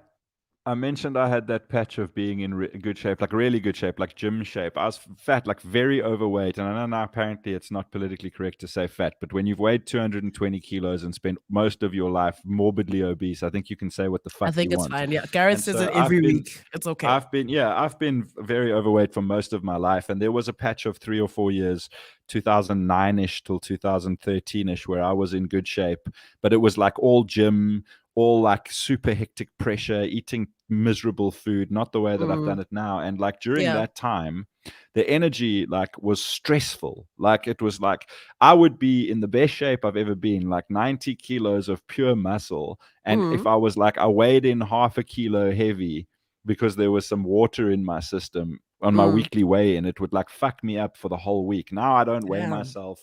I mentioned I had that patch of being in good shape, like really good shape, like gym shape. I was fat, like very overweight. And I know now apparently it's not politically correct to say fat, but when you've weighed 220 kilos and spent most of your life morbidly obese, I think you can say what the fuck you want. I think it's fine. Yeah, Gareth says it every week. It's okay. I've been very overweight for most of my life. And there was a patch of 3 or 4 years, 2009-ish till 2013-ish, where I was in good shape. But it was like all gym, all like super hectic pressure, eating miserable food, not the way that I've done it now. And like during that time, the energy like was stressful. Like it was like I would be in the best shape I've ever been, like 90 kilos of pure muscle. And if I was like, I weighed in half a kilo heavy because there was some water in my system on my weekly weigh-in, it would like fuck me up for the whole week. Now I don't weigh myself.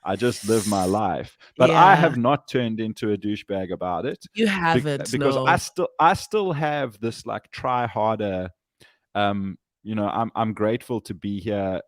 I just live my life, but I have not turned into a douchebag about it. You haven't, because I still have this like try harder. I'm grateful to be here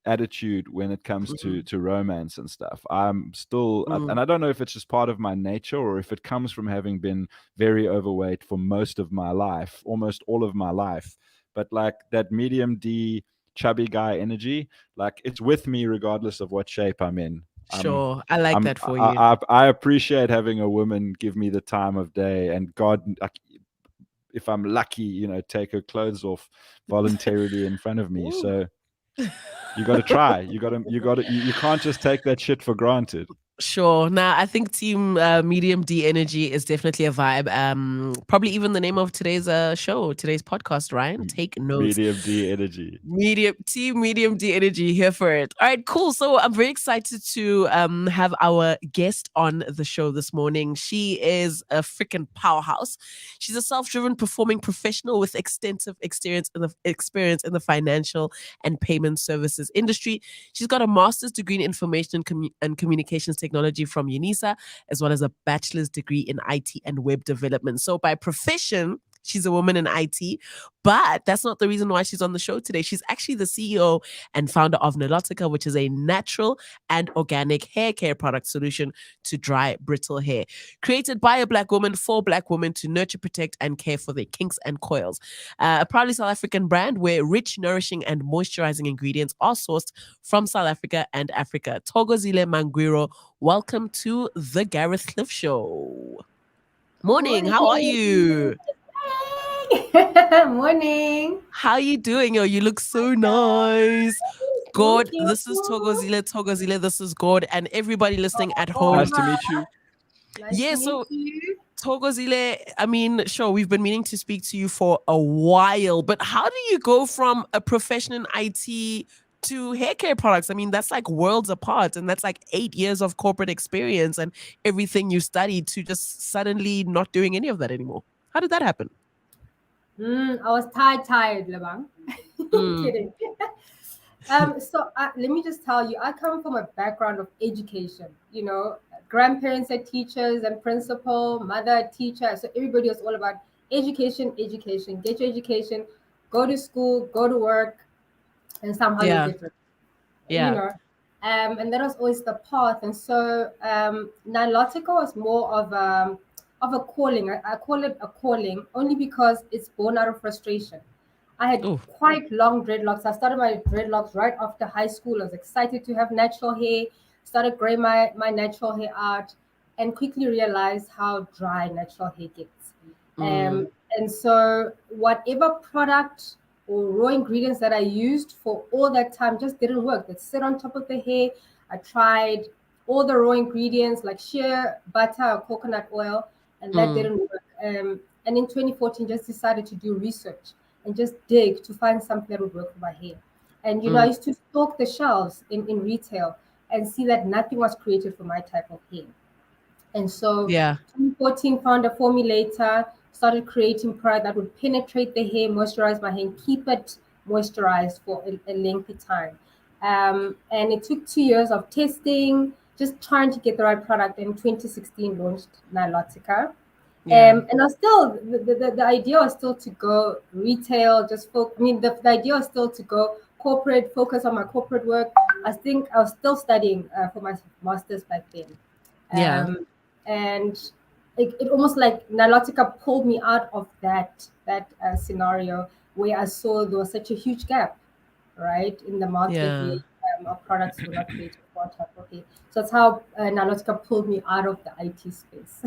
attitude when it comes to romance and stuff. I'm still, and I don't know if it's just part of my nature or if it comes from having been very overweight for most of my life, almost all of my life. But like that medium D chubby guy energy, like it's with me regardless of what shape I'm in. Sure, I like that for you. I appreciate having a woman give me the time of day, and God, if I'm lucky, take her clothes off voluntarily in front of me. So you got to try. You can't just take that shit for granted. Sure. Now, I think team medium D energy is definitely a vibe. Probably even the name of today's today's podcast, Ryan. Take notes. Medium D energy. Medium D energy, here for it. All right, cool. So I'm very excited to have our guest on the show this morning. She is a freaking powerhouse. She's a self-driven performing professional with extensive experience in the financial and payment services industry. She's got a master's degree in information and communications technology from UNISA, as well as a bachelor's degree in IT and web development. So by profession, she's a woman in IT, but that's not the reason why she's on the show today. She's actually the CEO and founder of Nilotica, which is a natural and organic hair care product solution to dry, brittle hair. Created by a Black woman for Black women to nurture, protect, and care for their kinks and coils. A proudly South African brand where rich, nourishing, and moisturizing ingredients are sourced from South Africa and Africa. Thokozile Mangwiro, welcome to the Gareth Cliff Show. Morning. How are you? Morning. How you doing? Yo, you look so nice. Gord, you. this is Thokozile, this is Gord, and everybody listening at home. Nice to meet you. Nice Yeah, to so meet you. Thokozile, I mean, sure, we've been meaning to speak to you for a while, but how do you go from a profession in IT to hair care products? I mean, that's like worlds apart, and that's like 8 years of corporate experience and everything you studied to just suddenly not doing any of that anymore. How did that happen? I was tired, Lebang. Kidding. So let me just tell you, I come from a background of education. You know, grandparents are teachers and principal, mother a teacher. So everybody was all about education. Get your education, go to school, go to work, and somehow Yeah. you get rich. Yeah. You know, and that was always the path. And so Nilotica was more of a calling. I call it a calling only because it's born out of frustration. I had Ooh. quite long dreadlocks. I started my dreadlocks right after high school. I was excited to have natural hair, started growing my natural hair out, and quickly realized how dry natural hair gets. And so whatever product or raw ingredients that I used for all that time just didn't work. It sit on top of the hair. I tried all the raw ingredients like shea butter or coconut oil, and that didn't work. And in 2014, just decided to do research and just dig to find something that would work for my hair. And I used to stalk the shelves in retail and see that nothing was created for my type of hair. And so 2014 found a formulator, started creating product that would penetrate the hair, moisturize my hair, and keep it moisturized for a lengthy time. And it took 2 years of testing, just trying to get the right product. In 2016, launched Nilotica. And I was still, the idea was still to go retail, the idea was still to go corporate, focus on my corporate work. I think I was still studying for my master's back then. And it almost like Nilotica pulled me out of that scenario where I saw there was such a huge gap, right, in the market where our products were not created for our type of hair. So that's how Nilotica pulled me out of the IT space.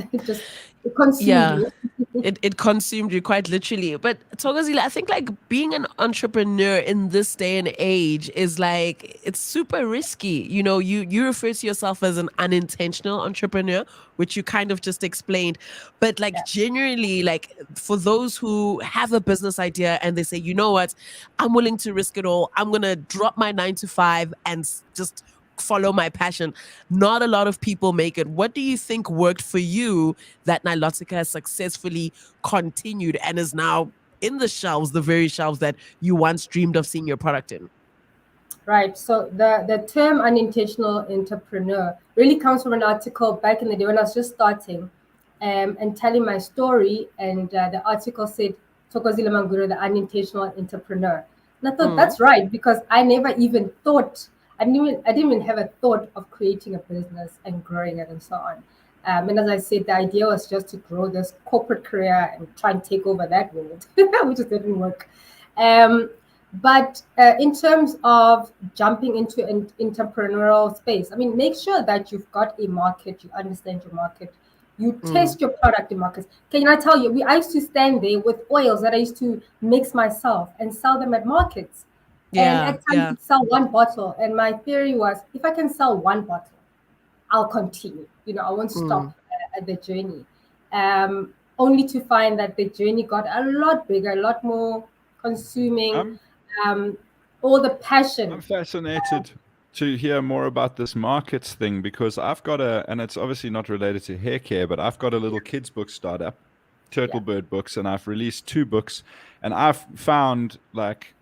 It consumed me. It consumed you quite literally. But Thokozile, I think like being an entrepreneur in this day and age is like, it's super risky. You know, you refer to yourself as an unintentional entrepreneur, which you kind of just explained. But like genuinely, like for those who have a business idea and they say, you know what, I'm willing to risk it all. I'm going to drop my 9 to 5 and just follow my passion. Not a lot of people make it. What do you think worked for you that Nilotica has successfully continued and is now in the shelves, the very shelves that you once dreamed of seeing your product in? Right. So the term unintentional entrepreneur really comes from an article back in the day when I was just starting and telling my story. And the article said, Thokozile Manguiro, the unintentional entrepreneur. And I thought that's right, because I never even thought, I didn't even have a thought of creating a business and growing it and so on. And as I said, the idea was just to grow this corporate career and try and take over that world, which just didn't work. But in terms of jumping into an entrepreneurial space, I mean, make sure that you've got a market, you understand your market, you test your product in markets. Can I tell you, I used to stand there with oils that I used to mix myself and sell them at markets. And at times I'd sell one bottle. And my theory was, if I can sell one bottle, I'll continue. I won't stop at the journey. Only to find that the journey got a lot bigger, a lot more consuming. All the passion. I'm fascinated to hear more about this markets thing, because I've got and it's obviously not related to hair care, but I've got a little kids book startup, Turtle Bird Books, and I've released 2 books. And I've found like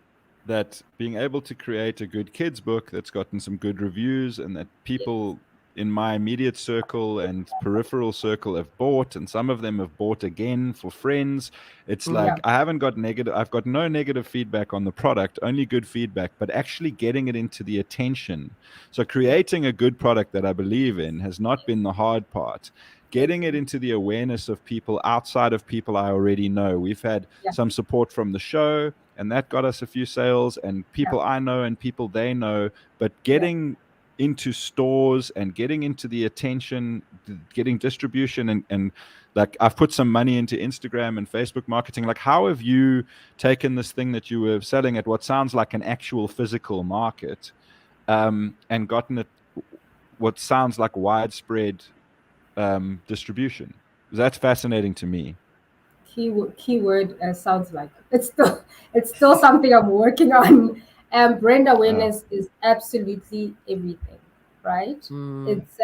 that being able to create a good kids book that's gotten some good reviews and that people in my immediate circle and peripheral circle have bought, and some of them have bought again for friends. It's like I've got no negative feedback on the product, only good feedback, but actually getting it into the attention. So creating a good product that I believe in has not been the hard part. Getting it into the awareness of people outside of people I already know. We've had some support from the show, and that got us a few sales, and people I know and people they know, but getting into stores and getting into the attention, getting distribution, and like I've put some money into Instagram and Facebook marketing. Like, how have you taken this thing that you were selling at what sounds like an actual physical market, and gotten it what sounds like widespread distribution? That's fascinating to me. Keyword sounds like it's still something I'm working on. Brand awareness is absolutely everything, right? It's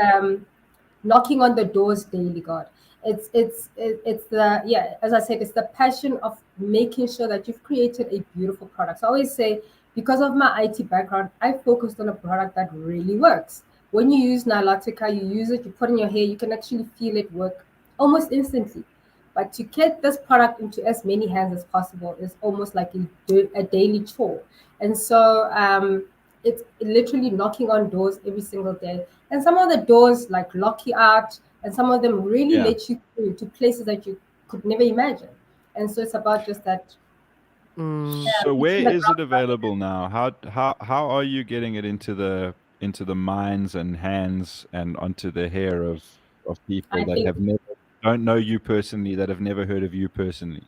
knocking on the doors daily, God. It's the as I said, it's the passion of making sure that you've created a beautiful product. So I always say, because of my IT background, I focused on a product that really works. When you use Nilotica, you use it, you put in your hair, you can actually feel it work almost instantly. But to get this product into as many hands as possible is almost like a daily chore. And so it's literally knocking on doors every single day. And some of the doors like lock you out, and some of them really let you through to places that you could never imagine. And so it's about just that. So where is it available now? How are you getting it into the minds and hands and onto the hair of people that don't know you personally, that have never heard of you personally?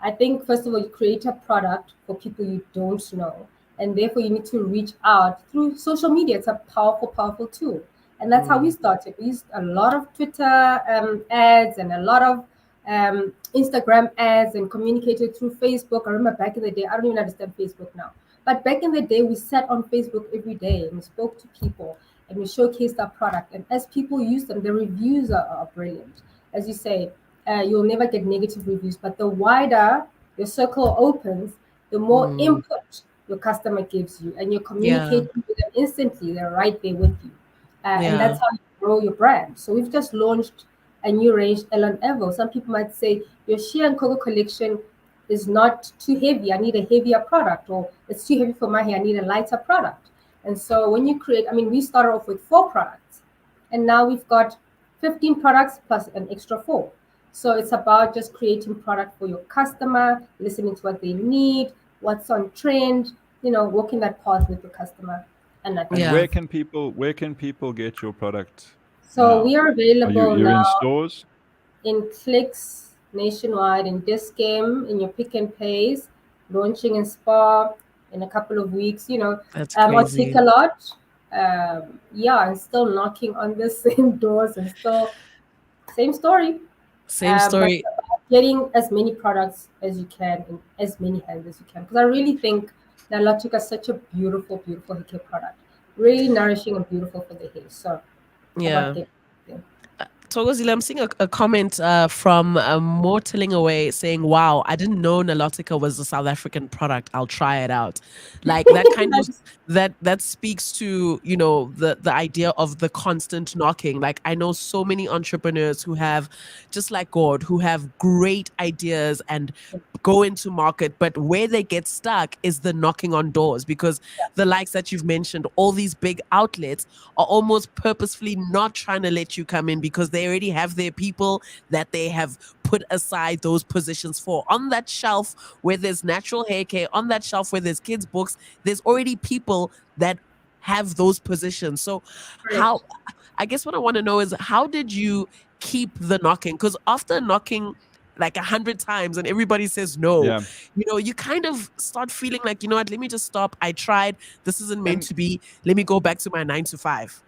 I think, first of all, you create a product for people you don't know. And therefore, you need to reach out through social media. It's a powerful, powerful tool. And that's how we started. We used a lot of Twitter ads and a lot of Instagram ads, and communicated through Facebook. I remember back in the day, I don't even understand Facebook now. But back in the day, we sat on Facebook every day and we spoke to people and we showcased our product. And as people use them, the reviews are brilliant. As you say, you'll never get negative reviews, but the wider your circle opens, the more input your customer gives you, and you're communicating with them instantly. They're right there with you. And that's how you grow your brand. So we've just launched a new range, Ellen Evo. Some people might say, your Shea and Cocoa collection is not too heavy. I need a heavier product, or it's too heavy for my hair. I need a lighter product. And so when you create, we started off with 4 products, and now we've got 15 products plus an extra 4. So it's about just creating product for your customer, listening to what they need, what's on trend, walking that path with the customer. And where can people get your product? So we are available you're now in stores, in Clicks nationwide, in Dis-Chem, in your Pick and Pays, launching in Spa in a couple of weeks. That's crazy. A lot. And still knocking on the same doors, and still same story. Same story. Getting as many products as you can in as many hands as you can, because I really think Nilotica is such a beautiful, beautiful hair care product, really nourishing and beautiful for the hair. So Thokozile, I'm seeing a comment from Mortaling Away saying, wow, I didn't know Nilotica was a South African product. I'll try it out. Like that kind of, that speaks to, the idea of the constant knocking. Like I know so many entrepreneurs who have, just like Gord, who have great ideas and go into market, but where they get stuck is the knocking on doors, because the likes that you've mentioned, all these big outlets are almost purposefully not trying to let you come in, because they already have their people that they have put aside those positions for. On that shelf where there's natural hair care, on that shelf where there's kids' books, there's already people that have those positions. So I guess what I want to know is, how did you keep the knocking? Because after knocking like 100 times and everybody says no, you kind of start feeling like, what, let me just stop. I tried. This isn't meant to be. Let me go back to my 9 to 5.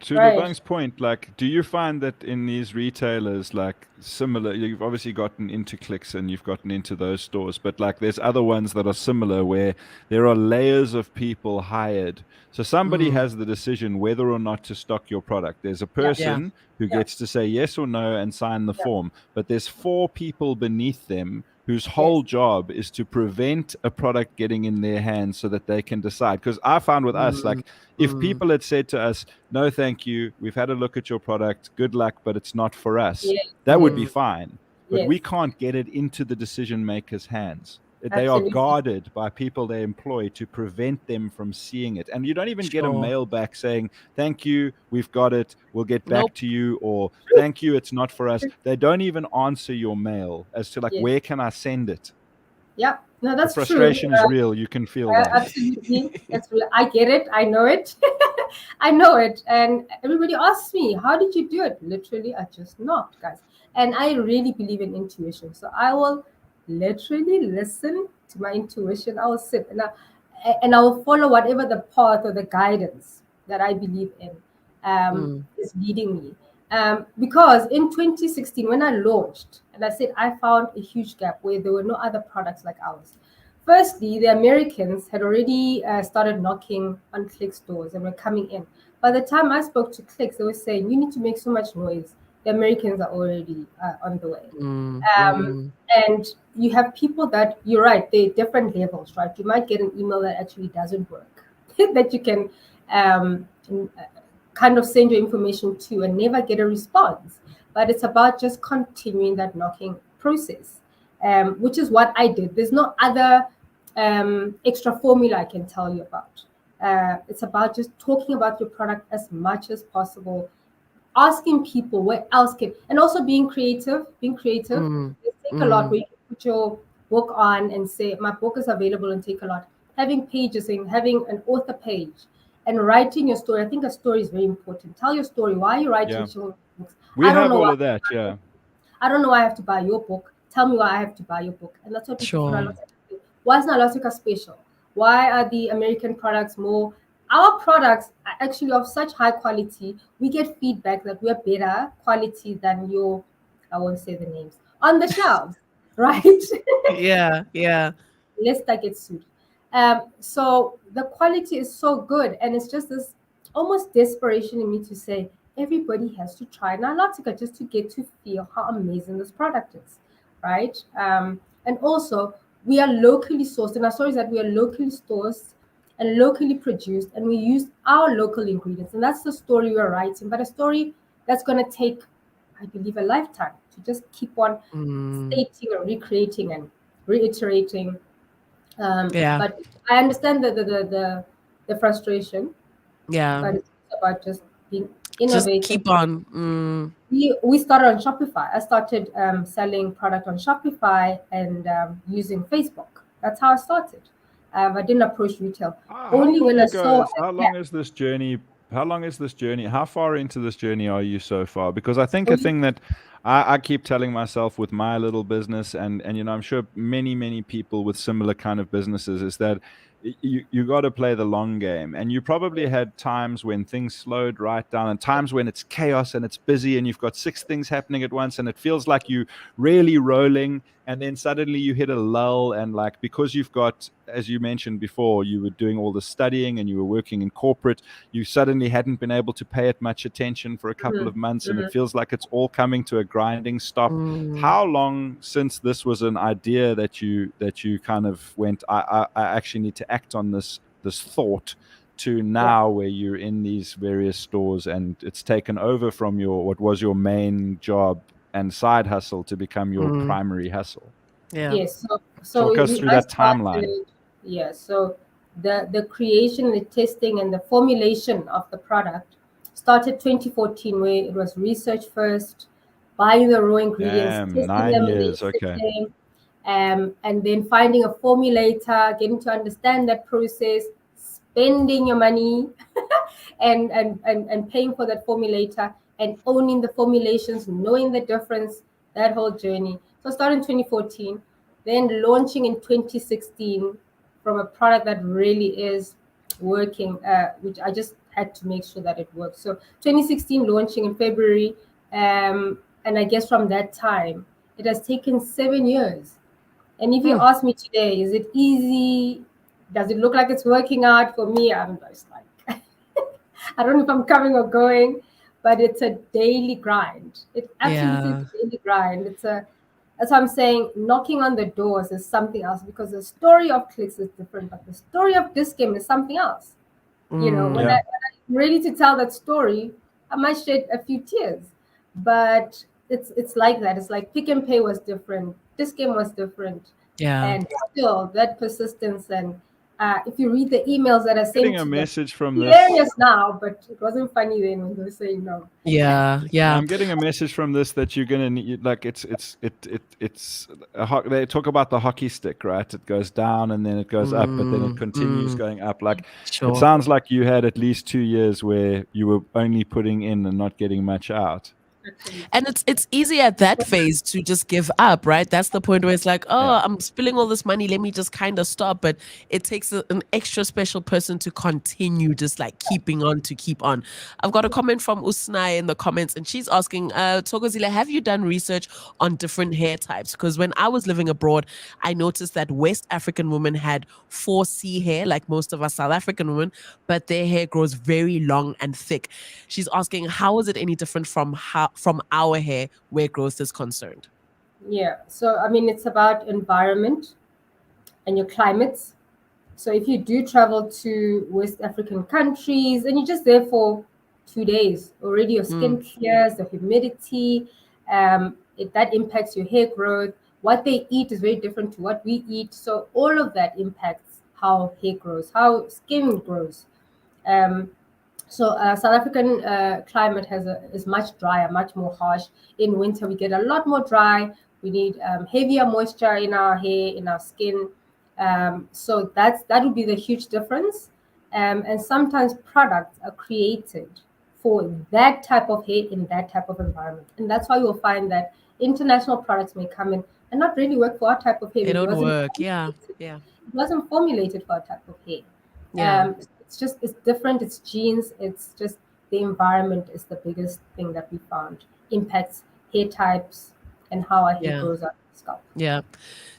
To Lebang's point, like, do you find that in these retailers, like similar, you've obviously gotten into Clicks and you've gotten into those stores, but like there's other ones that are similar where there are layers of people hired. So somebody has the decision whether or not to stock your product. There's a person who gets to say yes or no and sign the form, but there's 4 people beneath them whose whole job is to prevent a product getting in their hands so that they can decide. Because I found with us, like, if people had said to us, no, thank you, we've had a look at your product, good luck, but it's not for us, that would be fine. But we can't get it into the decision makers' hands. They are guarded by people they employ to prevent them from seeing it. And you don't even get a mail back saying, thank you, we've got it, we'll get back to you, or thank you, it's not for us. They don't even answer your mail as to like, where can I send it? Yeah, No, that's The frustration true. is real. You can feel that. Absolutely. That's real. I get it. I know it. I know it. And everybody asks me, how did you do it? Literally, I just knocked, guys. And I really believe in intuition. So I will literally listen to my intuition. I will sit and I will follow whatever the path or the guidance that I believe in is leading me. Because in 2016, when I launched, and I said I found a huge gap where there were no other products like ours. Firstly, the Americans had already started knocking on Click's doors and were coming in. By the time I spoke to Clicks, they were saying, you need to make so much noise. The Americans are already on the way. And you have people that, you're right, they're different levels, right? You might get an email that actually doesn't work, that you can kind of send your information to and never get a response. But it's about just continuing that knocking process, which is what I did. There's no other extra formula I can tell you about. It's about just talking about your product as much as possible, asking people where else can, and also being creative. It takes a lot where you can put your book on and say, my book is available and take a lot. Having pages and having an author page and writing your story. I think a story is very important. Tell your story. Why are you writing children's books? We have all of that, yeah. I don't know why I have to buy your book. Tell me why I have to buy your book. And that's what people do. Why is Nautica special? Why are the American products more? Our products are actually of such high quality. We get feedback that we're better quality than your, I won't say the names, on the shelves, right? Yeah. Lest I get sued. So the quality is so good. And it's just this almost desperation in me to say, everybody has to try Nautica just to get to feel how amazing this product is, right? And also, we are locally sourced. And our story is that we are locally sourced and locally produced, and we use our local ingredients. And that's the story we're writing, but a story that's going to take, I believe, a lifetime to just keep on stating and recreating and reiterating. But I understand the frustration. Yeah. But it's about just being innovative. Just keep on. We started on Shopify. I started selling product on Shopify and using Facebook. That's how I started. I didn't approach retail. Only when I saw. How long is this journey? How far into this journey are you so far? Because I think a thing that I keep telling myself with my little business, and I'm sure many people with similar kind of businesses, is that you got to play the long game. And you probably had times when things slowed right down, and times when it's chaos and it's busy and you've got 6 things happening at once and it feels like you really rolling, and then suddenly you hit a lull. And like, because you've got, as you mentioned before, you were doing all the studying and you were working in corporate, you suddenly hadn't been able to pay it much attention for a couple of months, and it feels like it's all coming to a grinding stop. How long since this was an idea that you kind of went, I actually need to act on this thought, to now where you're in these various stores and it's taken over from what was your main job and side hustle to become your primary hustle? Yes. So talk us through that timeline. Yeah. So the creation, the testing, and the formulation of the product started 2014, where it was research first, buying the raw ingredients, testing 9 them, years, okay. And then finding a formulator, getting to understand that process, spending your money, and paying for that formulator, and owning the formulations, knowing the difference, that whole journey. So I started in 2014, then launching in 2016 from a product that really is working, which I just had to make sure that it works. So 2016 launching in February, and I guess from that time, it has taken 7 years. And if you ask me today, is it easy? Does it look like it's working out? For me, I'm just like, I don't know if I'm coming or going, but it's a daily grind. It absolutely is a daily grind. That's what I'm saying. Knocking on the doors is something else, because the story of Clicks is different, but the story of this game is something else. When I'm ready to tell that story, I might shed a few tears, but it's like that. It's like Pick and Pay was different. This game was different. And still that persistence and If you read the emails that are sent Getting to a them, message from this. hilarious now, but it wasn't funny then when they were saying no. Yeah, yeah. I'm getting a message from this that you're gonna need, like they talk about the hockey stick, right? It goes down and then it goes up, but then it continues going up. Like Sure. it sounds like you had at least 2 years where you were only putting in and not getting much out. And it's easy at that phase to just give up, right? That's the point where it's like, oh, Yeah. I'm spilling all this money, let me just kind of stop. But it takes an extra special person to continue just like keeping on to keep on. I've got a comment from Usnai in the comments, and she's asking, Thokozile, have you done research on different hair types? Because when I was living abroad, I noticed that West African women had 4C hair, like most of us South African women, but their hair grows very long and thick. She's asking, how is it any different from our hair where growth is concerned? Yeah, so I mean, it's about environment and your climates. So if you do travel to West African countries and you're just there for 2 days, already your skin clears, the humidity, that impacts your hair growth. What they eat is very different to what we eat. So all of that impacts how hair grows, how skin grows. So South African climate is much drier, much more harsh. In winter, we get a lot more dry. We need heavier moisture in our hair, in our skin. So that would be the huge difference. And sometimes products are created for that type of hair in that type of environment. And that's why you'll find that international products may come in and not really work for our type of hair. They don't work, yeah. It wasn't formulated for our type of hair. Yeah. It's different, it's genes, it's just the environment is the biggest thing that we found impacts hair types and how our hair grows out the scalp. Yeah.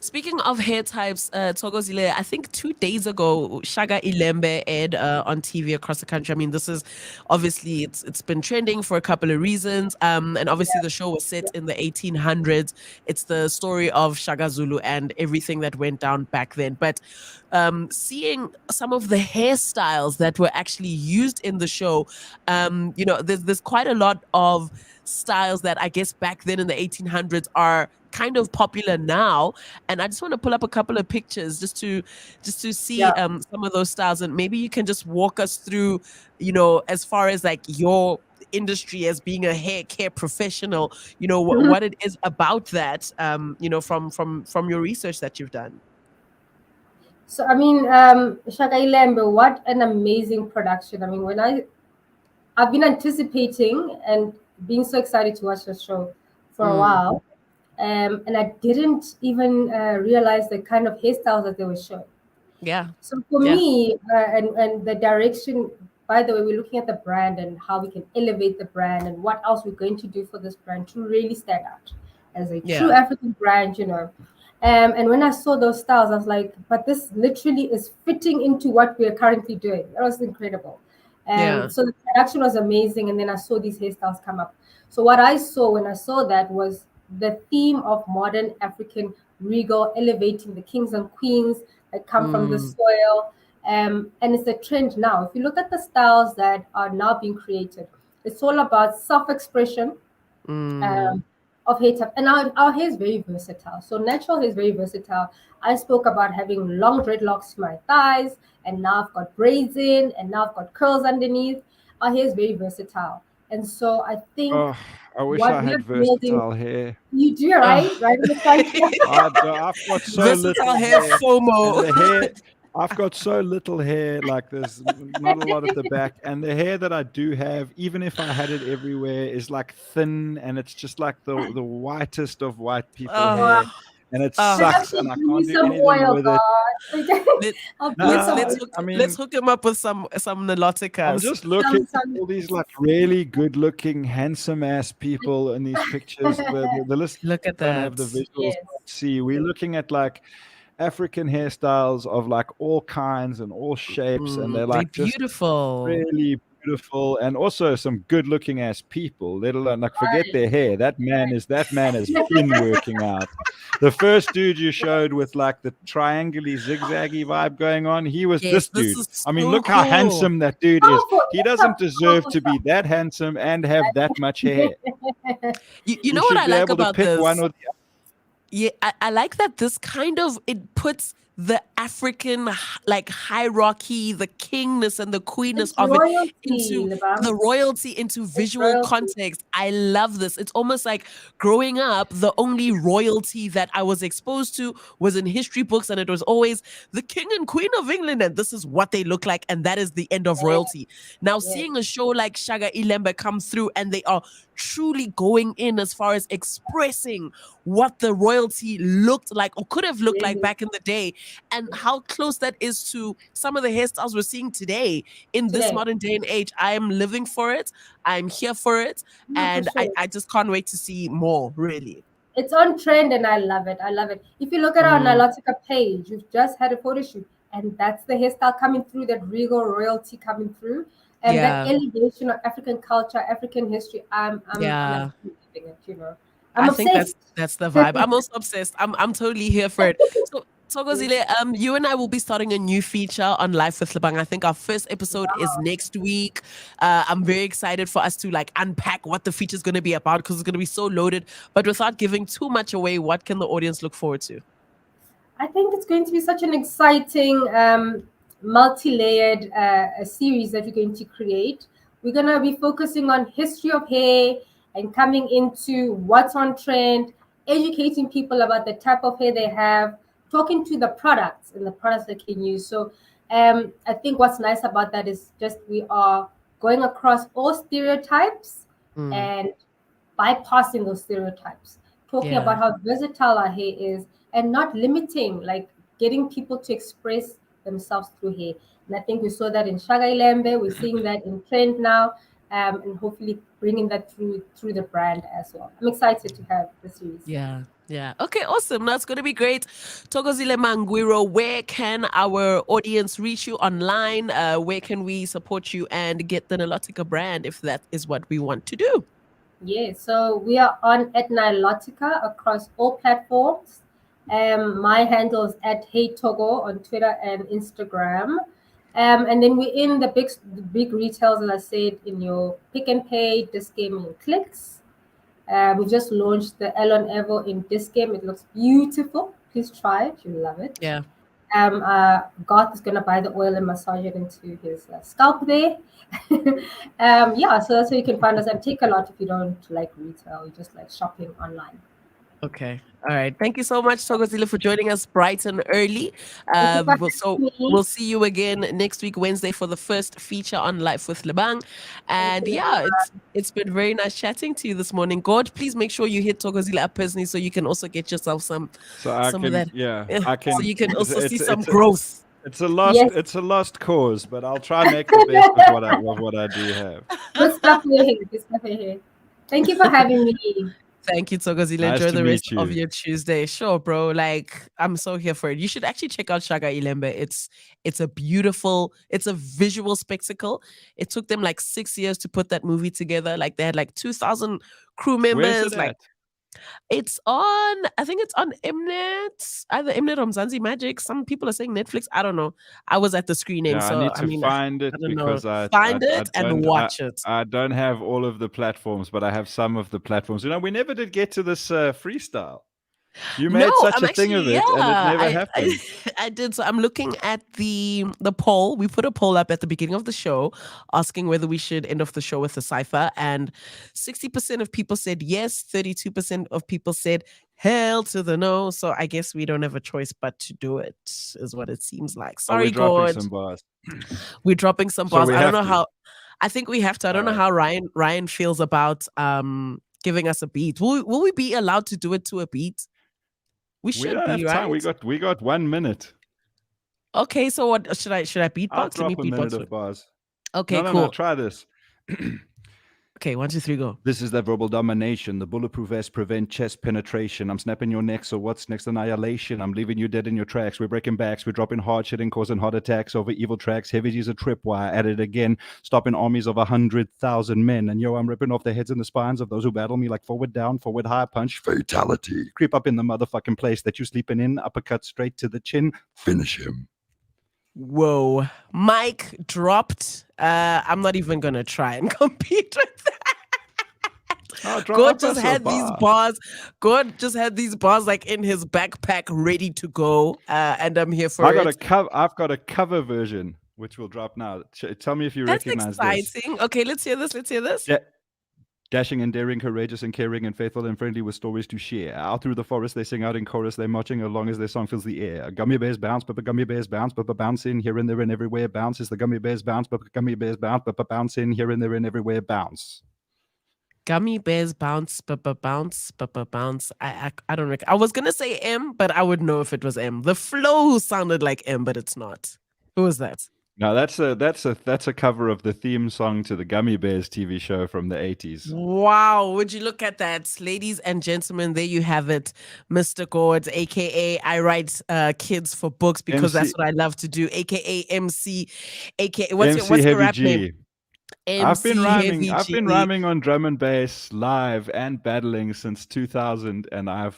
Speaking of hair types, Thokozile, I think 2 days ago, Shaka Ilembe aired on TV across the country. I mean, this is obviously, it's been trending for a couple of reasons. And obviously the show was set in the 1800s. It's the story of Shaka Zulu and everything that went down back then. But seeing some of the hairstyles that were actually used in the show, there's quite a lot of styles that I guess back then in the 1800s are kind of popular now, and I just want to pull up a couple of pictures just to see some of those styles, and maybe you can just walk us through, as far as like your industry as being a hair care professional, what it is about that, from your research that you've done. So I mean, Shaka Ilembe, what an amazing production! I mean, when I've been anticipating and being so excited to watch the show for a while. And I didn't even realize the kind of hairstyles that they were showing. Yeah. So for me, and the direction, by the way, we're looking at the brand and how we can elevate the brand and what else we're going to do for this brand to really stand out as a true African brand, And when I saw those styles, I was like, but this literally is fitting into what we are currently doing. That was incredible. So the production was amazing. And then I saw these hairstyles come up. So what I saw when I saw that was the theme of modern African regal, elevating the kings and queens that come from the soil. And it's a trend now. If you look at the styles that are now being created, it's all about self-expression of hair type. And our hair is very versatile. So natural hair is very versatile. I spoke about having long dreadlocks to my thighs, and now I've got braids in, and now I've got curls underneath. Our hair is very versatile. And so I think I wish I had versatile hair. You do, right? Right in the front. I've got so versatile little hair FOMO. And the hair, I've got so little hair, like there's not a lot at the back. And the hair that I do have, even if I had it everywhere, is like thin, and it's just like the whitest of white people hair. And it sucks, and I can't do anything with it. Let's hook him up with some Niloticas. I'm just looking at all these like really good-looking, handsome-ass people in these pictures. The list. Look at don't that. have the visuals. See, we're looking at like African hairstyles of like all kinds and all shapes, and they're like just beautiful, really beautiful, and also some good-looking ass people. Let alone like forget their hair. That man has been working out. The first dude you showed with like the triangle-y, zigzaggy vibe going on, he was this dude. I mean, look how handsome that dude is. He doesn't deserve to be that handsome and have that much hair. You know what I like about this? One or the Yeah, I like that this kind of, it puts the African like hierarchy, the kingness and the queenness It's of it royalty, into Lebang. the royalty into visual royalty. context. I love this. It's almost like growing up, the only royalty that I was exposed to was in history books, and it was always the king and queen of England, and this is what they look like, and that is the end of royalty. Now, seeing a show like Shaka Ilembe come through, and they are truly going in as far as expressing what the royalty looked like or could have looked like back in the day, and how close that is to some of the hairstyles we're seeing today in this modern day and age. I am living for it. I'm here for it. And I just can't wait to see more, really. It's on trend and I love it. I love it. If you look at our Nilotica page, you've just had a photo shoot and that's the hairstyle coming through, that regal royalty coming through. And that elevation of African culture, African history, I'm living it, you know. I'm obsessed. Think that's the vibe. I'm also obsessed. I'm totally here for it. So Thokozile, you and I will be starting a new feature on Life with Lebang. I think our first episode is next week. I'm very excited for us to like unpack what the feature is going to be about, because it's going to be so loaded. But without giving too much away, what can the audience look forward to? I think it's going to be such an exciting, multi-layered series that we're going to create. We're going to be focusing on history of hair and coming into what's on trend, educating people about the type of hair they have, talking to the products and the products they can use. So I think what's nice about that is just we are going across all stereotypes and bypassing those stereotypes, talking about how versatile our hair is and not limiting, like getting people to express themselves through hair. And I think we saw that in Shaka Ilembe, we're seeing that in trend now, and hopefully bringing that through the brand as well. I'm excited to have the series. Yeah. Okay, awesome. That's going to be great. Tokozile Manguiro, where can our audience reach you online? Where can we support you and get the Nilotica brand if that is what we want to do? Yeah, so we are on at Nilotica across all platforms. My handle is at HeyTogo on Twitter and Instagram. And then we're in the big retails, as I said, in your Pick and Pay, Dis-Game, and Clicks. We just launched the Elon Evo in Dis-Game. It looks beautiful. Please try it. You'll love it. Yeah. Gareth is going to buy the oil and massage it into his scalp there. Yeah, so that's where you can find us. And take a lot if you don't like retail. You just like shopping online. Okay. All right. Thank you so much, Thokozile, for joining us bright and early. We'll see you again next week, Wednesday, for the first feature on Life with Lebang. And it's been very nice chatting to you this morning. Gord, please make sure you hit Thokozile up personally so you can also get yourself some of that. Yeah, I can. So you can also see some growth. It's a lost cause, but I'll try and make the best of what I do have. Good stuff here. Thank you for having me. Thank you, Thokozile. Nice Enjoy to the rest meet of you. your Tuesday. Sure, bro. Like, I'm so here for it. You should actually check out Shaka Ilembe. It's a visual spectacle. It took them like 6 years to put that movie together. Like, they had like 2,000 crew members. Where's it at? It's on, I think it's on Mnet, either Mnet or Mzansi Magic. Some people are saying Netflix. I don't know. I was at the screening, Yeah, so I need to find it because find it and watch it. I don't have all of the platforms, but I have some of the platforms. You know, we never did get to this freestyle. You made such a thing of it, and it never happened. I did. So I'm looking at the poll. We put a poll up at the beginning of the show asking whether we should end off the show with a cipher. And 60% of people said yes. 32% of people said hell to the no. So I guess we don't have a choice but to do it, is what it seems like. Sorry, Gord. We're dropping some bars. I don't know how. I think we have to. I don't know how Ryan feels about giving us a beat. Will we be allowed to do it to a beat? We don't have time. We got 1 minute. Okay, so what should I beatbox? I'll drop a minute of bars. Okay, cool. No, try this. Okay, 1, 2, 3, go. This is that verbal domination. The bulletproof vest prevent chest penetration. I'm snapping your neck, so what's next? Annihilation. I'm leaving you dead in your tracks. We're breaking backs. We're dropping hard shit and causing heart attacks over evil tracks. Heavy G's a tripwire. At it again. Stopping armies of 100,000 men. And yo, I'm ripping off the heads and the spines of those who battle me like forward down, forward high punch. Fatality. Creep up in the motherfucking place that you sleeping in. Uppercut straight to the chin. Finish him. Whoa. Mic dropped. I'm not even going to try and compete with that. Oh, drop God us just a had these bar. bars. God just had these bars like in his backpack, ready to go. And I'm here for I've got a cover version, which will drop now. Tell me if you That's recognize this. exciting. Okay, let's hear this. Let's hear this. Dashing and daring, courageous and caring and faithful and friendly with stories to share. Out through the forest they sing out in chorus, they're marching along as their song fills the air. Gummy bears bounce, but gummy bears bounce, but bounce in here and there and everywhere. Bounce is the gummy bears bounce, but gummy bears bounce, but bounce in here and there and everywhere. Bounce. Gummy bears bounce, bounce. I don't know. I was gonna say M, but I would know if it was M. The flow sounded like M, but it's not. Who was that? No, that's a cover of the theme song to the Gummy Bears TV show from the 80s. Wow, would you look at that? Ladies and gentlemen, there you have it. Mr. Gord, aka I write kids for books because MC that's what I love to do, aka MC, aka MC what's your Heavy rap G. name? I've been MC rhyming. I've been Heavy G. rhyming on drum and bass live and battling since 2000, and I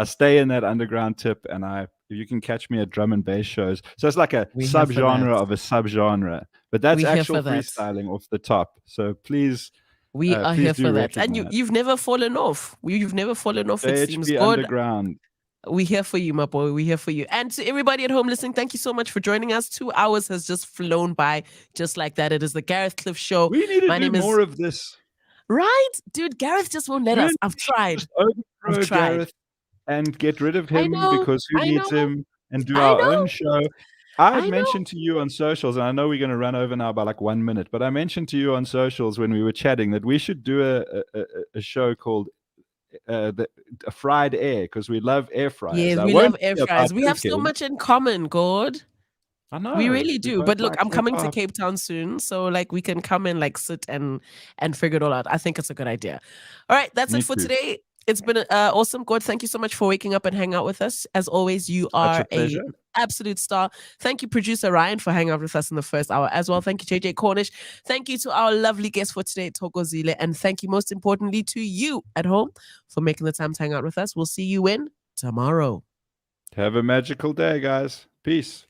stay in that underground tip. And you can catch me at drum and bass shows. So it's like a We here for subgenre that. of a subgenre, but that's We here actual for that. freestyling off the top. So please, We are please here do for that. And recognize. you've never fallen off. You've never fallen off, it seems. JHB God, Underground. we here for you, my boy. We here for you. And to everybody at home listening, thank you so much for joining us. 2 hours has just flown by just like that. It is the Gareth Cliff Show. We need to My do name is- more of this. Right? Dude, Gareth just won't let us. I've tried. Just overthrow I've tried. Gareth and get rid of I him know, because who I needs know, him, and do I our know, own show. I I had mentioned to you on socials, and I know we're going to run over now by like 1 minute, but I mentioned to you on socials when we were chatting that we should do a show called a fried air, because we love air fryers. Yes, I we won't love air be about fryers. We have so cooking. much in common, God. I know. We really do. both But look, like I'm coming to hip-hop. Cape Town soon. So like we can come and like sit and figure it all out. I think it's a good idea. All right, that's Me it for too. today. It's been awesome. God, thank you so much for waking up and hanging out with us. As always, you Such are a pleasure. an absolute star. Thank you, producer Ryan, for hanging out with us in the first hour as well. Thank you, JJ Cornish. Thank you to our lovely guest for today, Thokozile. And thank you most importantly to you at home for making the time to hang out with us. We'll see you in tomorrow. Have a magical day, guys. Peace.